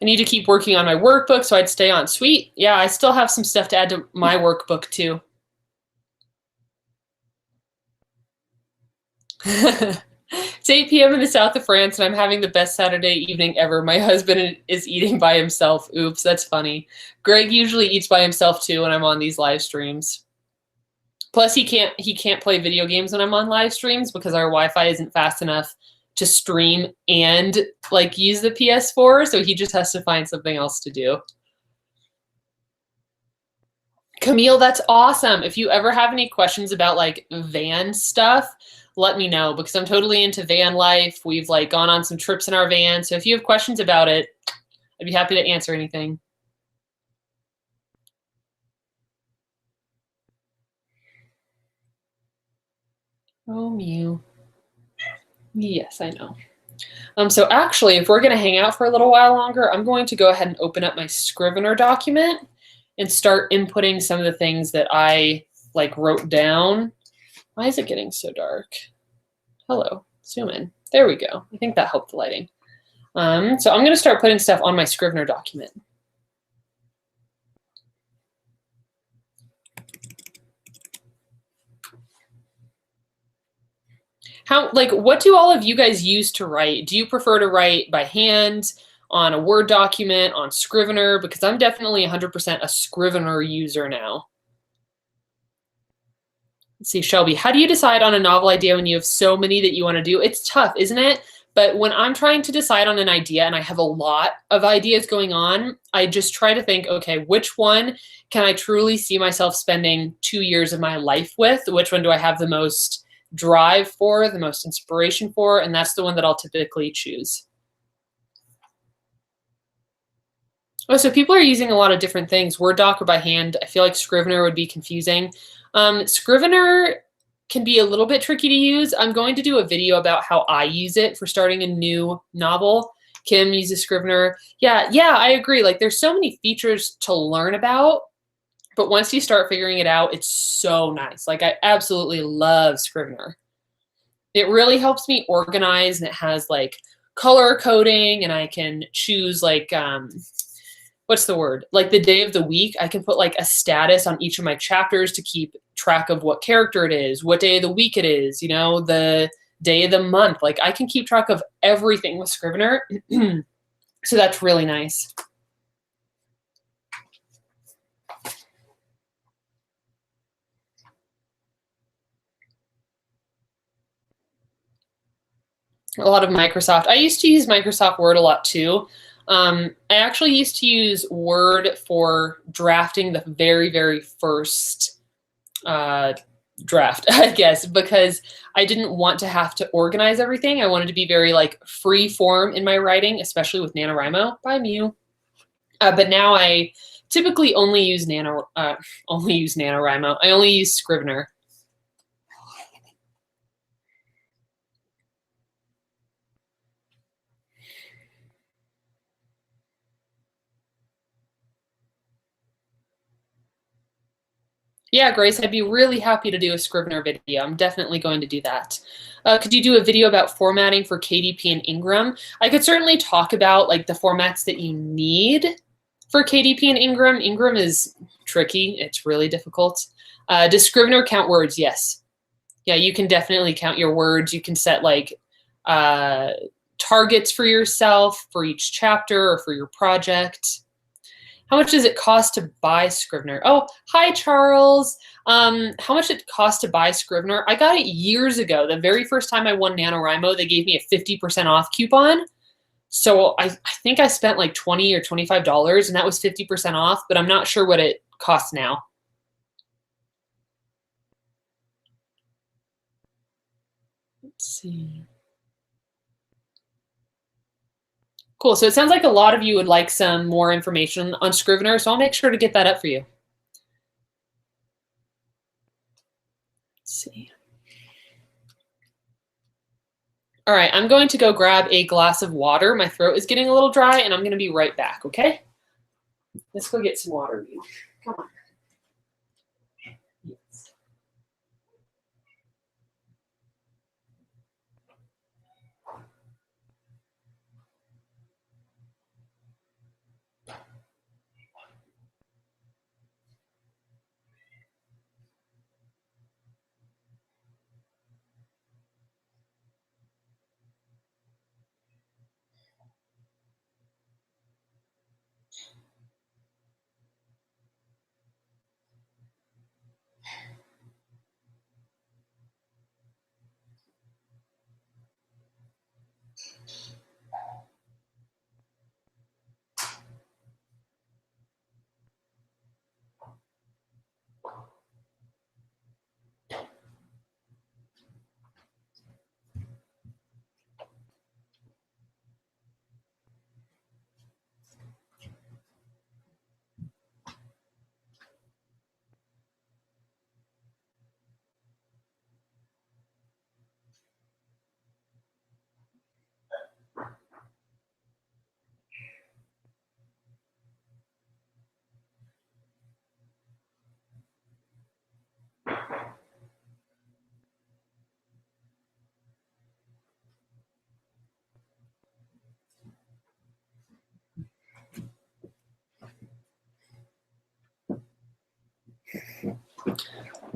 I need to keep working on my workbook so I'd stay on. Sweet. Yeah, I still have some stuff to add to my workbook too. It's 8 p.m. in the south of France, and I'm having the best Saturday evening ever. My husband is eating by himself. Oops, that's funny. Greg usually eats by himself too when I'm on these live streams. Plus, he can't play video games when I'm on live streams because our Wi-Fi isn't fast enough to stream and like use the PS4, so he just has to find something else to do. Camille, that's awesome. If you ever have any questions about like van stuff, let me know because I'm totally into van life. We've like gone on some trips in our van. So if you have questions about it, I'd be happy to answer anything. Oh, Mew. Yes, I know. So actually, if we're going to hang out for a little while longer, I'm going to go ahead and open up my Scrivener document and start inputting some of the things that I like wrote down. Why is it getting so dark? Hello, zoom in. There we go. I think that helped the lighting. So I'm going to start putting stuff on my Scrivener document. What do all of you guys use to write? Do you prefer to write by hand, on a Word document, on Scrivener? Because I'm definitely 100% a Scrivener user now. Let's see, Shelby, how do you decide on a novel idea when you have so many that you want to do? It's tough, isn't it? But when I'm trying to decide on an idea and I have a lot of ideas going on, I just try to think, okay, which one can I truly see myself spending 2 years of my life with? Which one do I have the most drive for, the most inspiration for? And that's the one that I'll typically choose. Oh, so people are using a lot of different things. Word doc or by hand. I feel like Scrivener would be confusing. Scrivener can be a little bit tricky to use. I'm going to do a video about how I use it for starting a new novel. Kim uses Scrivener. Yeah, I agree. Like there's so many features to learn about, but once you start figuring it out, it's so nice. Like I absolutely love Scrivener. It really helps me organize, and it has like color coding, and I can choose like what's the word? Like the day of the week, I can put like a status on each of my chapters to keep track of what character it is, what day of the week it is, you know, the day of the month. Like I can keep track of everything with Scrivener. So that's really nice. A lot of Microsoft. I used to use Microsoft Word a lot too. I actually used to use Word for drafting the very, very first draft, I guess, because I didn't want to have to organize everything. I wanted to be very like free form in my writing, especially with NaNoWriMo. Bye, Mew. But now I typically only use NaNoWriMo. I only use Scrivener. Yeah, Grace, I'd be really happy to do a Scrivener video. I'm definitely going to do that. Could you do a video about formatting for KDP and Ingram? I could certainly talk about like the formats that you need for KDP and Ingram. Ingram is tricky. It's really difficult. Does Scrivener count words? Yes. Yeah, you can definitely count your words. You can set like targets for yourself for each chapter or for your project. How much does it cost to buy Scrivener? Oh, hi, Charles. How much it cost to buy Scrivener? I got it years ago. The very first time I won NaNoWriMo, they gave me a 50% off coupon. So I think I spent like $20 or $25, and that was 50% off, but I'm not sure what it costs now. Let's see. Cool. So it sounds like a lot of you would like some more information on Scrivener, so I'll make sure to get that up for you. Let's see. All right, I'm going to go grab a glass of water. My throat is getting a little dry, and I'm going to be right back, okay? Let's go get some water. Come on. Yes.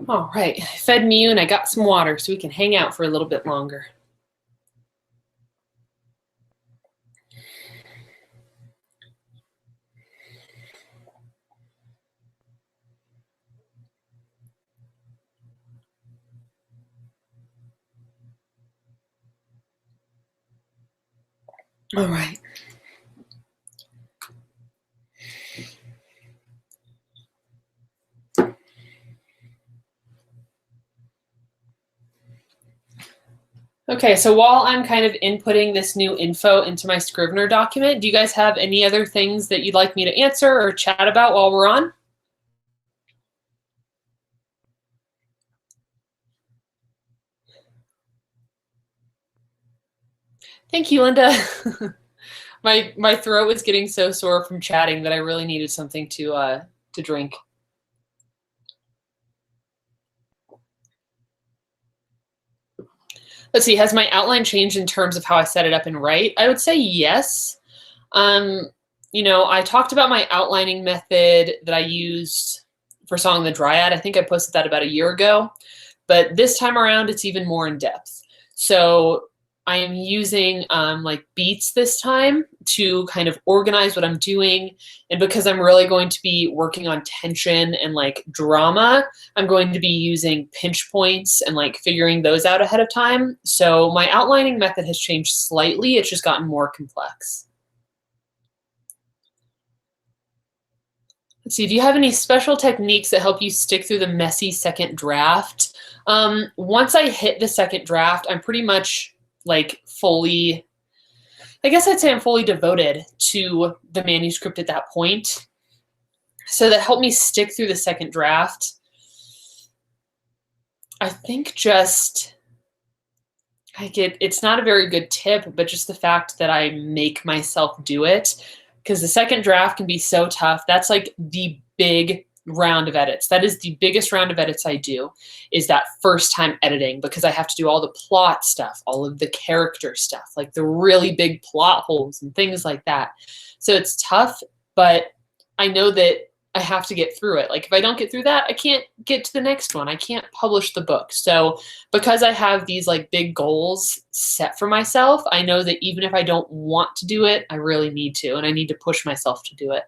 All right, I fed Mew and I got some water so we can hang out for a little bit longer. All right. Okay, so while I'm kind of inputting this new info into my Scrivener document, do you guys have any other things that you'd like me to answer or chat about while we're on? Thank you, Linda. My throat was getting so sore from chatting that I really needed something to drink. Let's see, has my outline changed in terms of how I set it up and write? I would say yes. You know, I talked about my outlining method that I used for Song of the Dryad. I think I posted that about a year ago, but this time around it's even more in depth. So I am using like beats this time to kind of organize what I'm doing. And because I'm really going to be working on tension and like drama, I'm going to be using pinch points and like figuring those out ahead of time. So my outlining method has changed slightly. It's just gotten more complex. Let's see, do you have any special techniques that help you stick through the messy second draft? Once I hit the second draft, I'm pretty much like fully, I guess I'd say I'm fully devoted to the manuscript at that point. So that helped me stick through the second draft. I think just, it's not a very good tip, but just the fact that I make myself do it, because the second draft can be so tough. That's like the big round of edits. That is the biggest round of edits I do, is that first time editing, because I have to do all the plot stuff, all of the character stuff, like the really big plot holes and things like that. So it's tough, but I know that I have to get through it. Like if I don't get through that, I can't get to the next one. I can't publish the book. So because I have these like big goals set for myself, I know that even if I don't want to do it, I really need to, and I need to push myself to do it.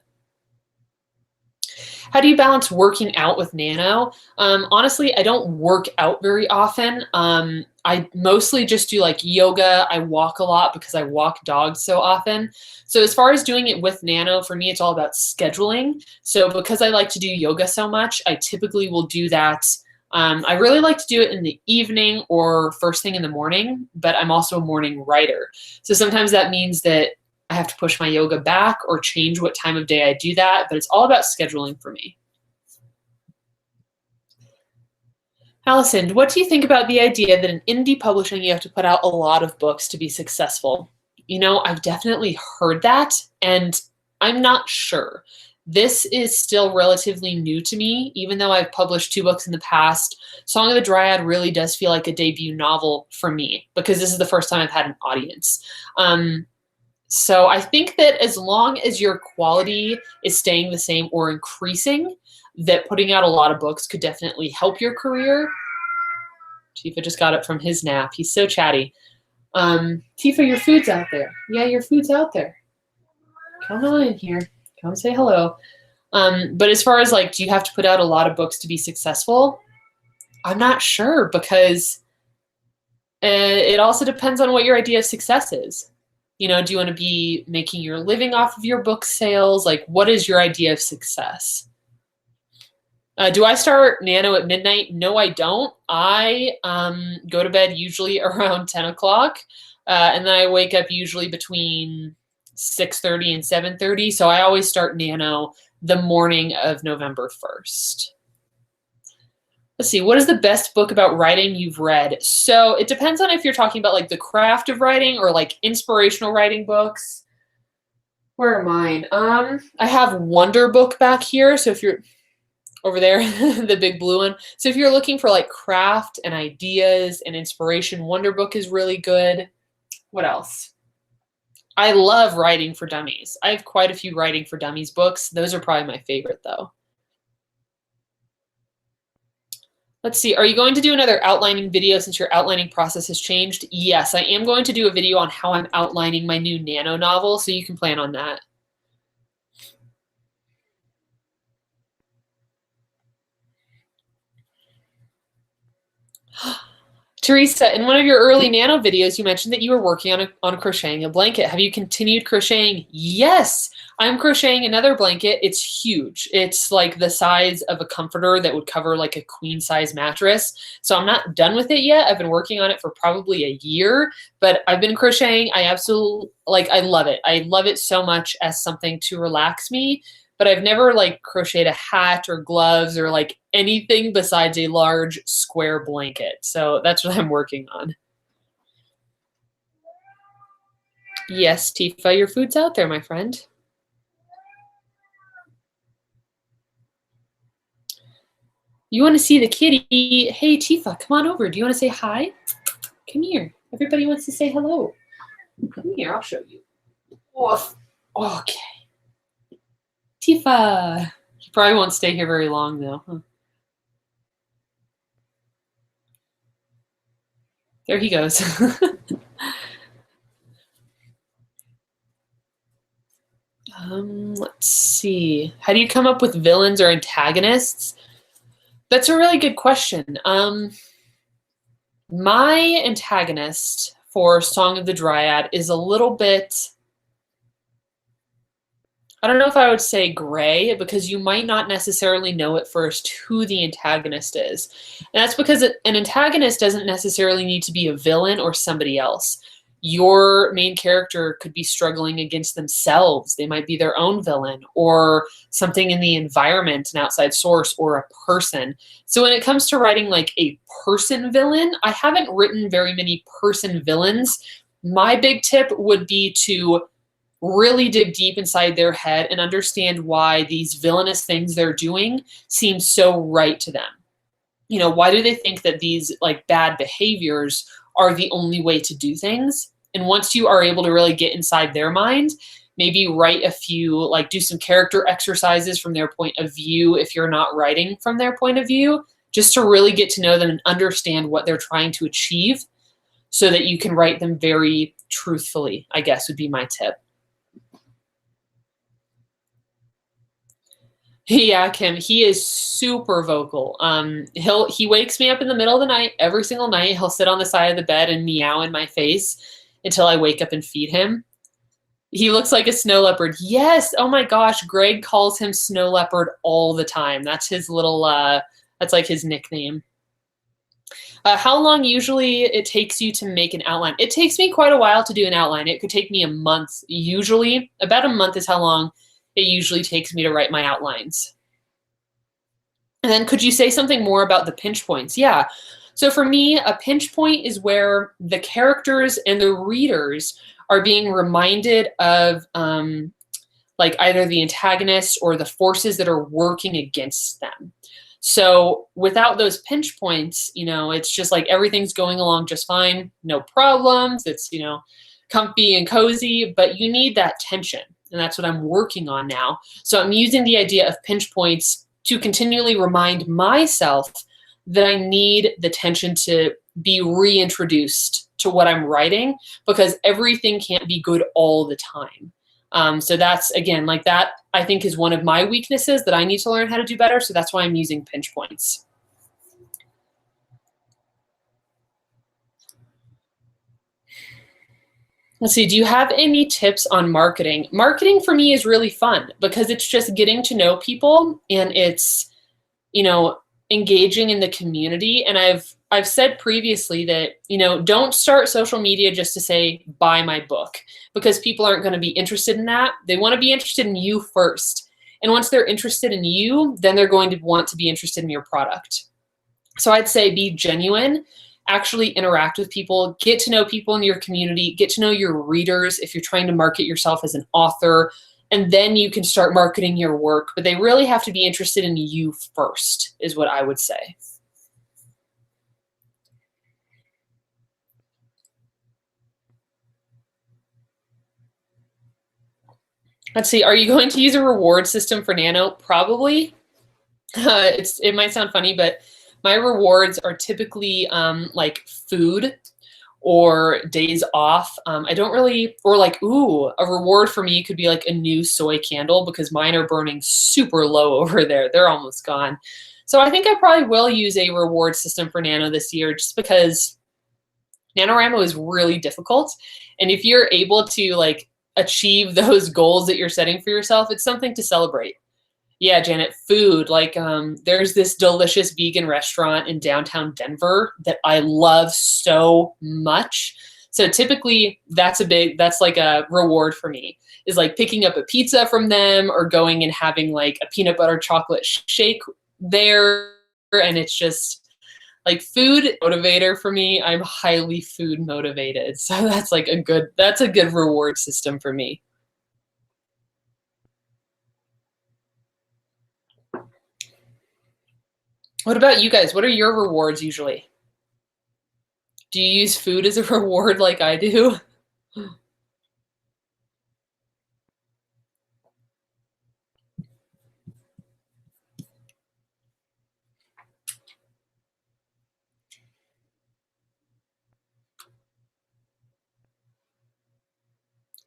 How do you balance working out with Nano? Honestly, I don't work out very often. I mostly just do like yoga. I walk a lot because I walk dogs so often. So as far as doing it with Nano, for me, it's all about scheduling. So because I like to do yoga so much, I typically will do that. I really like to do it in the evening or first thing in the morning, but I'm also a morning writer. So sometimes that means that I have to push my yoga back or change what time of day I do that, but it's all about scheduling for me. Allison, what do you think about the idea that in indie publishing, you have to put out a lot of books to be successful? You know, I've definitely heard that, and I'm not sure. This is still relatively new to me, even though I've published 2 books in the past. Song of the Dryad really does feel like a debut novel for me, because this is the first time I've had an audience. So I think that as long as your quality is staying the same or increasing, that putting out a lot of books could definitely help your career. Tifa just got up from his nap. He's so chatty. Tifa, your food's out there. Yeah, your food's out there. Come on in here. Come say hello. But as far as like, do you have to put out a lot of books to be successful? I'm not sure, because it also depends on what your idea of success is. You know, do you want to be making your living off of your book sales? Like, what is your idea of success? Do I start Nano at midnight? No, I don't. I go to bed usually around 10 o'clock, and then I wake up usually between 6:30 and 7:30. So I always start Nano the morning of November 1st. Let's see, what is the best book about writing you've read? So it depends on if you're talking about like the craft of writing or like inspirational writing books. Where are mine? I have Wonder Book back here. So if you're over there, the big blue one. So if you're looking for like craft and ideas and inspiration, Wonder Book is really good. What else? I love Writing for Dummies. I have quite a few Writing for Dummies books. Those are probably my favorite though. Let's see, are you going to do another outlining video since your outlining process has changed? Yes, I am going to do a video on how I'm outlining my new Nano novel, so you can plan on that. Teresa, in one of your early Nano videos, you mentioned that you were working on crocheting a blanket. Have you continued crocheting? Yes, I'm crocheting another blanket. It's huge. It's like the size of a comforter that would cover like a queen size mattress. So I'm not done with it yet. I've been working on it for probably a year, but I've been crocheting. I absolutely, like, I love it. I love it so much as something to relax me. But I've never like crocheted a hat or gloves or like anything besides a large square blanket. So that's what I'm working on. Yes, Tifa, your food's out there, my friend. You want to see the kitty? Hey, Tifa, come on over. Do you want to say hi? Come here. Everybody wants to say hello. Come here, I'll show you. Woof. Okay. Tifa. He probably won't stay here very long, though. Huh? There he goes. Let's see. How do you come up with villains or antagonists? That's a really good question. My antagonist for Song of the Dryad is a little bit, I don't know if I would say gray, because you might not necessarily know at first who the antagonist is. And that's because an antagonist doesn't necessarily need to be a villain or somebody else. Your main character could be struggling against themselves. They might be their own villain, or something in the environment, an outside source, or a person. So when it comes to writing like a person villain, I haven't written very many person villains. My big tip would be to really dig deep inside their head and understand why these villainous things they're doing seem so right to them. You know, why do they think that these like bad behaviors are the only way to do things? And once you are able to really get inside their mind, maybe write a few, like do some character exercises from their point of view if you're not writing from their point of view, just to really get to know them and understand what they're trying to achieve so that you can write them very truthfully, I guess would be my tip. Yeah, Kim, he is super vocal. He wakes me up in the middle of the night every single night. He'll sit on the side of the bed and meow in my face until I wake up and feed him. He looks like a snow leopard. Yes. Oh my gosh, Greg calls him Snow Leopard all the time. That's his little that's like his nickname. How long usually it takes you to make an outline? It takes me quite a while to do an outline. It could take me a month. Usually, about a month is how long it usually takes me to write my outlines. And then could you say something more about the pinch points? Yeah. So for me, a pinch point is where the characters and the readers are being reminded of like either the antagonist or the forces that are working against them. So without those pinch points, you know, it's just like everything's going along just fine, no problems. It's, you know, comfy and cozy, but you need that tension. And that's what I'm working on now. So I'm using the idea of pinch points to continually remind myself that I need the tension to be reintroduced to what I'm writing, because everything can't be good all the time. So that's, again, like that, I think is one of my weaknesses that I need to learn how to do better. So that's why I'm using pinch points. Let's see, do you have any tips on marketing? Marketing for me is really fun because it's just getting to know people and it's, you know, engaging in the community. And I've said previously that, you know, don't start social media just to say, buy my book, because people aren't going to be interested in that. They want to be interested in you first. And once they're interested in you, then they're going to want to be interested in your product. So I'd say be genuine, actually interact with people, get to know people in your community, get to know your readers if you're trying to market yourself as an author, and then you can start marketing your work. But they really have to be interested in you first, is what I would say. Let's see, are you going to use a reward system for Nano? Probably. It might sound funny, but my rewards are typically like food or days off. I don't really, or like, ooh, a reward for me could be like a new soy candle, because mine are burning super low over there. They're almost gone. So I think I probably will use a reward system for Nano this year, just because NaNoWriMo is really difficult. And if you're able to like achieve those goals that you're setting for yourself, it's something to celebrate. Yeah, Janet, food. Like there's this delicious vegan restaurant in downtown Denver that I love so much. So typically that's like a reward for me, is like picking up a pizza from them or going and having like a peanut butter chocolate shake there. And it's just, Like food motivator for me, I'm highly food motivated. So that's like that's a good reward system for me. What about you guys? What are your rewards usually? Do you use food as a reward like I do?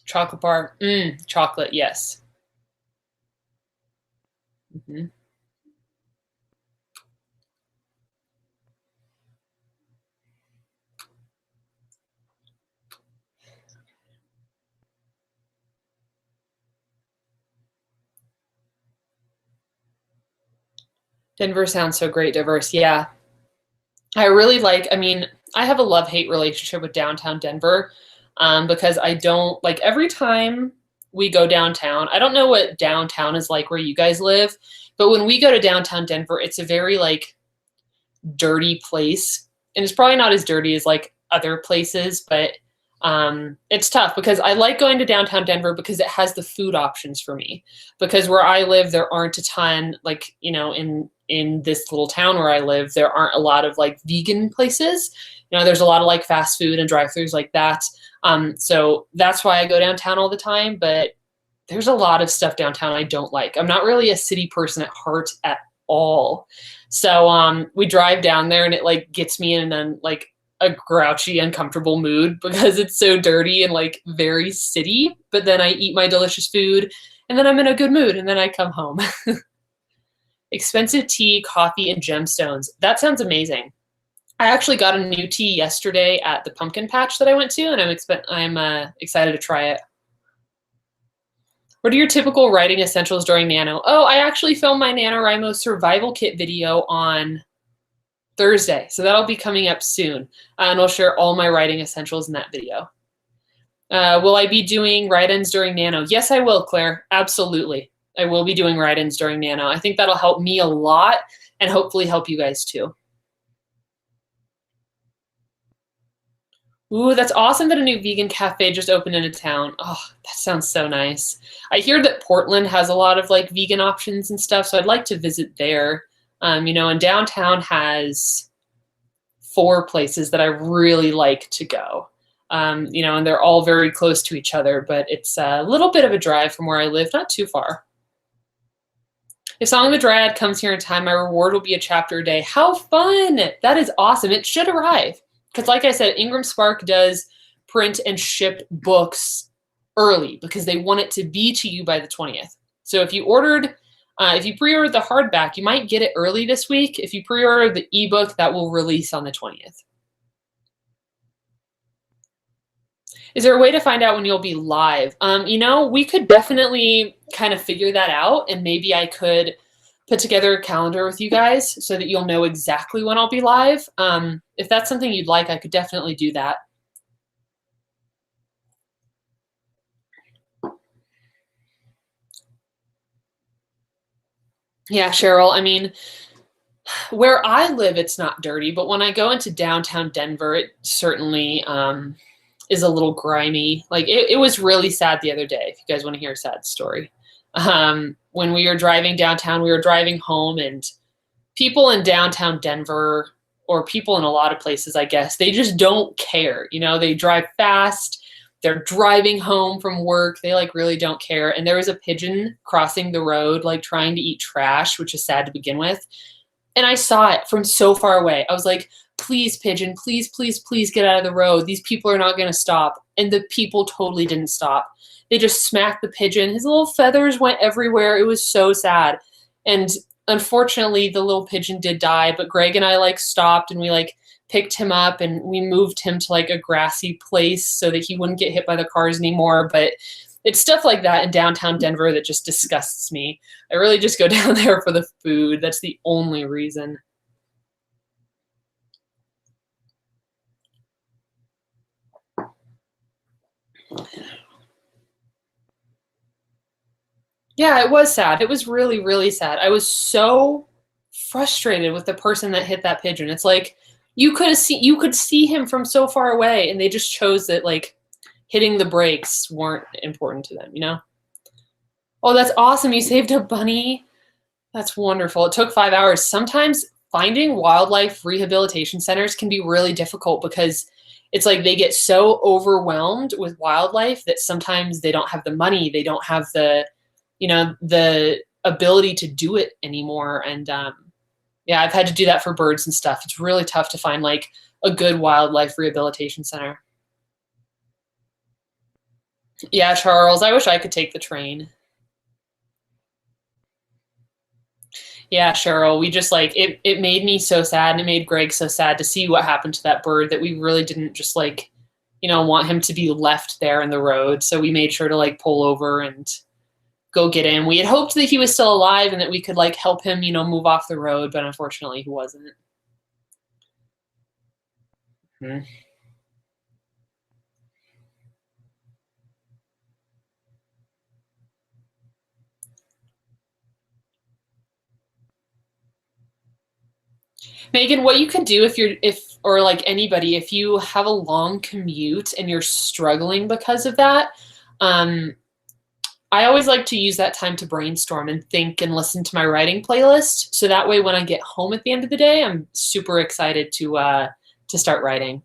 Chocolate bar. Chocolate, yes. Hmm. Denver sounds so great, diverse. Yeah. I really like, I mean, I have a love-hate relationship with downtown Denver, because I don't like every time we go downtown. I don't know what downtown is like where you guys live, but when we go to downtown Denver, it's a very like dirty place. And it's probably not as dirty as like other places, but it's tough because I like going to downtown Denver because it has the food options for me. Because where I live, there aren't a ton, like, in this little town where I live, there aren't a lot of like vegan places. There's a lot of like fast food and drive-throughs like that. So that's why I go downtown all the time. But there's a lot of stuff downtown I don't like. I'm not really a city person at heart at all. So we drive down there and it like gets me in an like a grouchy, uncomfortable mood because it's so dirty and like very city. But then I eat my delicious food and then I'm in a good mood and then I come home. Expensive tea, coffee, and gemstones. That sounds amazing. I actually got a new tea yesterday at the pumpkin patch that I went to, and I'm excited to try it. What are your typical writing essentials during Nano? Oh, I actually filmed my NaNoWriMo survival kit video on Thursday, so that'll be coming up soon, and I'll share all my writing essentials in that video. Will I be doing write-ins during Nano? Yes, I will, Claire. Absolutely. I will be doing write-ins during Nano. I think that'll help me a lot and hopefully help you guys too. Ooh, that's awesome that a new vegan cafe just opened in a town. Oh, that sounds so nice. I hear that Portland has a lot of like vegan options and stuff, so I'd like to visit there. And downtown has 4 places that I really like to go. And they're all very close to each other, but it's a little bit of a drive from where I live, not too far. If Song of the Dryad comes here in time, my reward will be a chapter a day. How fun! That is awesome. It should arrive. Because like I said, Ingram Spark does print and ship books early because they want it to be to you by the 20th. So if you pre-ordered the hardback, you might get it early this week. If you pre-order the ebook, that will release on the 20th. Is there a way to find out when you'll be live? We could definitely kind of figure that out, and maybe I could put together a calendar with you guys so that you'll know exactly when I'll be live. If that's something you'd like, I could definitely do that. Yeah, Cheryl, I mean, where I live, it's not dirty, but when I go into downtown Denver, it certainly is a little grimy. Like it was really sad the other day, if you guys want to hear a sad story. When we were driving downtown, we were driving home, and people in downtown Denver, or people in a lot of places, I guess, they just don't care. They drive fast. They're driving home from work. They like really don't care. And there was a pigeon crossing the road, like trying to eat trash, which is sad to begin with. And I saw it from so far away. I was like, please, pigeon, please, please, please get out of the road. These people are not going to stop. And the people totally didn't stop. They just smacked the pigeon. His little feathers went everywhere. It was so sad. And unfortunately, the little pigeon did die. But Greg and I like stopped and we like picked him up and we moved him to like a grassy place so that he wouldn't get hit by the cars anymore. But it's stuff like that in downtown Denver that just disgusts me. I really just go down there for the food. That's the only reason. Yeah, it was sad. It was really, really sad. I was so frustrated with the person that hit that pigeon. It's like you could see him from so far away, and they just chose that like hitting the brakes weren't important to them, you know? Oh, that's awesome. You saved a bunny. That's wonderful. It took 5 hours. Sometimes finding wildlife rehabilitation centers can be really difficult because it's like they get so overwhelmed with wildlife that sometimes they don't have the money, they don't have the, the ability to do it anymore. And yeah, I've had to do that for birds and stuff. It's really tough to find like a good wildlife rehabilitation center. Yeah, Charles, I wish I could take the train. Yeah, Cheryl, we just like it made me so sad and it made Greg so sad to see what happened to that bird that we really didn't just like, want him to be left there in the road. So we made sure to like pull over and go get him. We had hoped that he was still alive and that we could like help him, move off the road, but unfortunately he wasn't. Hmm. Megan, what you could do or like anybody, if you have a long commute and you're struggling because of that, um, I always like to use that time to brainstorm and think and listen to my writing playlist. So that way, when I get home at the end of the day, I'm super excited to start writing.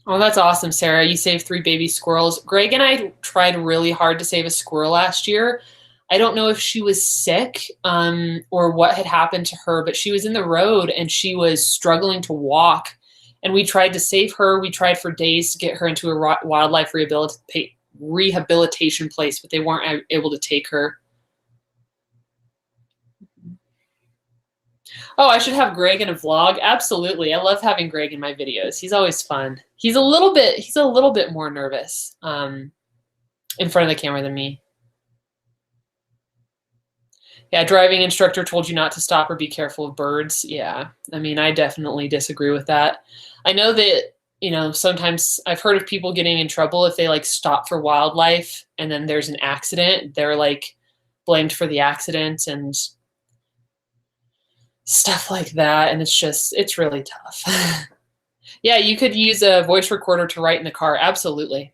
Oh, that's awesome, Sarah. You saved three baby squirrels. Greg and I tried really hard to save a squirrel last year. I don't know if she was sick or what had happened to her, but she was in the road and she was struggling to walk. And we tried to save her. We tried for days to get her into a wildlife rehabilitation place, but they weren't able to take her. Oh, I should have Greg in a vlog. Absolutely. I love having Greg in my videos. He's always fun. He's a little bit more nervous in front of the camera than me. Yeah, driving instructor told you not to stop or be careful of birds. Yeah. I mean, I definitely disagree with that. I know that, sometimes I've heard of people getting in trouble if they like stop for wildlife and then there's an accident. They're like blamed for the accident and stuff like that. And it's really tough. Yeah, you could use a voice recorder to write in the car. Absolutely.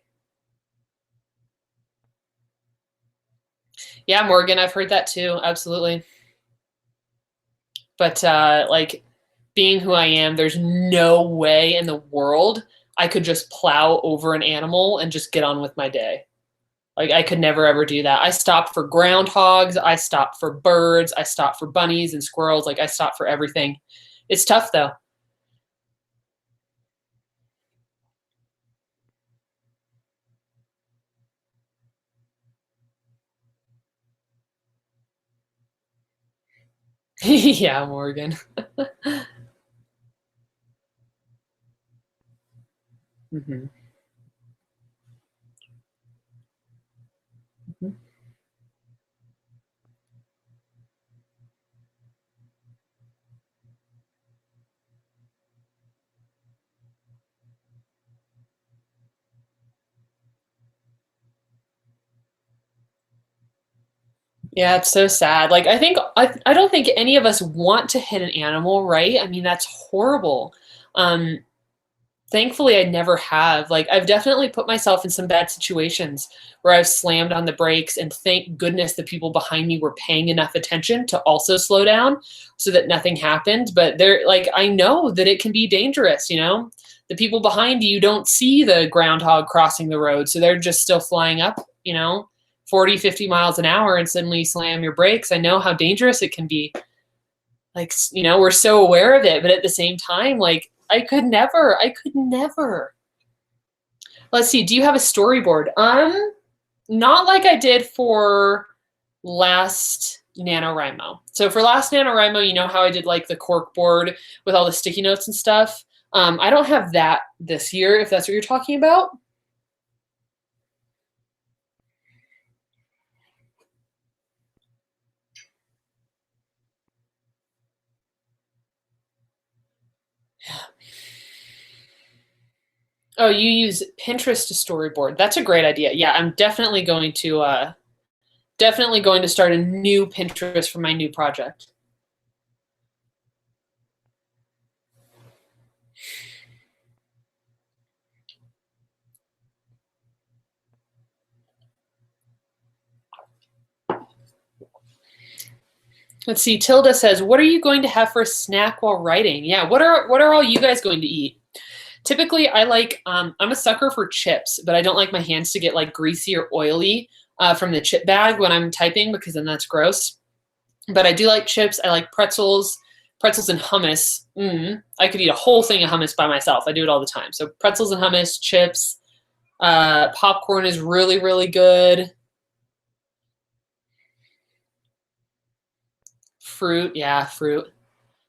Yeah, Morgan, I've heard that too. Absolutely. But like being who I am, there's no way in the world I could just plow over an animal and just get on with my day. Like I could never ever do that. I stopped for groundhogs, I stopped for birds, I stopped for bunnies and squirrels, like I stopped for everything. It's tough though. Yeah, Morgan. Hmm. Yeah, it's so sad. Like I don't think any of us want to hit an animal, right? I mean, that's horrible. Um, Thankfully, I never have. Like, I've definitely put myself in some bad situations where I've slammed on the brakes, and thank goodness the people behind me were paying enough attention to also slow down so that nothing happened. But they're like, I know that it can be dangerous. The people behind you don't see the groundhog crossing the road, so they're just still flying up 40, 50 miles an hour, and suddenly you slam your brakes. I know how dangerous it can be. Like, we're so aware of it, but at the same time, like, I could never. Let's see, do you have a storyboard? Not like I did for last NaNoWriMo. So for last NaNoWriMo, you know how I did like the cork board with all the sticky notes and stuff? I don't have that this year, if that's what you're talking about. Oh, you use Pinterest to storyboard. That's a great idea. Yeah, I'm definitely going to Definitely going to start a new Pinterest for my new project. Let's see. Tilda says, "What are you going to have for a snack while writing?" Yeah. What are all you guys going to eat? Typically, I like. I'm a sucker for chips, but I don't like my hands to get like greasy or oily from the chip bag when I'm typing because then that's gross. But I do like chips. I like pretzels and hummus. I could eat a whole thing of hummus by myself. I do it all the time. So pretzels and hummus, chips, popcorn is really, really good. Fruit, yeah, fruit.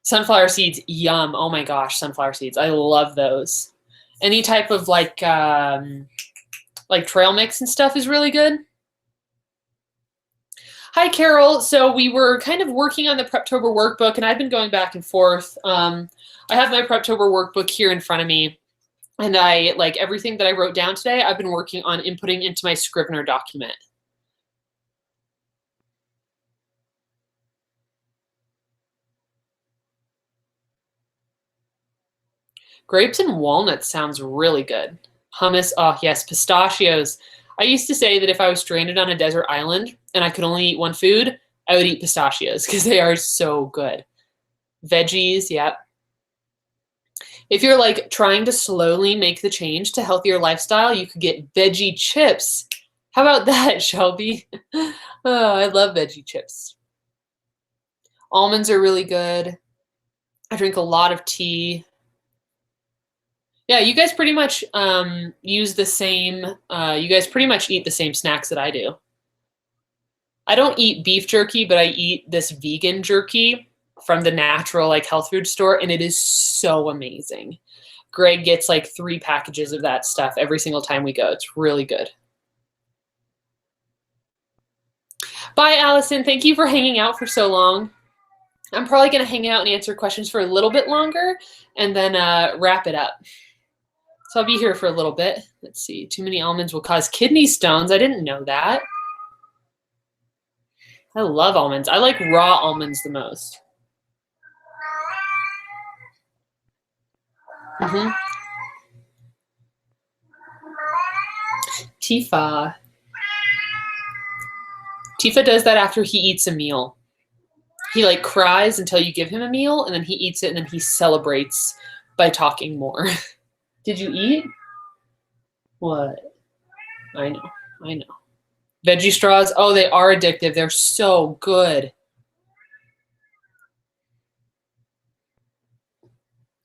Sunflower seeds, yum. Oh my gosh, sunflower seeds. I love those. Any type of like trail mix and stuff is really good. Hi, Carol. So we were kind of working on the Preptober workbook, and I've been going back and forth. I have my Preptober workbook here in front of me, and I like everything that I wrote down today. I've been working on inputting into my Scrivener document. Grapes and walnuts sounds really good. Hummus, oh yes, pistachios. I used to say that if I was stranded on a desert island and I could only eat one food, I would eat pistachios because they are so good. Veggies, yep. If you're like trying to slowly make the change to healthier lifestyle, you could get veggie chips. How about that, Shelby? Oh, I love veggie chips. Almonds are really good. I drink a lot of tea. Yeah, you guys pretty much use the same, you guys pretty much eat the same snacks that I do. I don't eat beef jerky, but I eat this vegan jerky from the natural like health food store, and it is so amazing. Greg gets like 3 packages of that stuff every single time we go. It's really good. Bye, Allison. Thank you for hanging out for so long. I'm probably going to hang out and answer questions for a little bit longer and then wrap it up. So I'll be here for a little bit. Let's see. Too many almonds will cause kidney stones. I didn't know that. I love almonds. I like raw almonds the most. Tifa. Tifa does that after he eats a meal. He like cries until you give him a meal, and then he eats it, and then he celebrates by talking more. Did you eat? What? I know. Veggie straws, oh, they are addictive. They're so good.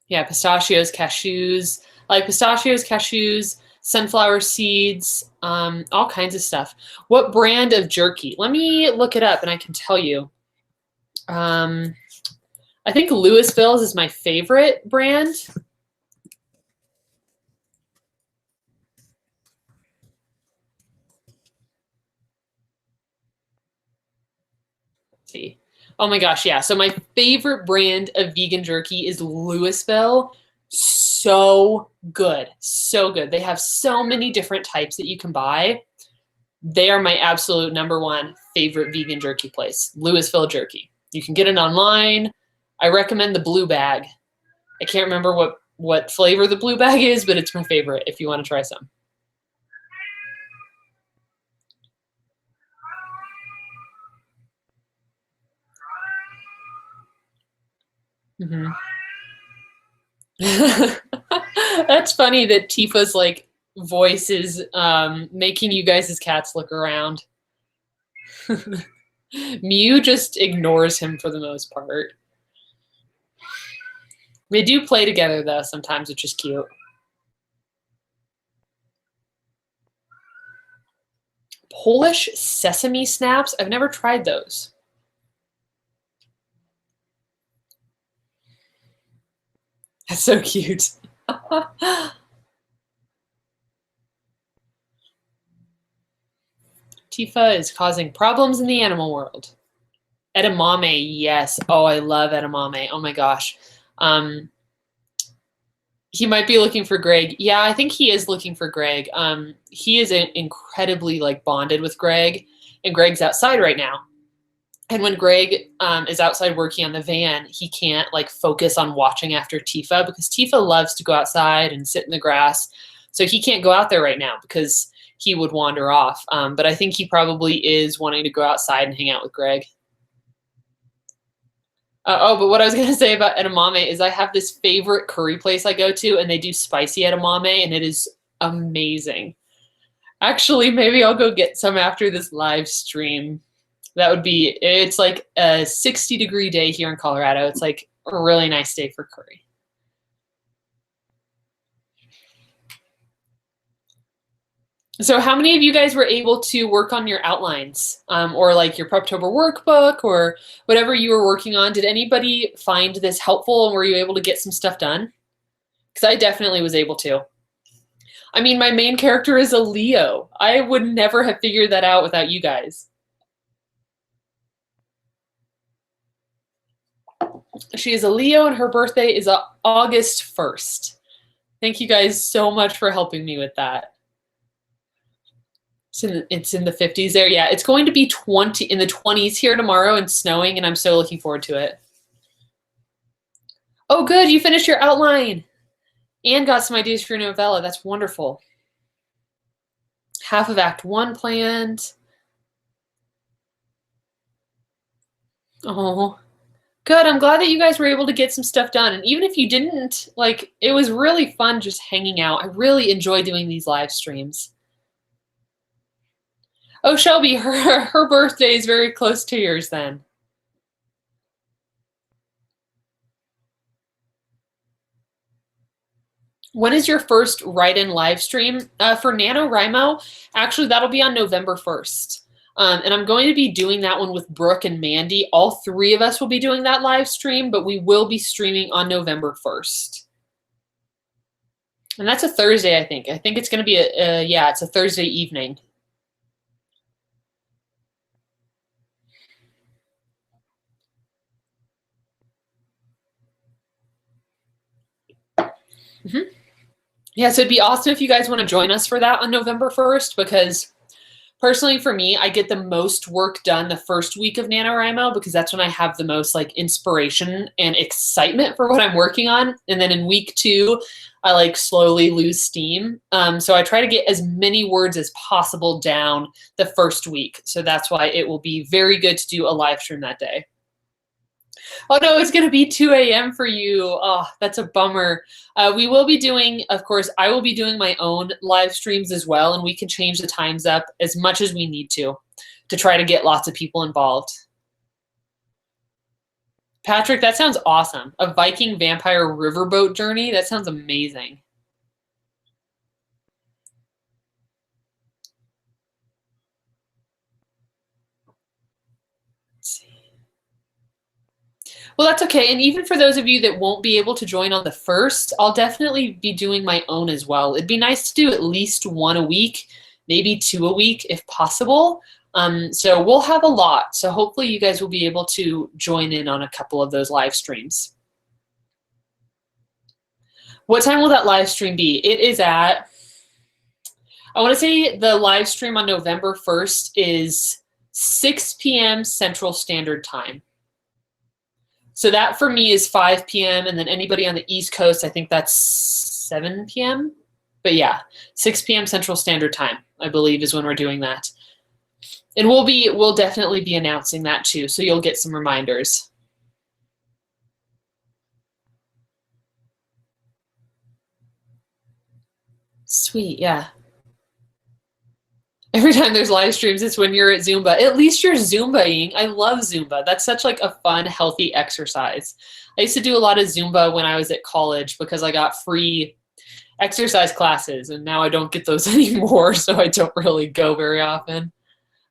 Yeah, pistachios, cashews. I like pistachios, cashews, sunflower seeds, all kinds of stuff. What brand of jerky? Let me look it up and I can tell you. I think Louisville's is my favorite brand. Let's see. Oh my gosh, yeah. So my favorite brand of vegan jerky is Louisville. So good. So good. They have so many different types that you can buy. They are my absolute #1 favorite vegan jerky place, Louisville Jerky. You can get it online. I recommend the blue bag. I can't remember what flavor the blue bag is, but it's my favorite if you want to try some. That's funny that Tifa's like voice is making you guys' cats look around. Mew just ignores him for the most part. They do play together though sometimes, which is cute. Polish sesame snaps? I've never tried those. That's so cute. Tifa is causing problems in the animal world. Edamame, yes. Oh, I love edamame. Oh my gosh. He might be looking for Greg. Yeah, I think he is looking for Greg. He is incredibly like bonded with Greg. and Greg's outside right now. And when Greg is outside working on the van, he can't like focus on watching after Tifa because Tifa loves to go outside and sit in the grass. So he can't go out there right now because he would wander off. But I think he probably is wanting to go outside and hang out with Greg. But what I was going to say about edamame is I have this favorite curry place I go to, and they do spicy edamame, and it is amazing. Actually, maybe I'll go get some after this live stream. It's like a 60-degree day here in Colorado. It's like a really nice day for curry. So how many of you guys were able to work on your outlines or like your Preptober workbook or whatever you were working on? Did anybody find this helpful and were you able to get some stuff done? Because I definitely was able to. I mean, my main character is a Leo. I would never have figured that out without you guys. She is a Leo and her birthday is August 1st. Thank you guys so much for helping me with that. It's in the 50s there. Yeah, it's going to be in the 20s here tomorrow and snowing, and I'm so looking forward to it. Oh, good. You finished your outline and got some ideas for your novella. That's wonderful. Half of Act 1 planned. Oh, good. I'm glad that you guys were able to get some stuff done. And even if you didn't, like, it was really fun just hanging out. I really enjoy doing these live streams. Oh, Shelby, her birthday is very close to yours then. When is your first write-in live stream? For NaNoWriMo, actually, that'll be on November 1st. And I'm going to be doing that one with Brooke and Mandy. All three of us will be doing that live stream, but we will be streaming on November 1st. And that's a Thursday, I think. I think it's going to be it's a Thursday evening. Mm-hmm. Yeah, so it'd be awesome if you guys want to join us for that on November 1st, because personally for me, I get the most work done the first week of NaNoWriMo because that's when I have the most like inspiration and excitement for what I'm working on. And then in week 2, I like slowly lose steam. So I try to get as many words as possible down the first week. So that's why it will be very good to do a live stream that day. Oh no, it's going to be 2 a.m. for you. Oh, that's a bummer. We will be doing, of course, I will be doing my own live streams as well, and we can change the times up as much as we need to try to get lots of people involved. Patrick, that sounds awesome. A Viking vampire riverboat journey? That sounds amazing. Let's see. Well, that's okay. And even for those of you that won't be able to join on the 1st, I'll definitely be doing my own as well. It'd be nice to do at least 1 a week, maybe 2 a week if possible. So we'll have a lot. So hopefully you guys will be able to join in on a couple of those live streams. What time will that live stream be? It is at, I want to say the live stream on November 1st is 6 p.m. Central Standard Time. So that for me is 5 p.m. And then anybody on the East Coast, I think that's 7 p.m. But yeah, 6 p.m. Central Standard Time, I believe, is when we're doing that. And we'll definitely be announcing that too, so you'll get some reminders. Sweet, yeah. Every time there's live streams, it's when you're at Zumba. At least you're Zumbaing. I love Zumba. That's such like a fun, healthy exercise. I used to do a lot of Zumba when I was at college because I got free exercise classes, and now I don't get those anymore, so I don't really go very often.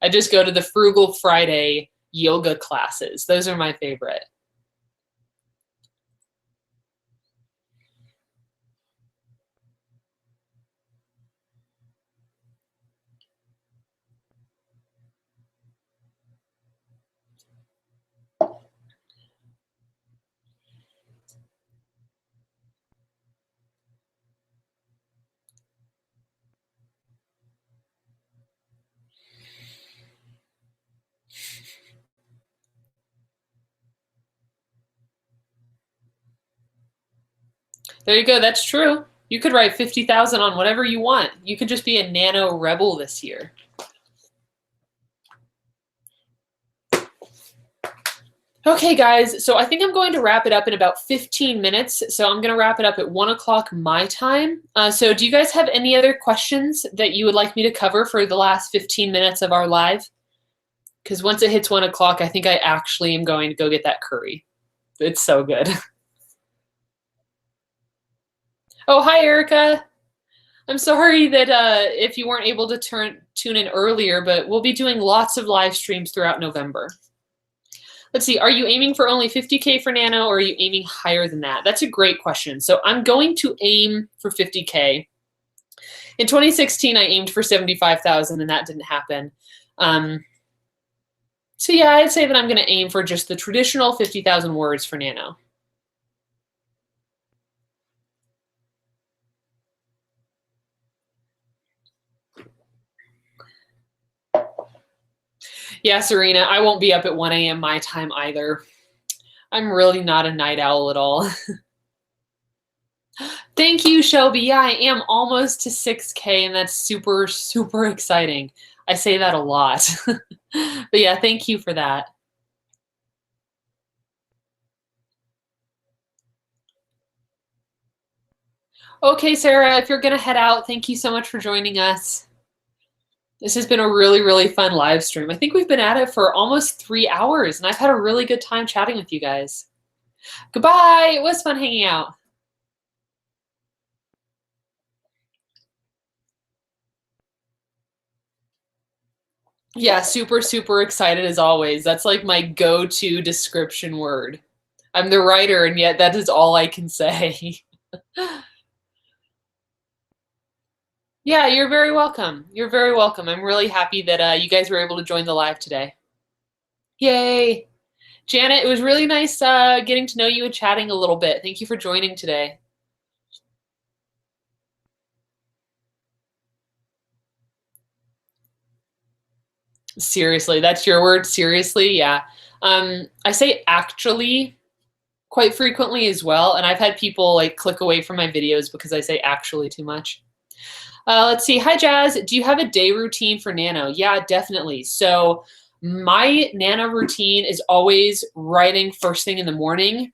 I just go to the Frugal Friday yoga classes. Those are my favorite. There you go. That's true. You could write 50,000 on whatever you want. You could just be a nano rebel this year. Okay, guys, so I think I'm going to wrap it up in about 15 minutes. So I'm going to wrap it up at 1 o'clock my time. So do you guys have any other questions that you would like me to cover for the last 15 minutes of our live? Because once it hits 1 o'clock, I think I actually am going to go get that curry. It's so good. Oh, hi, Erica. I'm sorry that if you weren't able to tune in earlier, but we'll be doing lots of live streams throughout November. Let's see, are you aiming for only 50K for Nano, or are you aiming higher than that? That's a great question. So I'm going to aim for 50K. In 2016, I aimed for 75,000, and that didn't happen. So yeah, I'd say that I'm going to aim for just the traditional 50,000 words for Nano. Yeah, Serena, I won't be up at 1 a.m. my time either. I'm really not a night owl at all. Thank you, Shelby. Yeah, I am almost to 6K, and that's super, super exciting. I say that a lot. But yeah, thank you for that. Okay, Sarah, if you're going to head out, thank you so much for joining us. This has been a really, really fun live stream. I think we've been at it for almost 3 hours, and I've had a really good time chatting with you guys. Goodbye. It was fun hanging out. Yeah, super, super excited as always. That's like my go-to description word. I'm the writer, and yet that is all I can say. Yeah, you're very welcome. You're very welcome. I'm really happy that you guys were able to join the live today. Yay. Janet, it was really nice getting to know you and chatting a little bit. Thank you for joining today. Seriously, that's your word? Seriously? Yeah. I say actually quite frequently as well, and I've had people like click away from my videos because I say actually too much. Let's see. Hi, Jazz. Do you have a day routine for Nano? Yeah, definitely. So my Nano routine is always writing first thing in the morning.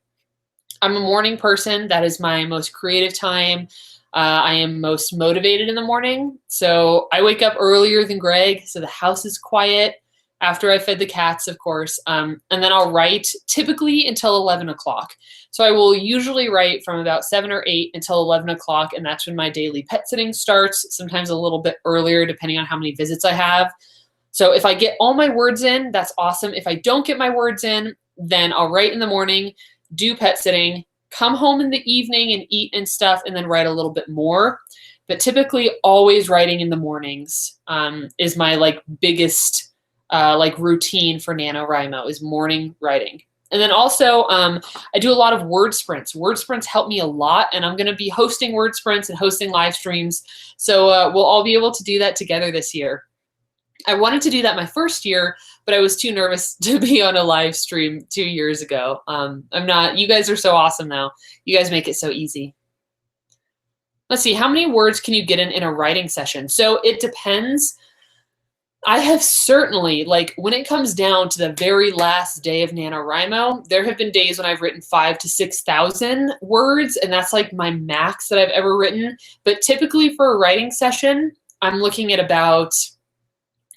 I'm a morning person. That is my most creative time. I am most motivated in the morning. So I wake up earlier than Greg, so the house is quiet after I fed the cats, of course. And then I'll write typically until 11 o'clock. So I will usually write from about 7 or 8 until 11 o'clock, and that's when my daily pet sitting starts, sometimes a little bit earlier, depending on how many visits I have. So if I get all my words in, that's awesome. If I don't get my words in, then I'll write in the morning, do pet sitting, come home in the evening and eat and stuff, and then write a little bit more. But typically always writing in the mornings is my like biggest like routine for NaNoWriMo is morning writing. And then also I do a lot of word sprints. Word sprints help me a lot, and I'm going to be hosting word sprints and hosting live streams. So we'll all be able to do that together this year. I wanted to do that my first year, but I was too nervous to be on a live stream 2 years ago. I'm not, you guys are so awesome now. You guys make it so easy. Let's see, how many words can you get in a writing session? So it depends. I have certainly, like when it comes down to the very last day of NaNoWriMo, there have been days when I've written 5,000 to 6,000 words, and that's like my max that I've ever written. But typically for a writing session, I'm looking at about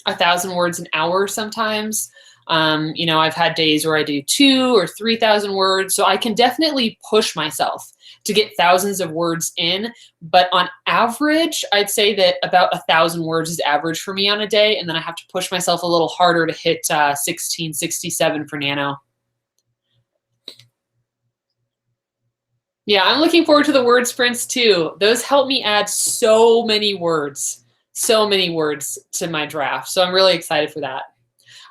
1,000 words an hour sometimes. You know, I've had days where I do 2,000 or 3,000 words. So I can definitely push myself to get thousands of words in. But on average, I'd say that about 1,000 words is average for me on a day. And then I have to push myself a little harder to hit 1667 for Nano. Yeah, I'm looking forward to the word sprints too. Those help me add so many words to my draft. So I'm really excited for that.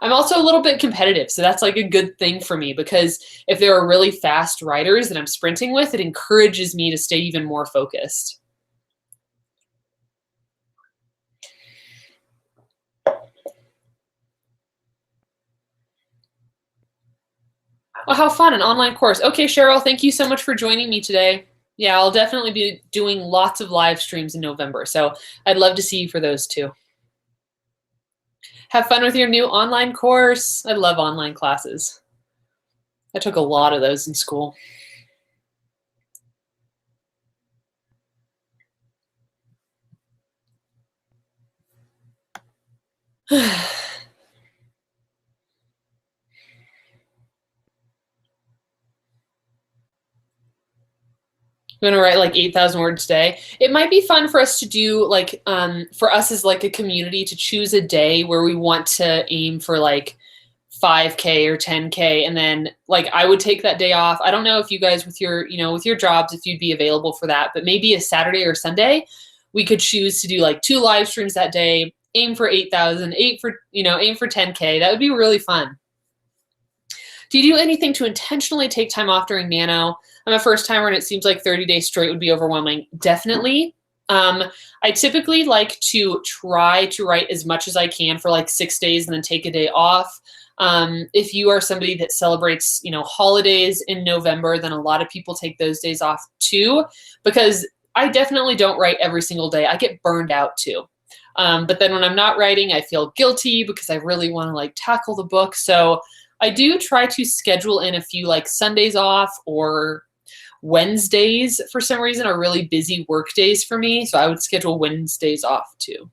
I'm also a little bit competitive, so that's like a good thing for me because if there are really fast writers that I'm sprinting with, it encourages me to stay even more focused. Well, how fun, an online course. Okay, Cheryl, thank you so much for joining me today. Yeah, I'll definitely be doing lots of live streams in November. So I'd love to see you for those too. Have fun with your new online course. I love online classes. I took a lot of those in school. I'm gonna write like 8,000 words a day. It might be fun for us to do like for us as like a community to choose a day where we want to aim for like 5K or 10K, and then like I would take that day off. I don't know if you guys with your with your jobs if you'd be available for that, but maybe a Saturday or Sunday we could choose to do like 2 live streams that day. Aim for 8,000, aim for 10K. That would be really fun. Do you do anything to intentionally take time off during Nano? I'm a first timer and it seems like 30 days straight would be overwhelming. Definitely. I typically like to try to write as much as I can for like 6 days and then take a day off. If you are somebody that celebrates, holidays in November, then a lot of people take those days off too, because I definitely don't write every single day. I get burned out too. But then when I'm not writing, I feel guilty because I really want to like tackle the book. So I do try to schedule in a few like Sundays off, or Wednesdays for some reason are really busy work days for me. So I would schedule Wednesdays off too.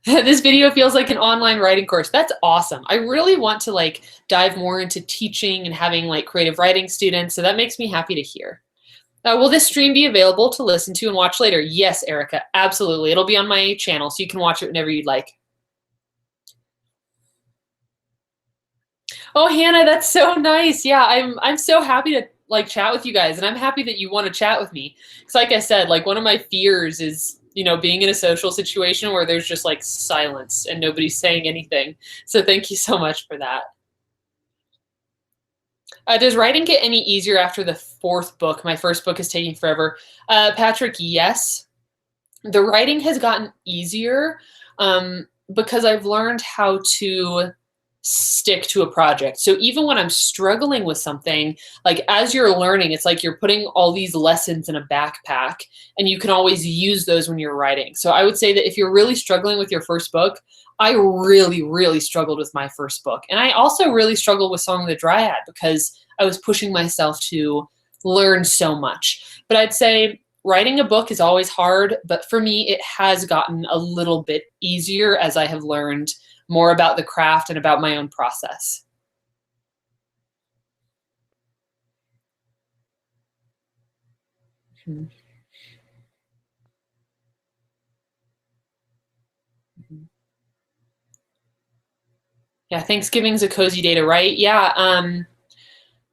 This video feels like an online writing course. That's awesome. I really want to like dive more into teaching and having like creative writing students. So that makes me happy to hear. Will this stream be available to listen to and watch later? Yes, Erica, absolutely. It'll be on my channel, so you can watch it whenever you'd like. Oh, Hannah, that's so nice. Yeah, I'm so happy to like chat with you guys, and I'm happy that you want to chat with me. Because like I said, like one of my fears is, being in a social situation where there's just like silence and nobody's saying anything. So thank you so much for that. Does writing get any easier after the 4th book? My first book is taking forever. Patrick, yes. The writing has gotten easier because I've learned how to stick to a project. So even when I'm struggling with something, like as you're learning, it's like you're putting all these lessons in a backpack and you can always use those when you're writing. So I would say that if you're really struggling with your first book, I really, really struggled with my first book. And I also really struggled with Song of the Dryad because I was pushing myself to learn so much. But I'd say writing a book is always hard, but for me, it has gotten a little bit easier as I have learned more about the craft and about my own process. Mm-hmm. Yeah, Thanksgiving's a cozy day to write. Yeah,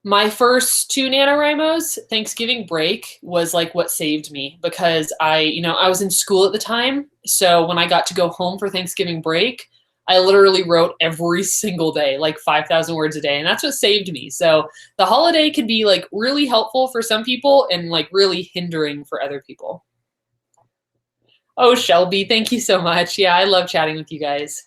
my first 2 NaNoWriMos, Thanksgiving break was like what saved me because I was in school at the time. So when I got to go home for Thanksgiving break, I literally wrote every single day, like 5,000 words a day. And that's what saved me. So the holiday can be like really helpful for some people and like really hindering for other people. Oh, Shelby, thank you so much. Yeah, I love chatting with you guys.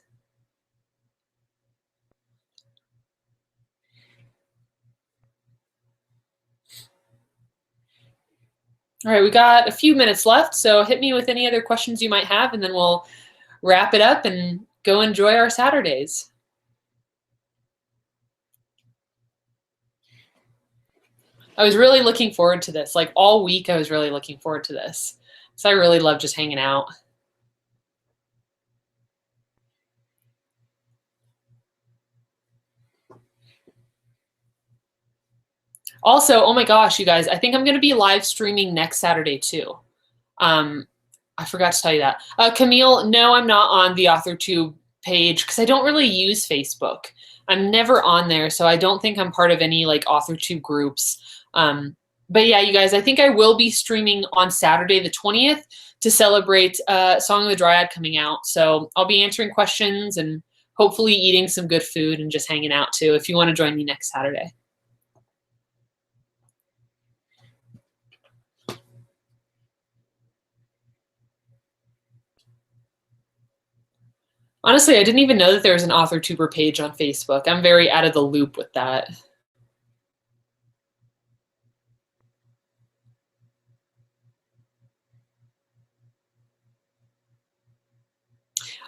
All right, we got a few minutes left, so hit me with any other questions you might have, and then we'll wrap it up and go enjoy our Saturdays. I was really looking forward to this. Like all week, I was really looking forward to this. So I really love just hanging out. Also, oh my gosh, you guys, I think I'm going to be live streaming next Saturday too. I forgot to tell you that. Camille, no, I'm not on the AuthorTube page because I don't really use Facebook. I'm never on there, so I don't think I'm part of any like AuthorTube groups. But yeah, you guys, I think I will be streaming on Saturday the 20th to celebrate Song of the Dryad coming out. So I'll be answering questions and hopefully eating some good food and just hanging out too if you want to join me next Saturday. Honestly, I didn't even know that there was an AuthorTuber page on Facebook. I'm very out of the loop with that.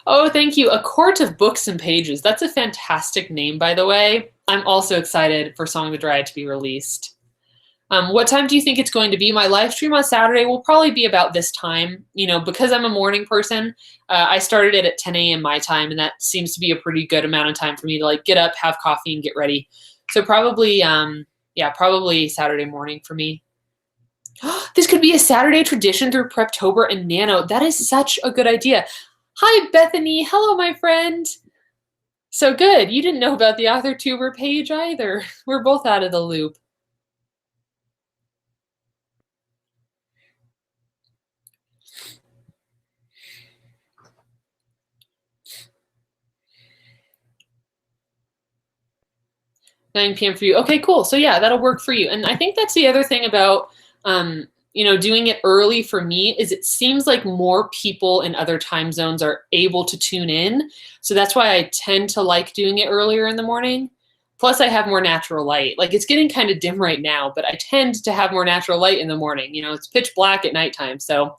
Oh, thank you. A Court of Books and Pages. That's a fantastic name, by the way. I'm also excited for Song of the Dryad to be released. What time do you think it's going to be? My live stream on Saturday will probably be about this time. You know, because I'm a morning person, I started it at 10 a.m. my time, and that seems to be a pretty good amount of time for me to like get up, have coffee, and get ready. So probably, yeah, probably Saturday morning for me. This could be a Saturday tradition through Preptober and Nano. That is such a good idea. Hi, Bethany. Hello, my friend. So good. You didn't know about the AuthorTuber page either. We're both out of the loop. Nine p.m. for you. Okay, cool. So yeah, that'll work for you. And I think that's the other thing about you know, doing it early for me is it seems like more people in other time zones are able to tune in. So that's why I tend to like doing it earlier in the morning. Plus I have more natural light. Like it's getting kind of dim right now, but I tend to have more natural light in the morning. You know, it's pitch black at nighttime. So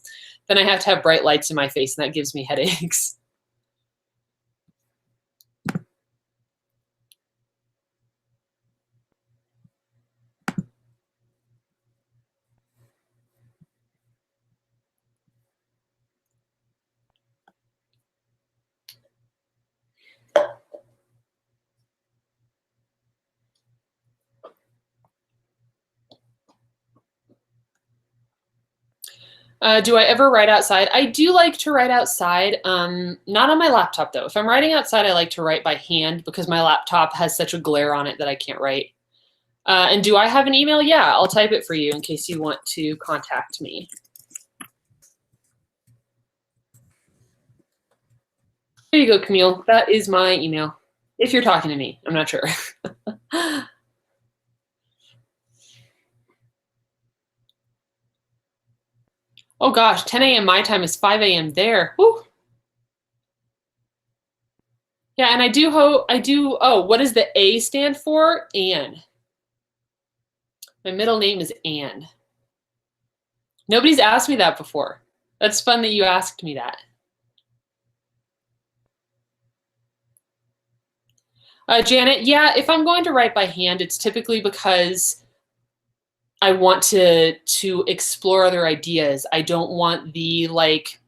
then I have to have bright lights in my face and that gives me headaches. Do I ever write outside? I do like to write outside, not on my laptop though. If I'm writing outside, I like to write by hand because my laptop has such a glare on it that I can't write. And do I have an email? Yeah, I'll type it for you in case you want to contact me. There you go, Camille. That is my email. If you're talking to me, I'm not sure. Oh gosh, 10 a.m. my time is 5 a.m. there. Woo. Yeah, and I do oh, what does the A stand for? Anne. My middle name is Anne. Nobody's asked me that before. That's fun that you asked me that. Janet, yeah, if I'm going to write by hand, it's typically because I want to explore other ideas. I don't want the like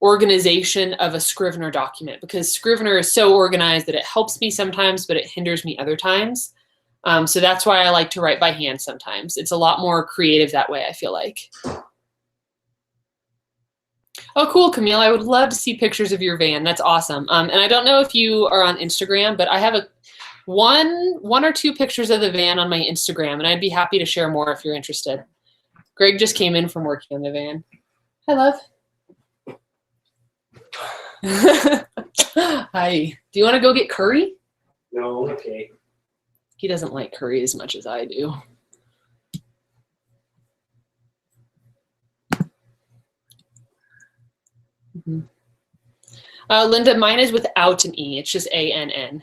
organization of a Scrivener document because Scrivener is so organized that it helps me sometimes, but it hinders me other times. So that's why I like to write by hand sometimes. It's a lot more creative that way, I feel like. Oh, cool, Camille. I would love to see pictures of your van. That's awesome. And I don't know if you are on Instagram, but I have one or two pictures of the van on my Instagram, and I'd be happy to share more if you're interested. Greg just came in from working on the van. Hi, love. Hi. Do you want to go get curry? No, okay. He doesn't like curry as much as I do. Linda, mine is without an E. It's just A-N-N.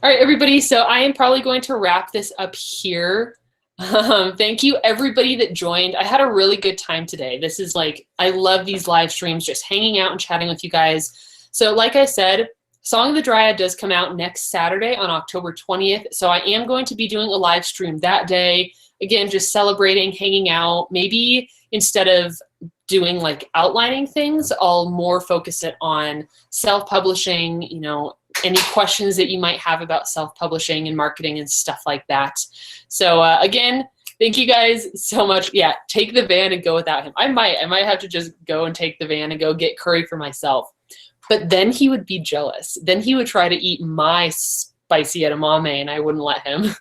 All right, everybody. So I am probably going to wrap this up here. Thank you, everybody that joined. I had a really good time today. This is like, I love these live streams, just hanging out and chatting with you guys. So like I said, Song of the Dryad does come out next Saturday on October 20th. So I am going to be doing a live stream that day. Again, just celebrating, hanging out. Maybe instead of doing like outlining things, I'll more focus it on self-publishing, you know, any questions that you might have about self-publishing and marketing and stuff like that. So again, thank you guys so much. Yeah, take the van and go without him. I might have to just go and take the van and go get curry for myself. But then he would be jealous. Then he would try to eat my spicy edamame and I wouldn't let him.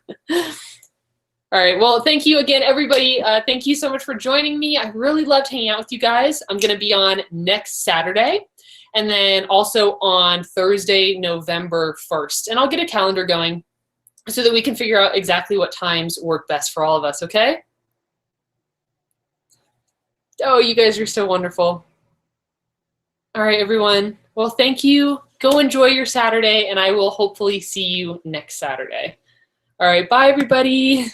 All right, well, thank you again, everybody. Thank you so much for joining me. I really loved hanging out with you guys. I'm gonna be on next Saturday and then also on Thursday, November 1st. And I'll get a calendar going so that we can figure out exactly what times work best for all of us, okay? Oh, you guys are so wonderful. All right, everyone. Well, thank you. Go enjoy your Saturday, and I will hopefully see you next Saturday. All right, bye, everybody.